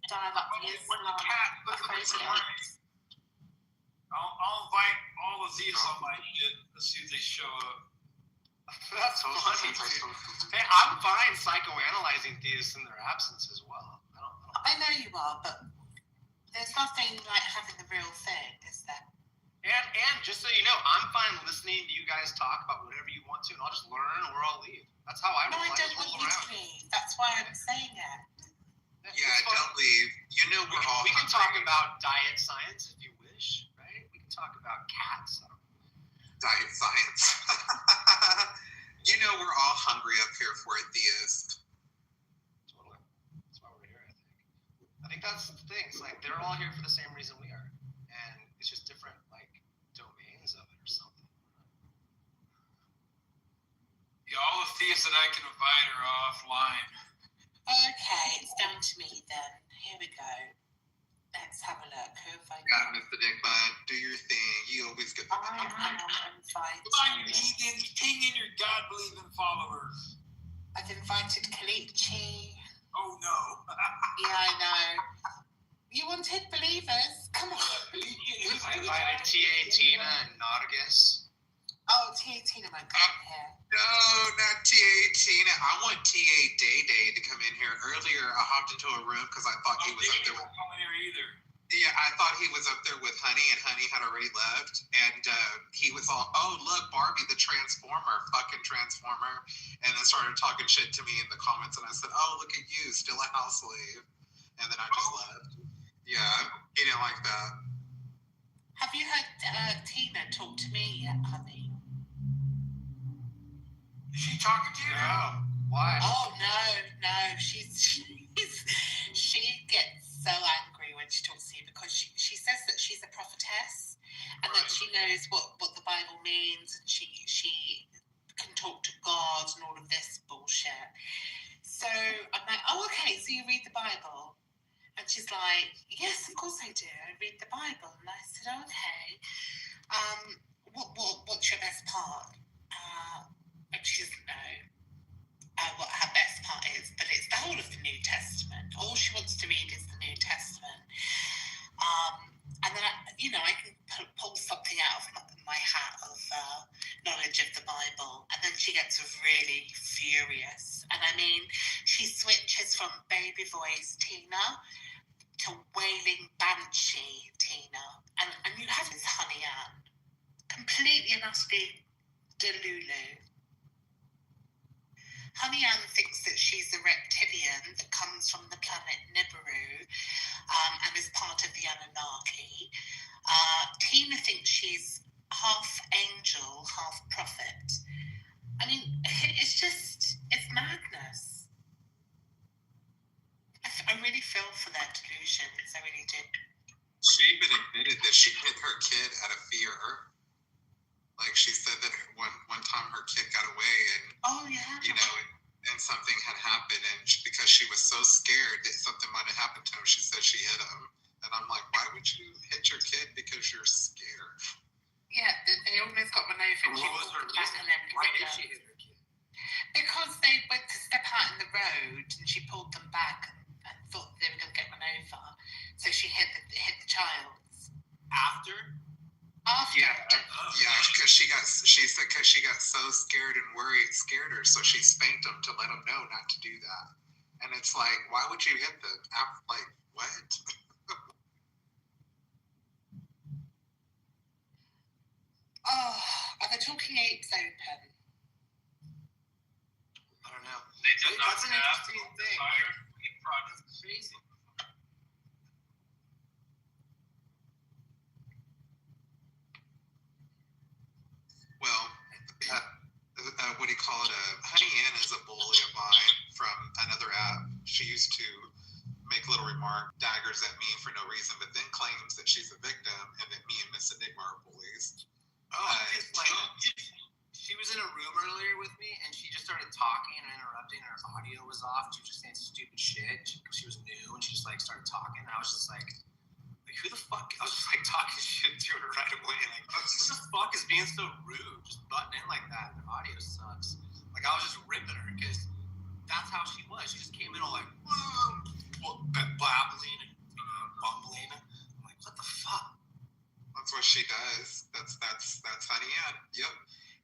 dial up the I'll invite all the theists on my shit. Let's see if they show up. That's funny. Hey, I'm fine psychoanalyzing theists in their absence as well. I know you are, but there's nothing like having the real thing, is there? And just so you know, I'm fine listening to you guys talk about whatever you want to, and I'll just learn or I'll leave. That's how I roll. No, I don't want you to leave. That's why I'm saying it. Yeah, don't leave. You know we're all We can talk about diet science if you wish, right? We can talk about cats. Diet science. You know we're all hungry up here for a theist. Totally. That's why we're here, I think. I think that's the thing. It's like they're all here for the same reason we are. And it's just different, like, domains of it or something. Yeah, all the theists that I can invite are offline. Okay, it's down to me then. Here we go. Let's have a look. Who have I got? Mr. Dickbud, do your thing. You always get the I am invited. Come on, you heathens. Ping in your God-believing followers. I've invited Kalichi. Oh, no. Yeah, I know. You wanted believers? Come on. I invited Tia, Tina, and Nauticus. Oh, Tia Tina won't come here. No, not T.A. Tina. I want T.A. Day to come in here. Earlier, I hopped into a room because I thought he was up there. Won't come in here either. Yeah, I thought he was up there with Honey, and Honey had already left. And he was all, oh, look, Barbie, the Transformer, fucking Transformer. And then started talking shit to me in the comments. And I said, oh, look at you, still a house slave. And then I just left. Yeah, he didn't like that. Have you heard Tina talk to me yet, Honey? Is she talking to you now? Why? Oh, no. She gets so angry when she talks to you because she says that she's a prophetess and that she knows what the Bible means and she can talk to God and all of this bullshit. So I'm like, oh, okay, so you read the Bible? And she's like, yes, of course I do. I read the Bible. And I said, okay. What's your best part? And she doesn't know what her best part is, but it's the whole of the New Testament. All she wants to read is the New Testament. And then, I can pull something out of my hat of knowledge of the Bible. And then she gets really furious. And I mean, she switches from baby voice Tina to wailing banshee Tina. And you have this Honey Ann. Completely and utterly delulu. Honey Ann thinks that she's a reptilian that comes from the planet Nibiru and is part of the Anunnaki. Tina thinks she's half angel, half prophet. I mean, it's madness. I really feel for their delusions, I really do. She even admitted that she hit her kid out of fear. Like, she said that one time her kid got away and, and something had happened. And because she was so scared that something might have happened to him, she said she hit him. And I'm like, why would you hit your kid because you're scared? Yeah, they almost got run over. What was her reason? Why did she hit her kid? Because they went to step out in the road and she pulled them back and thought they were going to get run over. So she hit the child. After? Yeah, because she said because she got so scared and worried, it scared her, so she spanked him to let him know not to do that. And it's like, why would you hit the like what? Oh, are the talking apes open? That's an interesting thing. That's crazy. Well, what do you call it? Honey Ann is a bully of mine from another app. She used to make little remark daggers at me for no reason, but then claims that she's a victim and that me and Miss Enigma are bullies. It's like she was in a room earlier with me, and she just started talking and interrupting. Her audio was off. She was just saying stupid shit. She was new, and she just like started talking. And I was just like, who the fuck? I was just like talking shit to her right away. Like, who the fuck is being so rude? Just butting in like that. Her audio sucks. Like, I was just ripping her because that's how she was. She just came in all like, babbling and bumbling. I'm like, what the fuck? That's what she does. That's Honey Ann. Yep.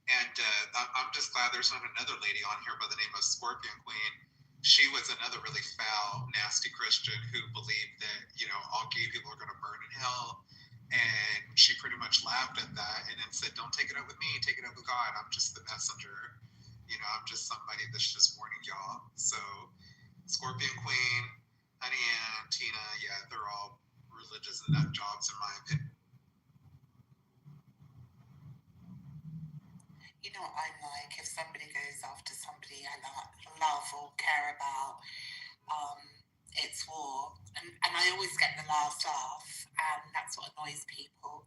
And I'm just glad there's not another lady on here by the name of Scorpion Queen. She was another really foul, nasty Christian who believed that, all gay people are going to burn in hell. And she pretty much laughed at that and then said, don't take it up with me, take it up with God. I'm just the messenger. I'm just somebody that's just warning y'all. So Scorpion Queen, Honey Ann, Tina, yeah, they're all religious and nut jobs in my opinion. You know what I'm like? If somebody goes after somebody I love or care about, it's war. And I always get the last laugh, and that's what annoys people.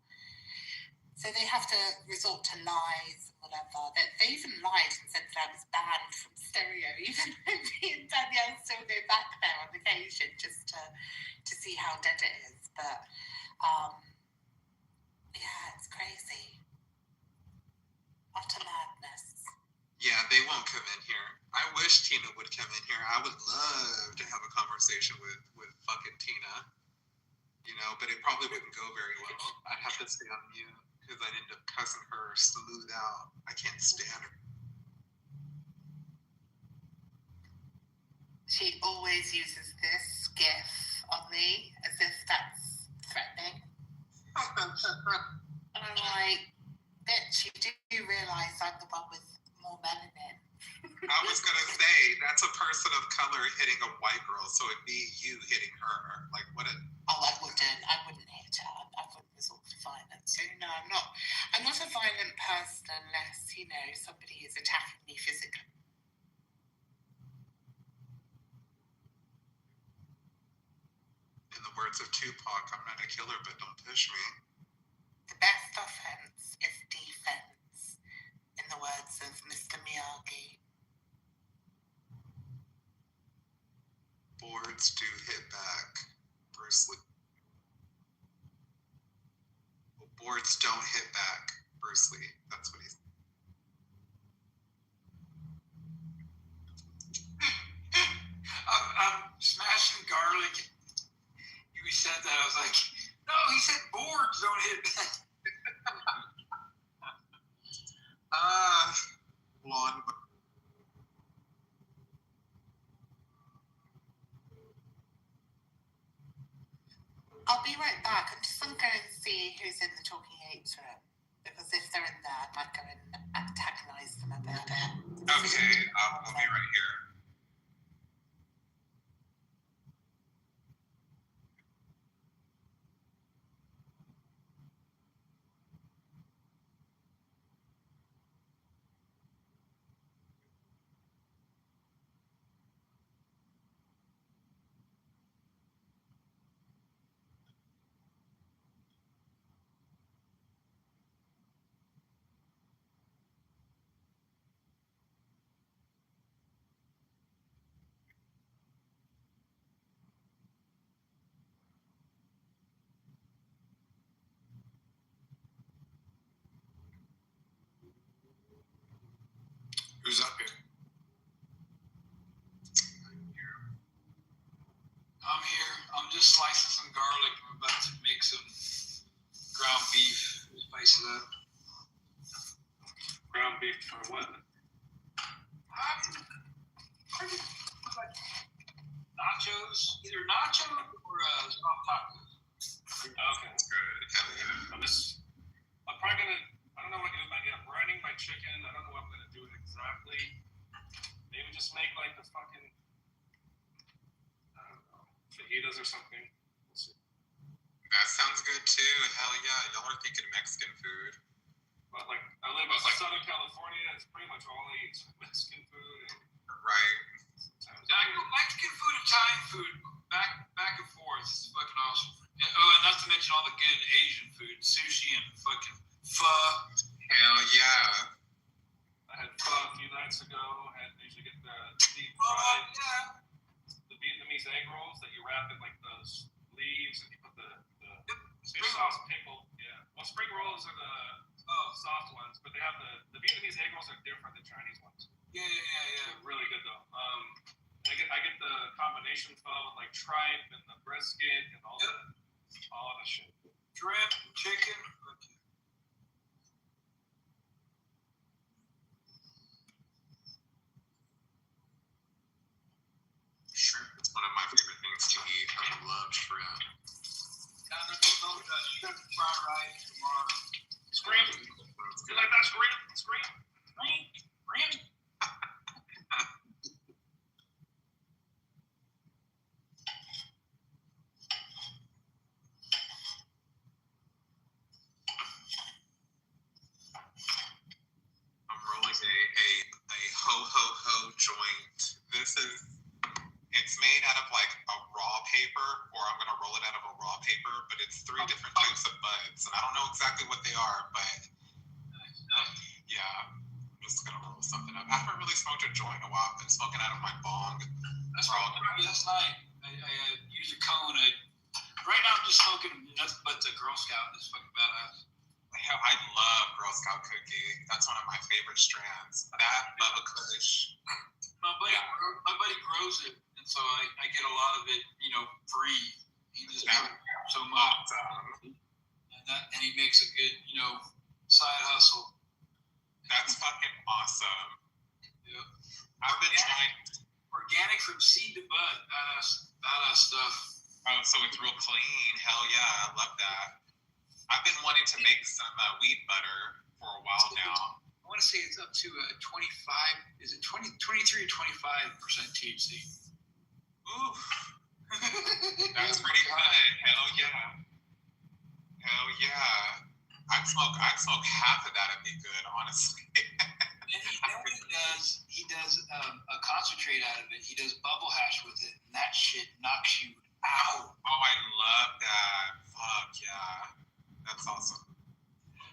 So they have to resort to lies and whatever. They even lied and said that I was banned from stereo, even though me and Danielle still go back there on occasion just to see how dead it is. But yeah, it's crazy. Utter madness. Yeah, they won't come in here. I wish Tina would come in here. I would love to have a conversation with fucking Tina. But it probably wouldn't go very well. I'd have to stay on mute because I'd end up cussing her smooth out. I can't stand her. She always uses this gif on me as if that's threatening. And I'm like, bitch, you do realise I'm the one with more melanin. I was going to say, that's a person of color hitting a white girl, so it'd be you hitting her. Like, what a... Oh, I wouldn't hit her. I wouldn't resort to violence. So, no, I'm not a violent person unless, somebody is attacking me physically. In the words of Tupac, I'm not a killer, but don't push me. The best offense is defense, in the words of Mr. Miyagi. Boards do hit back, Bruce Lee. Well, boards don't hit back, Bruce Lee. That's what he's. I'm smashing garlic. You said that. I was like, no, he said boards don't hit back. Blonde. I'll be right back. I'm just going to go and see who's in the Talking Apes room. Because if they're in there, I might go and antagonize them a bit. Okay, I'll be right here. Who's up here? I'm here. I'm just slicing some garlic. I'm about to make some ground beef. Spice it up. Ground beef for what? Nachos. Either nachos or soft tacos. Okay, good. I'm probably gonna. I don't know what to do with my. I'm running my chicken. I don't know what I'm gonna do exactly. Maybe just make like the fucking, I don't know, fajitas or something. We'll see. That sounds good too. Hell yeah, y'all are thinking Mexican food. But like, I live in Southern California. It's pretty much all I eat Mexican food. And Right. Yeah, I go Mexican food, Italian food, back and forth. It's fucking awesome. And not to mention all the good Asian food, sushi and fucking pho. Hell yeah. I had pho a few nights ago. I usually get the deep fried, the Vietnamese egg rolls that you wrap in like those leaves and you put the fish sauce pickle. Yeah. Well, spring rolls are the soft ones, but they have the Vietnamese egg rolls are different than Chinese ones. Yeah. They're really good though. I get the combination pho with like tripe and the brisket and all the shit. Shrimp, chicken. Shrimp is one of my favorite things to eat. I love shrimp. Now there's no shrimp fried rice tomorrow. Scream. You like that scream? Scream. I'm rolling a ho joint. It's made out of like a raw paper, or I'm gonna roll it out of a raw paper, but it's 3 different types of buds, and I don't know exactly what they are, but yeah, I'm just gonna roll something up. I haven't really smoked a joint in a while. I've been smoking out of my bong. That's what I did last night. I used a cone. Right now I'm just smoking nothing but the Girl Scout. It's fucking badass. Hell, I love Girl Scout cookie. That's one of my favorite strands. That Bubba Kush. My buddy grows it, and so I get a lot of it, free. He just so much, and he makes a good, side hustle. That's fucking awesome. Yeah. I've been trying. Organic from seed to bud, badass stuff. Oh, so it's real clean. Hell yeah, I love that. I've been wanting to make some weed butter for a while now. I want to say it's up to 25. Is it 23 or 25% THC? Ooh, that's pretty good. Hell yeah. I'd smoke half of that. It'd be good, honestly. And he does a concentrate out of it. He does bubble hash with it, and that shit knocks you out. Oh, I love that. Fuck yeah. That's awesome.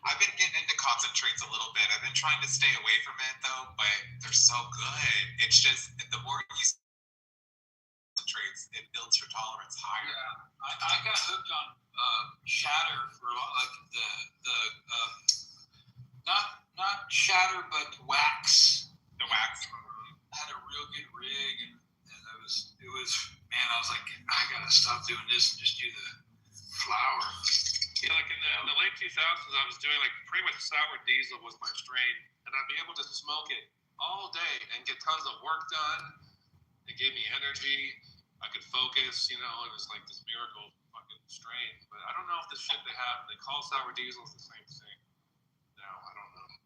I've been getting into concentrates a little bit. I've been trying to stay away from it though, but they're so good. It's just the more you concentrates, it builds your tolerance higher. Yeah, I got hooked on shatter for like the not shatter but wax. The wax. I had a real good rig, and it was man. I was like, I gotta stop doing this and just do the flower. Yeah, like in the late 2000s, I was doing like pretty much sour diesel was my strain, and I'd be able to smoke it all day and get tons of work done. It gave me energy. I could focus, it was like this miracle fucking strain. But I don't know if the shit they call sour diesel is the same thing. No, I don't know.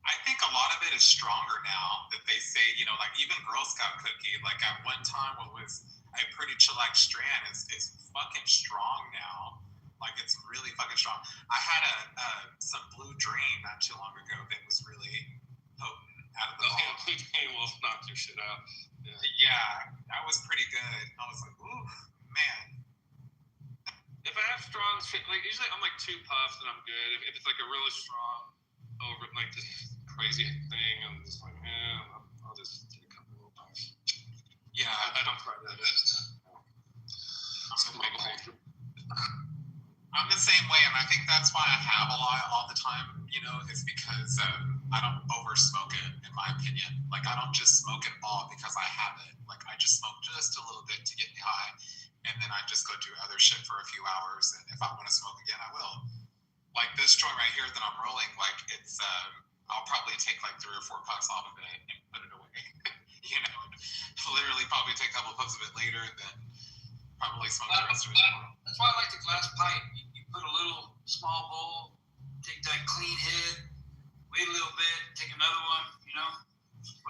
I think a lot of it is stronger now that they say, like even Girl Scout cookie, like at one time what was a pretty chillax strand is fucking strong now. Like it's really fucking strong. I had some Blue Dream not too long ago that was really potent out of the ball. Blue Dream will knock your shit out. Yeah, that was pretty good. I was like, ooh, man. If I have strong shit, like usually I'm like 2 puffs and I'm good. If it's like a really strong like this crazy thing, I'm just like, I'll just take a couple little puffs. Yeah, I don't try that. I'm the same way, and I think that's why I have a lot all the time, is because I don't over smoke it, in my opinion. Like, I don't just smoke it all because I have it. Like, I just smoke just a little bit to get me high, and then I just go do other shit for a few hours, and if I want to smoke again, I will. Like, this joint right here that I'm rolling, like, it's, I'll probably take like 3 or 4 puffs off of it and put it away. Literally probably take a couple puffs of it later, and then probably smoke the rest of it tomorrow. That's why I like the glass pipe. You put a little small bowl, take that clean hit, wait a little bit, take another one,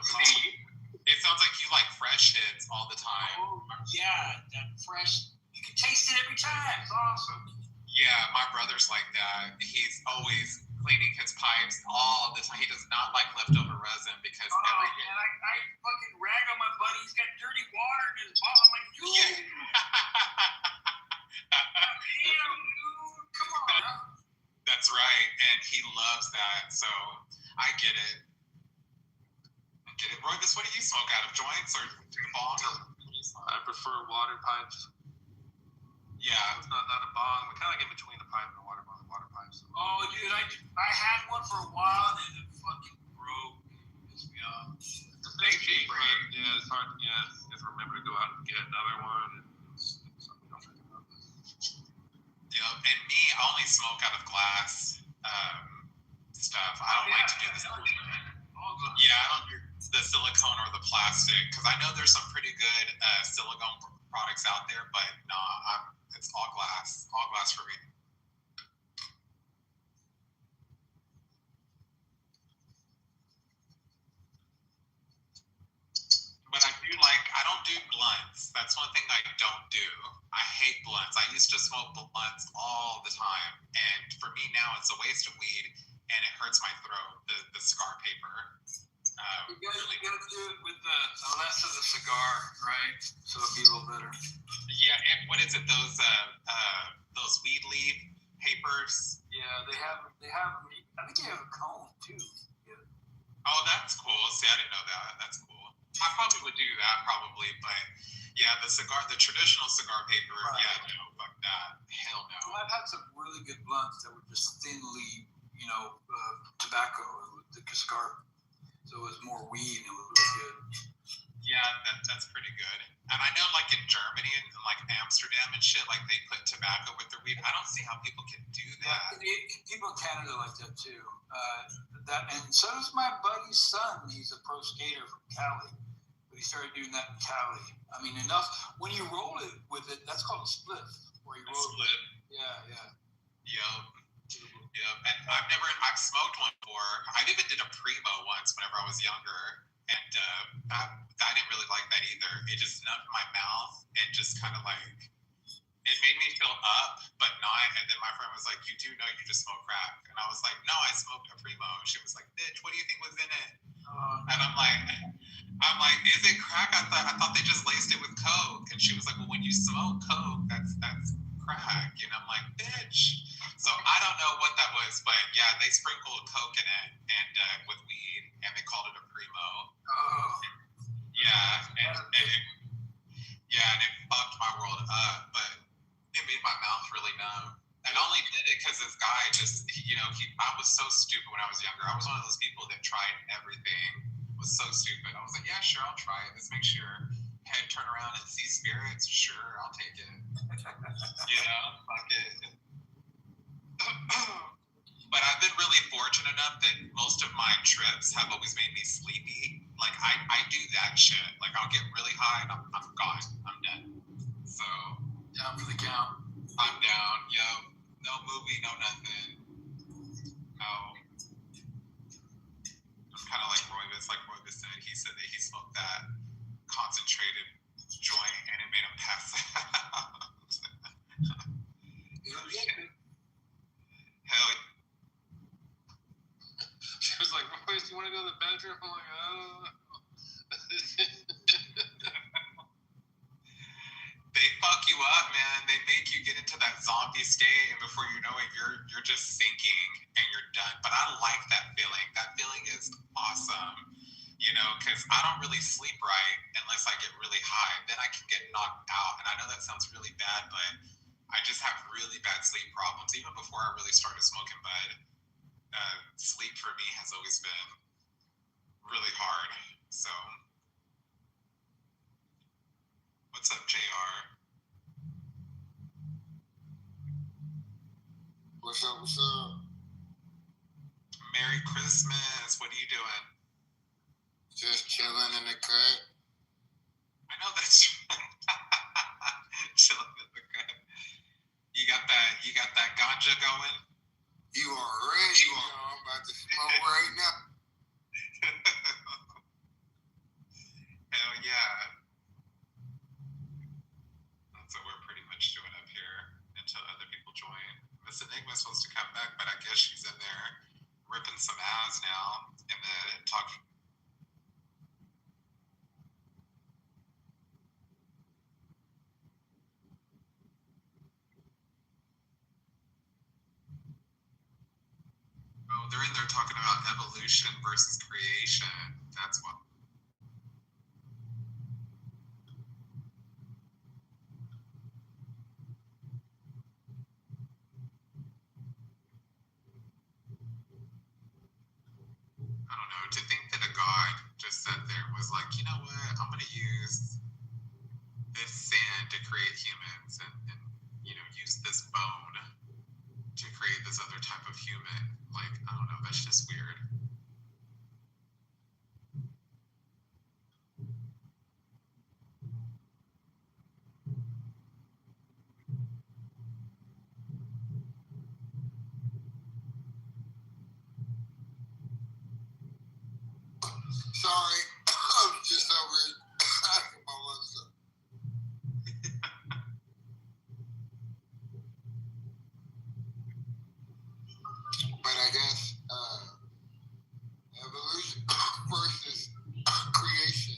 See, It sounds like you like fresh hits all the time. Oh, yeah, that fresh. You can taste it every time. It's awesome. Yeah, my brother's like that. He's always cleaning his pipes all the time. He does not like leftover resin because every day. Man, I fucking rag on my buddy. He's got dirty water in his bottle. I'm like, dude. Yeah. Damn, dude. Come on. That's right, and he loves that. So I get it. Roybus, what do you smoke out of? Joints or bong? I prefer water pipes. Yeah. It's not a bong. We're kind of like in between the pipe and the water pipes. Oh, dude, I had one for a while and it fucking broke. It pissed me off. It's a big cheap, but yeah, it's hard. Yeah, you have to remember to go out and get another one. And something else to do. Yeah, and me, I only smoke out of glass stuff. I don't like to do this. Yeah, I don't do the silicone or the plastic because I know there's some pretty good silicone products out there, but nah, it's all glass for me. But I don't do blunts. That's one thing I don't do. I hate blunts. I used to smoke blunts all the time. And for me now, it's a waste of weed and it hurts my throat, the cigar paper. You gotta do it with the less of the cigar, right? So it'll be a little better. Yeah, and what is it? Those weed leaf papers? Yeah, they have. I think they have a cone too. Yeah. Oh, that's cool. See, I didn't know that. That's cool. I probably would do that, but yeah, the traditional cigar paper. Right. Yeah, no, fuck that. Hell no. Well, I've had some really good blunts that were just thinly, tobacco, the cigar. So it was more weed and it was really good. Yeah, that's pretty good. And I know like in Germany and like Amsterdam and shit, like they put tobacco with their weed. I don't see how people can do that. People in Canada like that too. And so does my buddy's son. He's a pro skater from Cali. But he started doing that in Cali. I mean, enough. When you roll it with it, that's called a spliff. Where you roll split. Yeah. Yeah, and I've smoked one before. I even did a Primo once whenever I was younger, and I didn't really like that either. It just numbed my mouth and just kind of like, it made me feel up, but not. And then my friend was like, "You do know you just smoke crack?" And I was like, "No, I smoked a Primo." She was like, "Bitch, what do you think was in it?" And I'm like, "Is it crack? I thought they just laced it with coke." And she was like, "Well, when you smoke coke, that's crack." And I'm like, "Bitch." So I don't know what that was, but yeah, they sprinkled coke in it and with weed, and they called it a Primo. Oh. Yeah, and it fucked my world up, but it made my mouth really numb. And I only did it because this guy just, I was so stupid when I was younger. I was one of those people that tried everything. It was so stupid. I was like, yeah, sure, I'll try it. Let's make sure. Head turn around and see spirits. Sure, I'll take it. Fuck it. But I've been really fortunate enough that most of my trips have always made me sleepy. Like I do that shit. Like I'll get really high and I'm gone. I'm done. So down for the count. I'm down. Yo, no movie, no nothing. No. I'm kind of like Roybus. Like Roybus said, he said that he smoked that concentrated joint and it made him pass out. Hell yeah. She was like, "Royce, do you want to go to the bedroom?" I'm like, "Oh." They fuck you up, man. They make you get into that zombie state, and before you know it, you're just sinking and you're done. But I like that feeling. That feeling is awesome. Because I don't really sleep right unless I get really high. Then I can get knocked out. And I know that sounds really bad, but I just have really bad sleep problems. Even before I really started smoking bud, sleep for me has always been really hard. So, what's up, JR? What's up? Merry Christmas. What are you doing? Just chilling in the cut. I know that's chilling in the cut. You got that ganja going? You already know I'm about to smoke right now. evolution versus creation. That's what. I don't know, to think that a God just sat there and was like, you know what, I'm going to use this sand to create humans and use this bone to create this other type of human. Like, I don't know, that's just weird. Sorry, I'm just over here cracking my lungs up. But I guess evolution versus creation.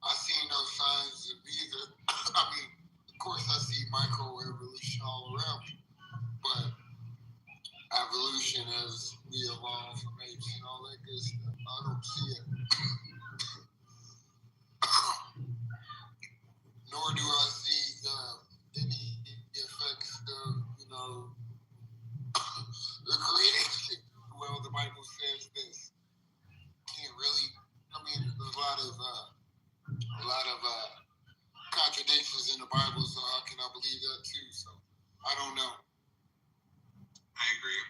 I see no signs of either. I mean, of course, I see microevolution all around me, but evolution as we evolve from apes and all that good stuff, I don't see it. Nor do I see any effects of, the creation. Well, the Bible says this. Can't really. I mean, there's a lot of contradictions in the Bible, so how can I believe that too? So I don't know. I agree.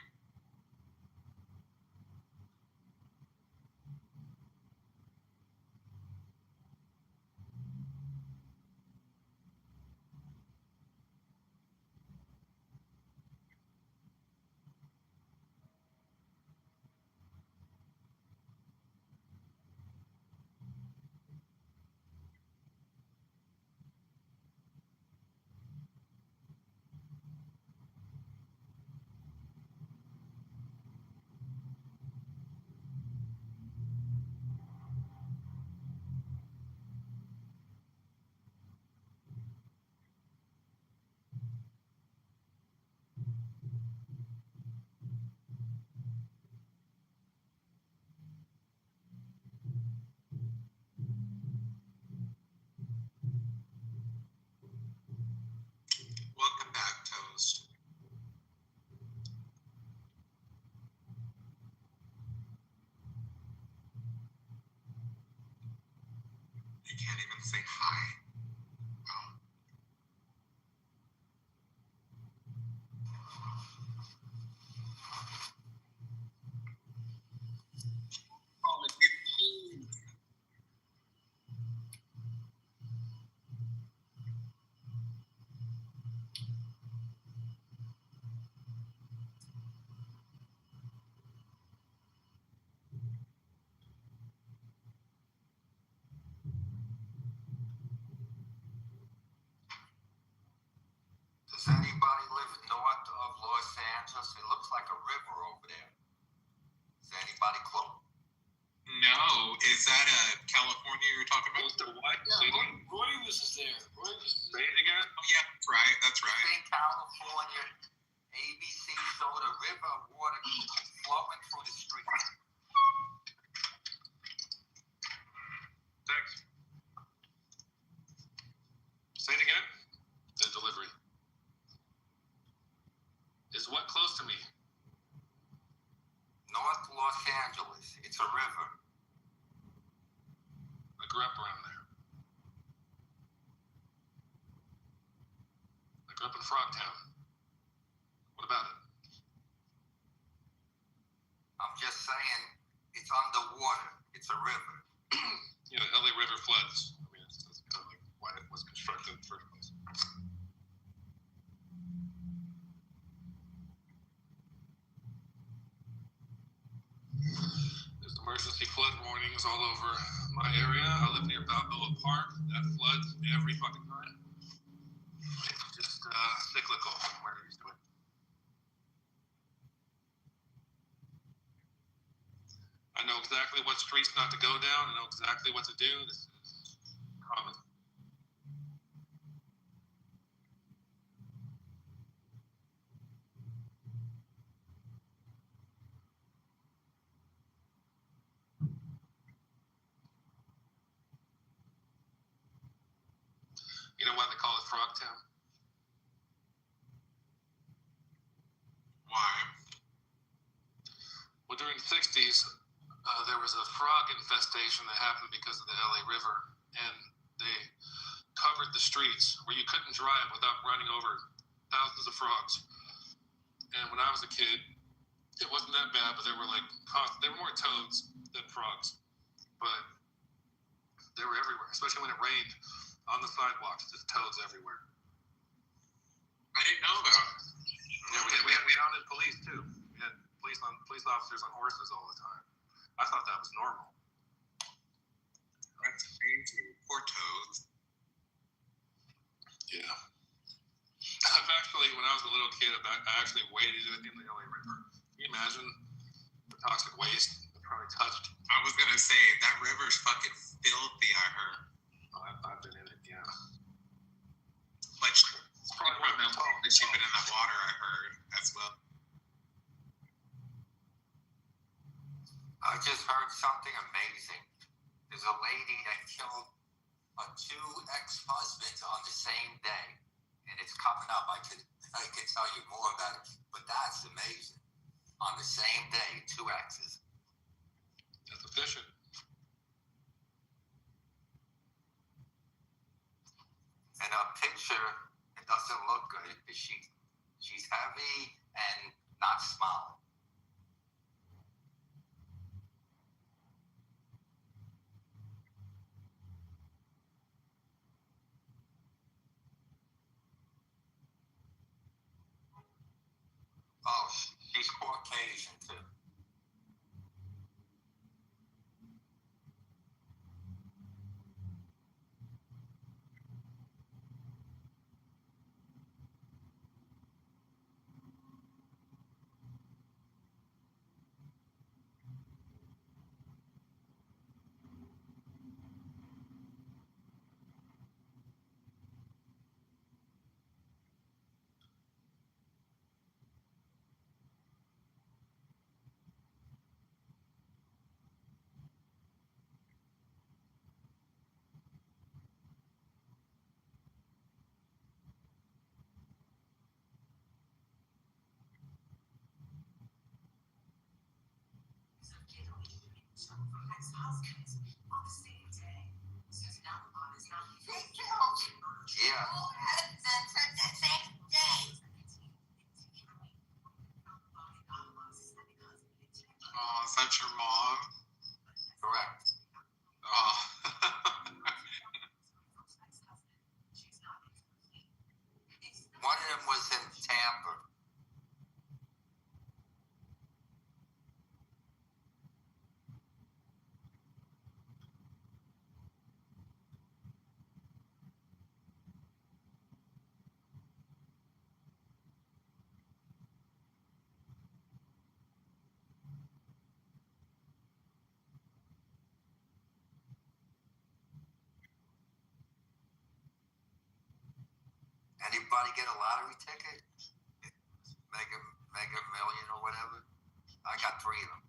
Welcome back, Toast. You can't even say hi. Oh. Does anybody live north of Los Angeles? It looks like a river over there. Is anybody close? No, is that California you're talking about? Mr. White, Yeah, Roy was there. Say it again. Oh, yeah, that's right. That's right. In California, ABC showed a river of water flowing through the streets. Thanks. Say it again. The delivery. Is what close to me? North Los Angeles. It's a river. I grew up around there. I grew up in Frogtown. What about it? I'm just saying, it's underwater. It's a river. LA River floods. I mean, that's kind of like why it was constructed in the first place. There's emergency flood warnings all over my area. I live near Balboa Park. That floods every fucking time. It's just cyclical. We're used to it. I know exactly what streets not to go down. I know exactly what to do. This is common. You know why they call it Frog Town? Why? Well, during the 60s, there was a frog infestation that happened because of the LA River, and they covered the streets where you couldn't drive without running over thousands of frogs. And when I was a kid, it wasn't that bad, but they were more toads than frogs. But they were everywhere, especially when it rained on the sidewalks, just toads everywhere. I didn't know that. Yeah, we had mounted police too. We had police officers on horses all the time. I thought that was normal. That's crazy. Poor toads. Yeah. I've actually, when I was a little kid, I actually waded in the LA River. Can you imagine the toxic waste that probably touched? I was gonna say that river's fucking filthy. I heard. Oh, I've been in it, yeah. Like it's probably one of them that you've been in that water. I heard as well. I just heard something amazing. There's a lady that killed two ex-husbands on the same day, and it's coming up. I could tell you more about it, but that's amazing. On the same day, 2 exes. That's efficient. And a picture, it doesn't look good because she's heavy and not smiling. Oh, she's Caucasian too. Yeah. Oh, is that your mom? Correct. Oh. One of them was in Tampa. Anybody get a lottery ticket? Mega Million or whatever? I got 3 of them.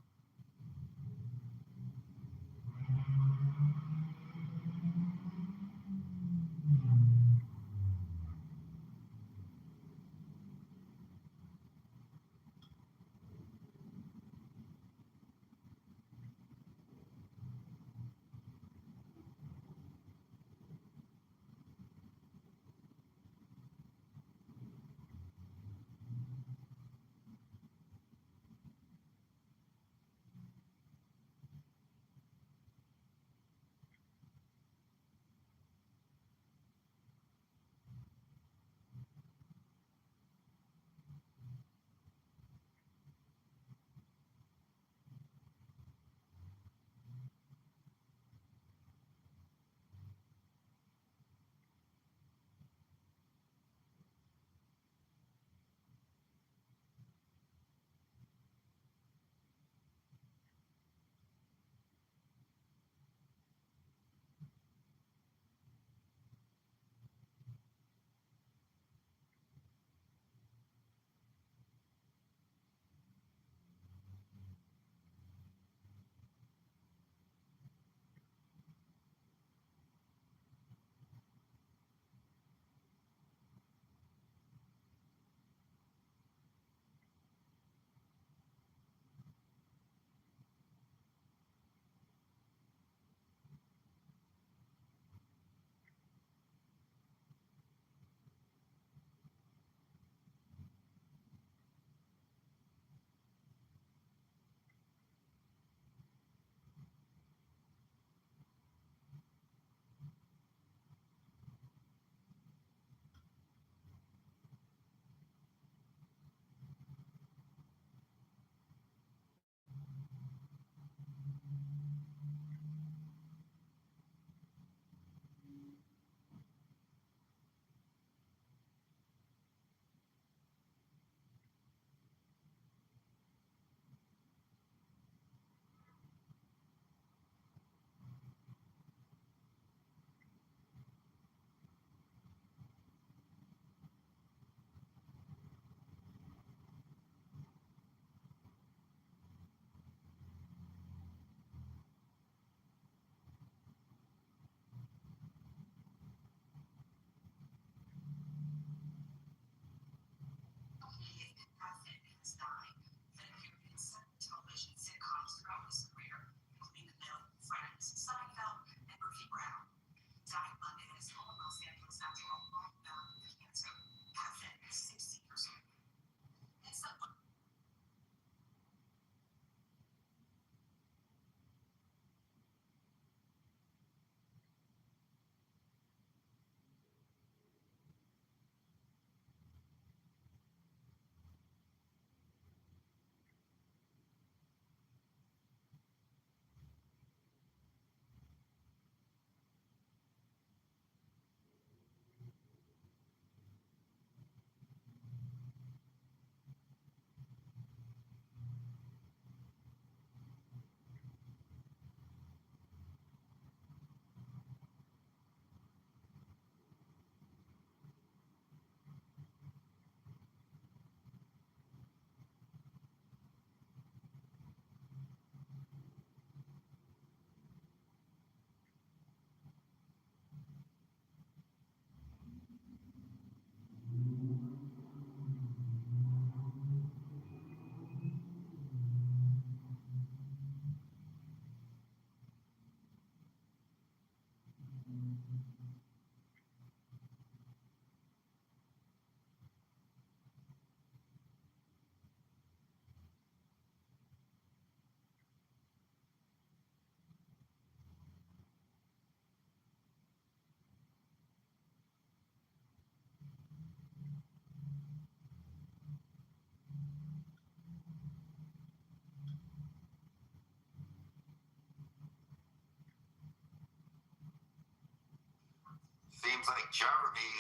Seems like Jeremy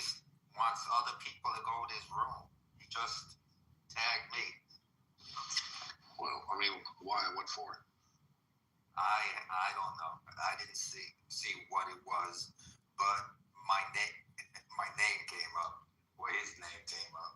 wants other people to go to his room. He just tagged me. Well, I mean, why? What for? I don't know. I didn't see what it was, but my name came up. Well, his name came up.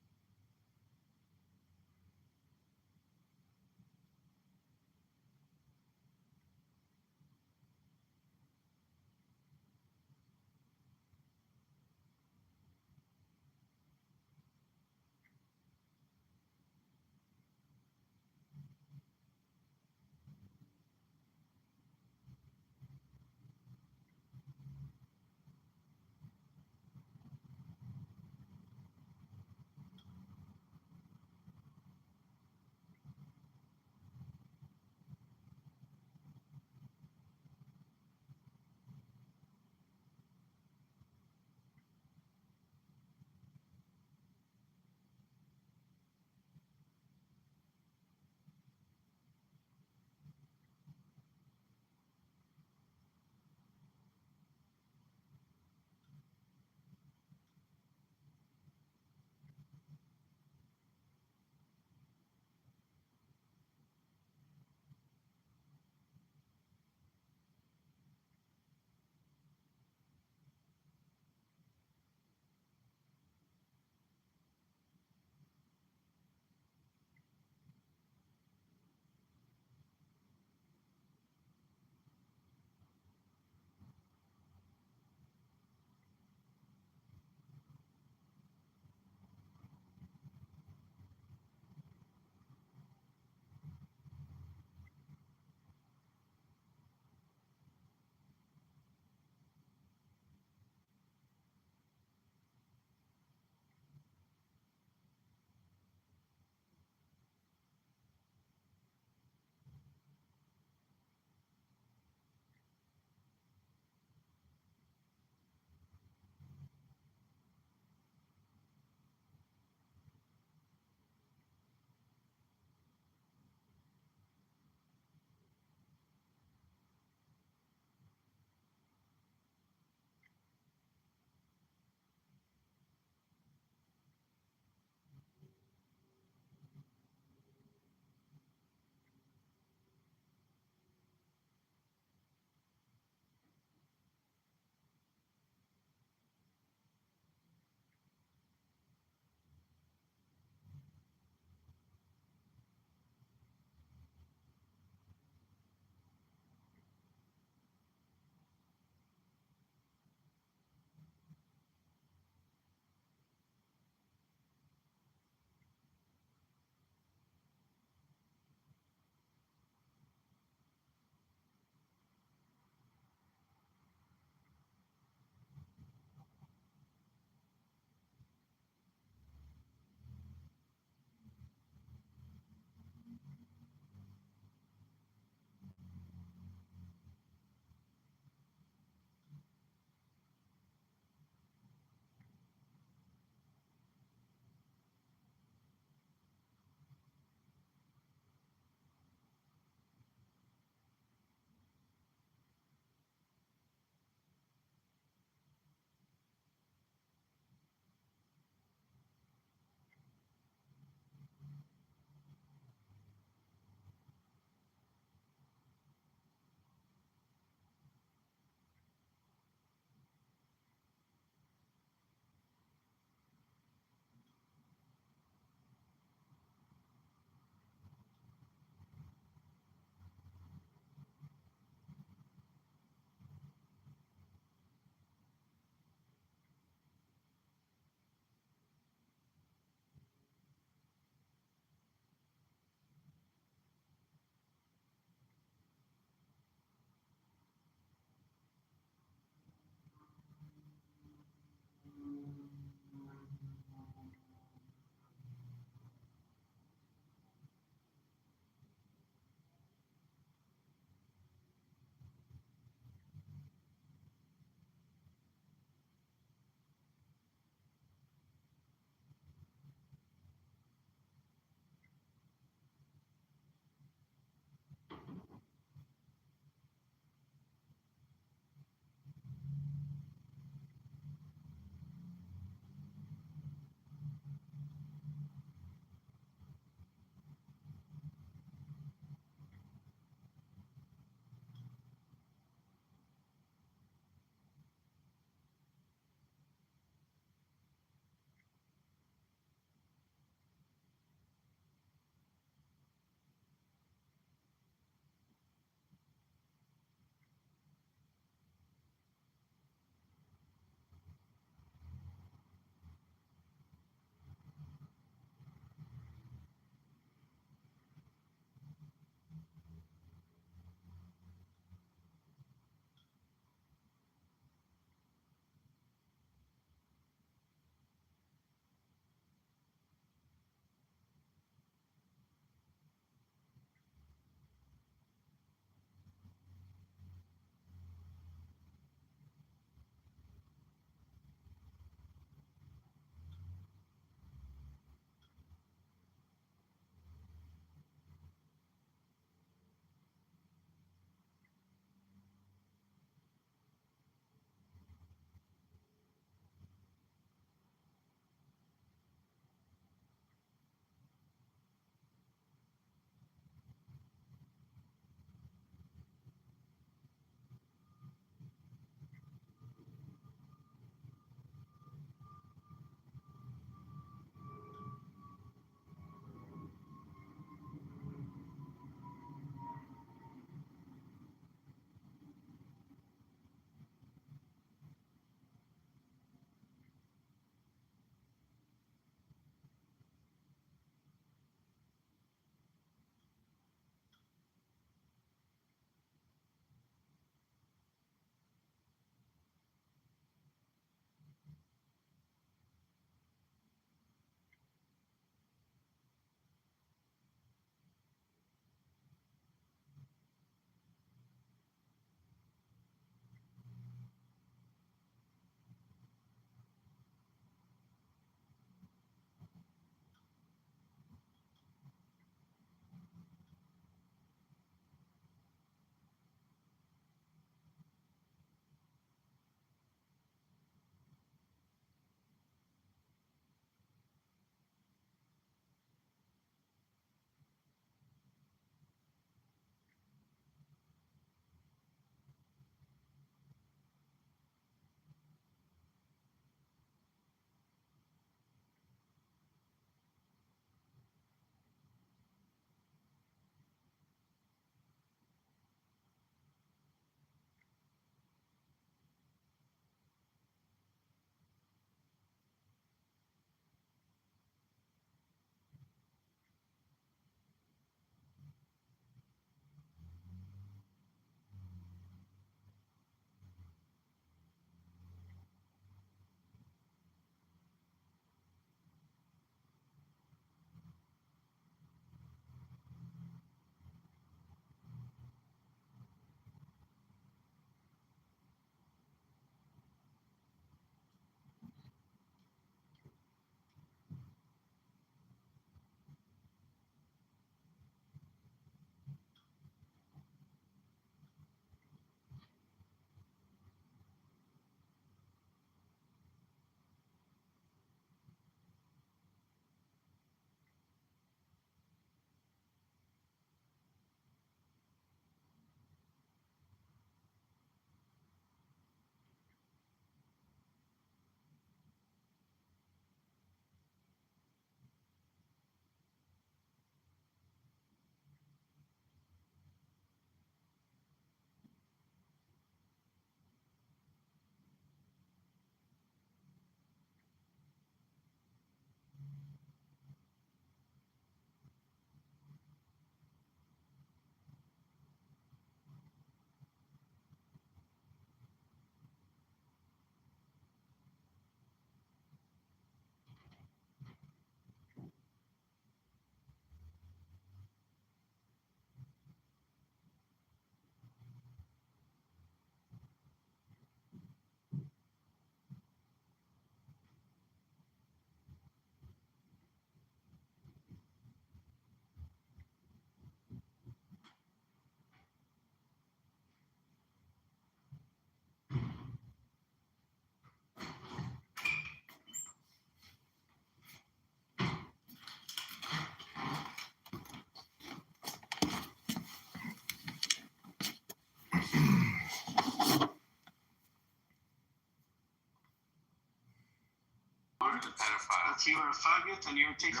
You're a pedophile. If you were a faggot and you were taking.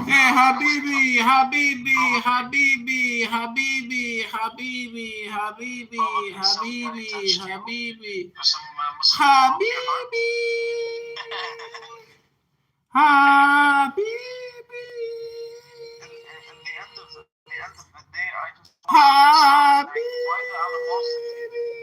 Hey, Habibi, Habibi, Habibi, Habibi, Habibi, Habibi, Habibi, Habibi, Habibi, Habibi, At the end of the day, I just Habibi. why the animosity?